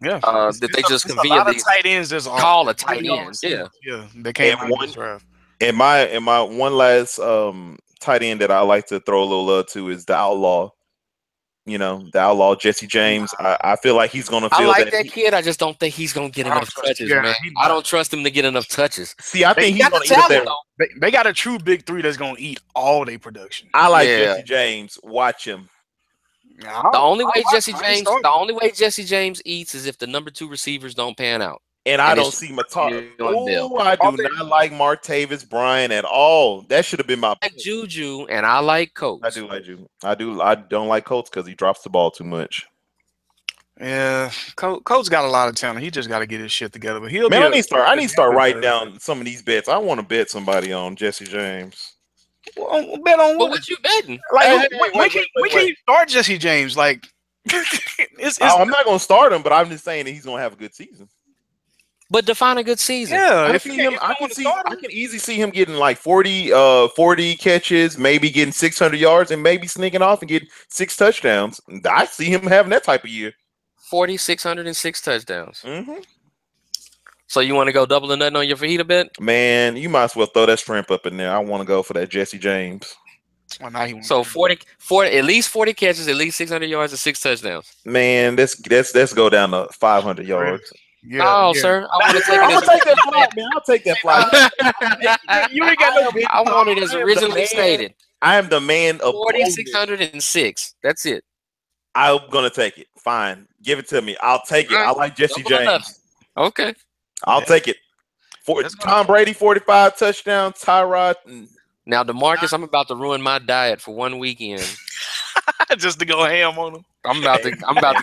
Yeah, that they just conveniently tight ends just call a tight end. Yeah, they came out this draft. And my one last tight end that I like to throw a little love to is the outlaw. You know, the outlaw Jesse James. I feel like he's gonna feel. I like that kid. I just don't think he's gonna get enough touches, man. I don't trust him to get enough touches. See, I think he's gonna eat there. They got a true big three that's gonna eat all their production. I like Jesse James. Watch him. The only way Jesse James eats is if the number 2 receivers don't pan out. And I don't see Matata. Oh, I do not like Martavis Bryant at all. That should have been my pick. Juju, and I like Coates. I do like Juju. I don't like Coates because he drops the ball too much. Yeah, Coates got a lot of talent. He just got to get his shit together. But he'll. Man, I need to start writing down some of these bets. I want to bet somebody on Jesse James. Well, bet on what? What you betting? Like, we can't start Jesse James. Like, I'm not gonna start him, but I'm just saying that he's gonna have a good season. But define a good season. Yeah, I can easily see him getting like 40 catches, maybe getting 600 yards, and maybe sneaking off and getting 6 touchdowns. I see him having that type of year. 40, 606 touchdowns. Mm-hmm. So you want to go double or nothing on your fajita bet? Man, you might as well throw that shrimp up in there. I want to go for that Jesse James. So 40, at least 40 catches, at least 600 yards, and 6 touchdowns. Man, let's go down to 500 yards. Sir, I want to take it. I'll take that flight, man. I'll take that flight. You ain't got no. I want it as originally stated. I am the man of 4,606. That's it. I'm gonna take it. Fine, give it to me. I'll take it. I like Jesse James. Okay, I'll take it. Tom Brady, 45 touchdowns. Tyrod. Now, DeMarcus, I'm about to ruin my diet for one weekend. Just to go ham on him. I'm about to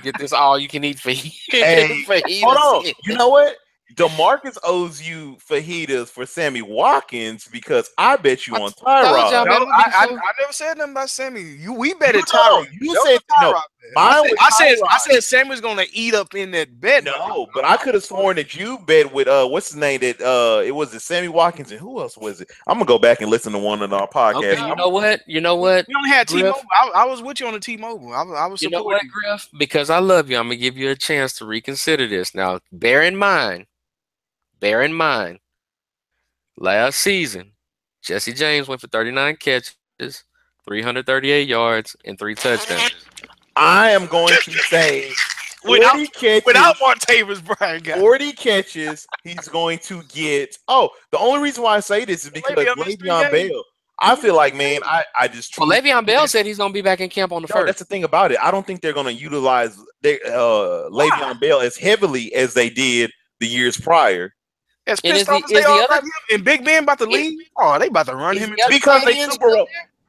get this all you can eat fajitas. Hold on. You know what? DeMarcus owes you fajitas for Sammy Watkins because I bet you on Tyrod. I never said nothing about Sammy. We betted Tyrod. You said no. I said Sammy's gonna eat up in that bet. No, but I could have sworn that you bet with what's his name? That it was Sammy Watkins and who else was it? I'm gonna go back and listen to one of our podcasts. Okay, you know what? You only had T-Mobile. I was with you on the T-Mobile. I was. You know what, Griff? Because I love you, I'm gonna give you a chance to reconsider this. Now, bear in mind, last season, Jesse James went for 39 catches, 338 yards, and 3 touchdowns. I am going to say 40 catches. Without Martavis Bryant, 40 catches, he's going to get. Oh, the only reason why I say this is because Le'Veon Bell. I feel like, man, I just. Well, Le'Veon Bell said he's going to be back in camp on the first. That's the thing about it. I don't think they're going to utilize Le'Veon Bell as heavily as they did the years prior. As pissed off as they are about him and Big Ben about to leave. Oh, they about to run him because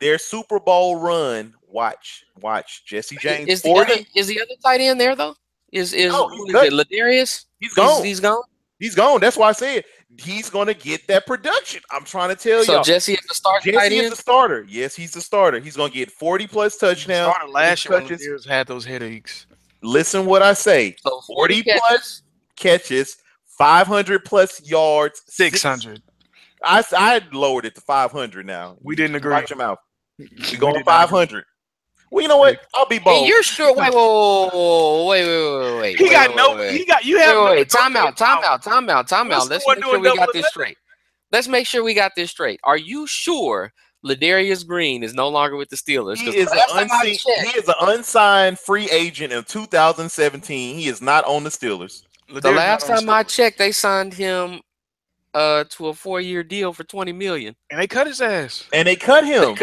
their Super Bowl run. Watch Jesse James. Is the other tight end there though? Is it Ladarius? He's gone. He's gone. He's gone. That's why I said he's going to get that production. I'm trying to tell you. So Jesse is the starter. Jesse is the starter. Yes, he's the starter. He's going to get 40 plus touchdowns. Started last year when Ladarius had those headaches. Listen what I say. So 40 plus catches. 500 plus yards, 600. I lowered it to 500 now. We didn't agree. Watch your mouth. We going 500. Well, you know what? I'll be bold. Hey, you're sure? Wait. He got no. You have. Wait. Time out. Let's make sure we got this straight. Let's make sure we got this straight. Are you sure Ladarius Green is no longer with the Steelers? He is an unsigned free agent in 2017. He is not on the Steelers. The last time I checked, they signed him to a 4-year deal for $20 million. And they cut his ass. And they cut him.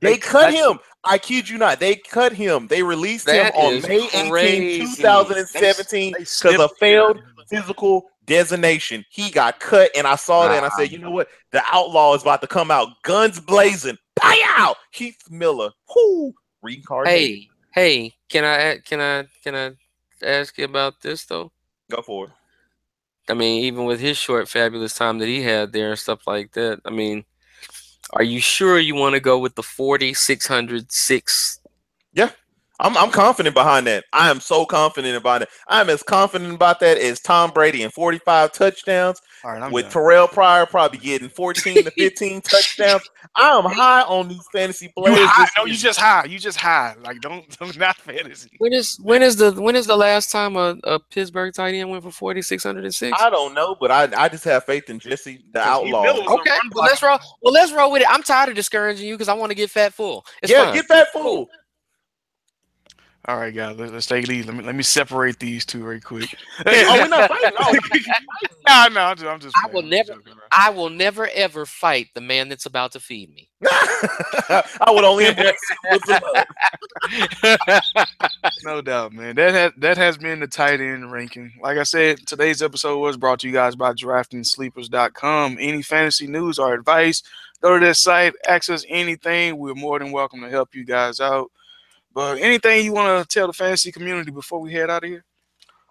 They cut him? I kid you not. They cut him. They released him on May 18, 2017 because of failed physical designation. He got cut, and I saw that, and I said, you know what? The outlaw is about to come out, guns blazing. Pow! Keith Miller. Whoo! Reincarnate. Hey, can I ask you about this though? Go for it. I mean, even with his short, fabulous time that he had there and stuff like that, I mean, are you sure you want to go with the 40, 606 Yeah. I'm confident behind that. I am so confident about it. I'm as confident about that as Tom Brady and 45 touchdowns. All right, I'm With done. Terrell Pryor probably getting 14 to 15 touchdowns. I'm high on these fantasy You players. high? This No, year. you just high. You just high. Like don't not fantasy. When is the last time a Pittsburgh tight end went for 4,606? I don't know, but I just have faith in Jesse the 'Cause Heath Outlaw. Miller was a Okay, run well let's blocker. roll. Well, let's roll with it. I'm tired of discouraging you because I want to get fat full. It's Yeah, fine. get that fool. All right, guys, let's take it easy. Let me separate these two right quick. Oh, we're not fighting. Oh, no, I'm just. I will playing. I'm never. joking, bro. I will never ever fight the man that's about to feed me. I would only embrace it with love. No doubt, man. That has been the tight end ranking. Like I said, today's episode was brought to you guys by DraftingSleepers.com. Any fantasy news or advice, go to that site, access anything. We're more than welcome to help you guys out. But anything you want to tell the fantasy community before we head out of here?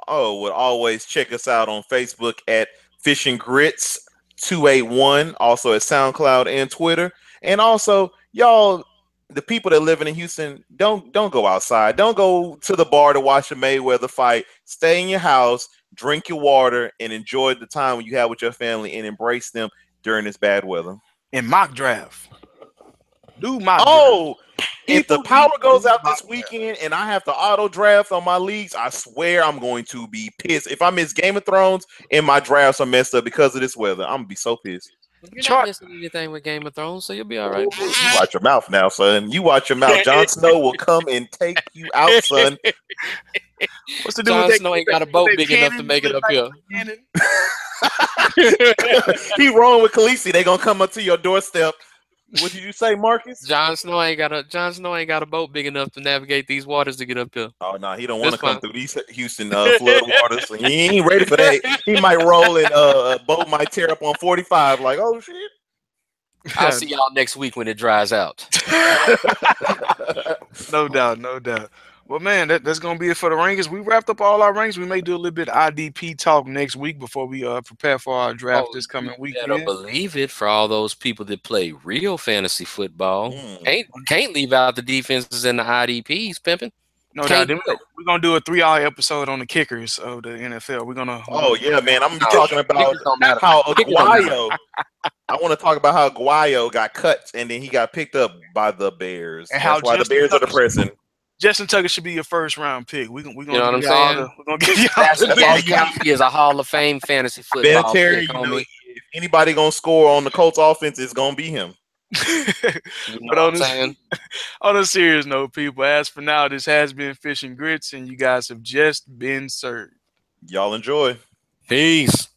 Oh, would always check us out on Facebook at Fishing Grits 281, also at SoundCloud and Twitter. And also, y'all, the people that live in Houston, don't go outside. Don't go to the bar to watch a Mayweather fight. Stay in your house, drink your water, and enjoy the time you have with your family and embrace them during this bad weather. In mock draft. Do mock draft. Oh, if the People power need to goes do out mock this weekend and I have to auto draft on my leagues, I swear I'm going to be pissed. If I miss Game of Thrones and my drafts are messed up because of this weather, I'm gonna be so pissed. You're not missing anything with Game of Thrones, so you'll be all right. You watch your mouth now, son. You watch your mouth. Jon Snow will come and take you out, son. What's the deal Jon with Snow ain't got a boat big enough to make it up here. He rolling with Khaleesi. They gonna come up to your doorstep. What did you say, Marcus? Jon Snow ain't got a boat big enough to navigate these waters to get up here. Oh no, he don't want to That's come fine. through these Houston flood waters. He ain't ready for that. He might roll and a boat might tear up on 45. Like, oh shit. I'll see y'all next week when it dries out. No doubt, no doubt. Well, man, that's gonna be it for the rankings. We wrapped up all our rankings. We may do a little bit of IDP talk next week before we prepare for our draft this coming You better weekend. believe it for all those people that play real fantasy football. Mm. Can't leave out the defenses and the IDPs, pimping. No doubt. Then we're gonna do a 3-hour episode on the kickers of the NFL. We're gonna. Oh yeah, man. I'm gonna be talking about how Aguayo. I want to talk about how Aguayo got cut and then he got picked up by the Bears. And That's how why the Justin Bears are Tucker- depressing. Justin Tucker should be your first round pick. We're gonna You know what I'm give y'all saying? we're gonna give y'all That's the all County is a Hall of Fame fantasy Ben football Terry, pick, you know, homie. if anybody gonna score on the Colts offense, it's gonna be him. You know But what I'm saying? on a serious note, people, as for now, this has been Fish and Grits, and you guys have just been served. Y'all enjoy. Peace.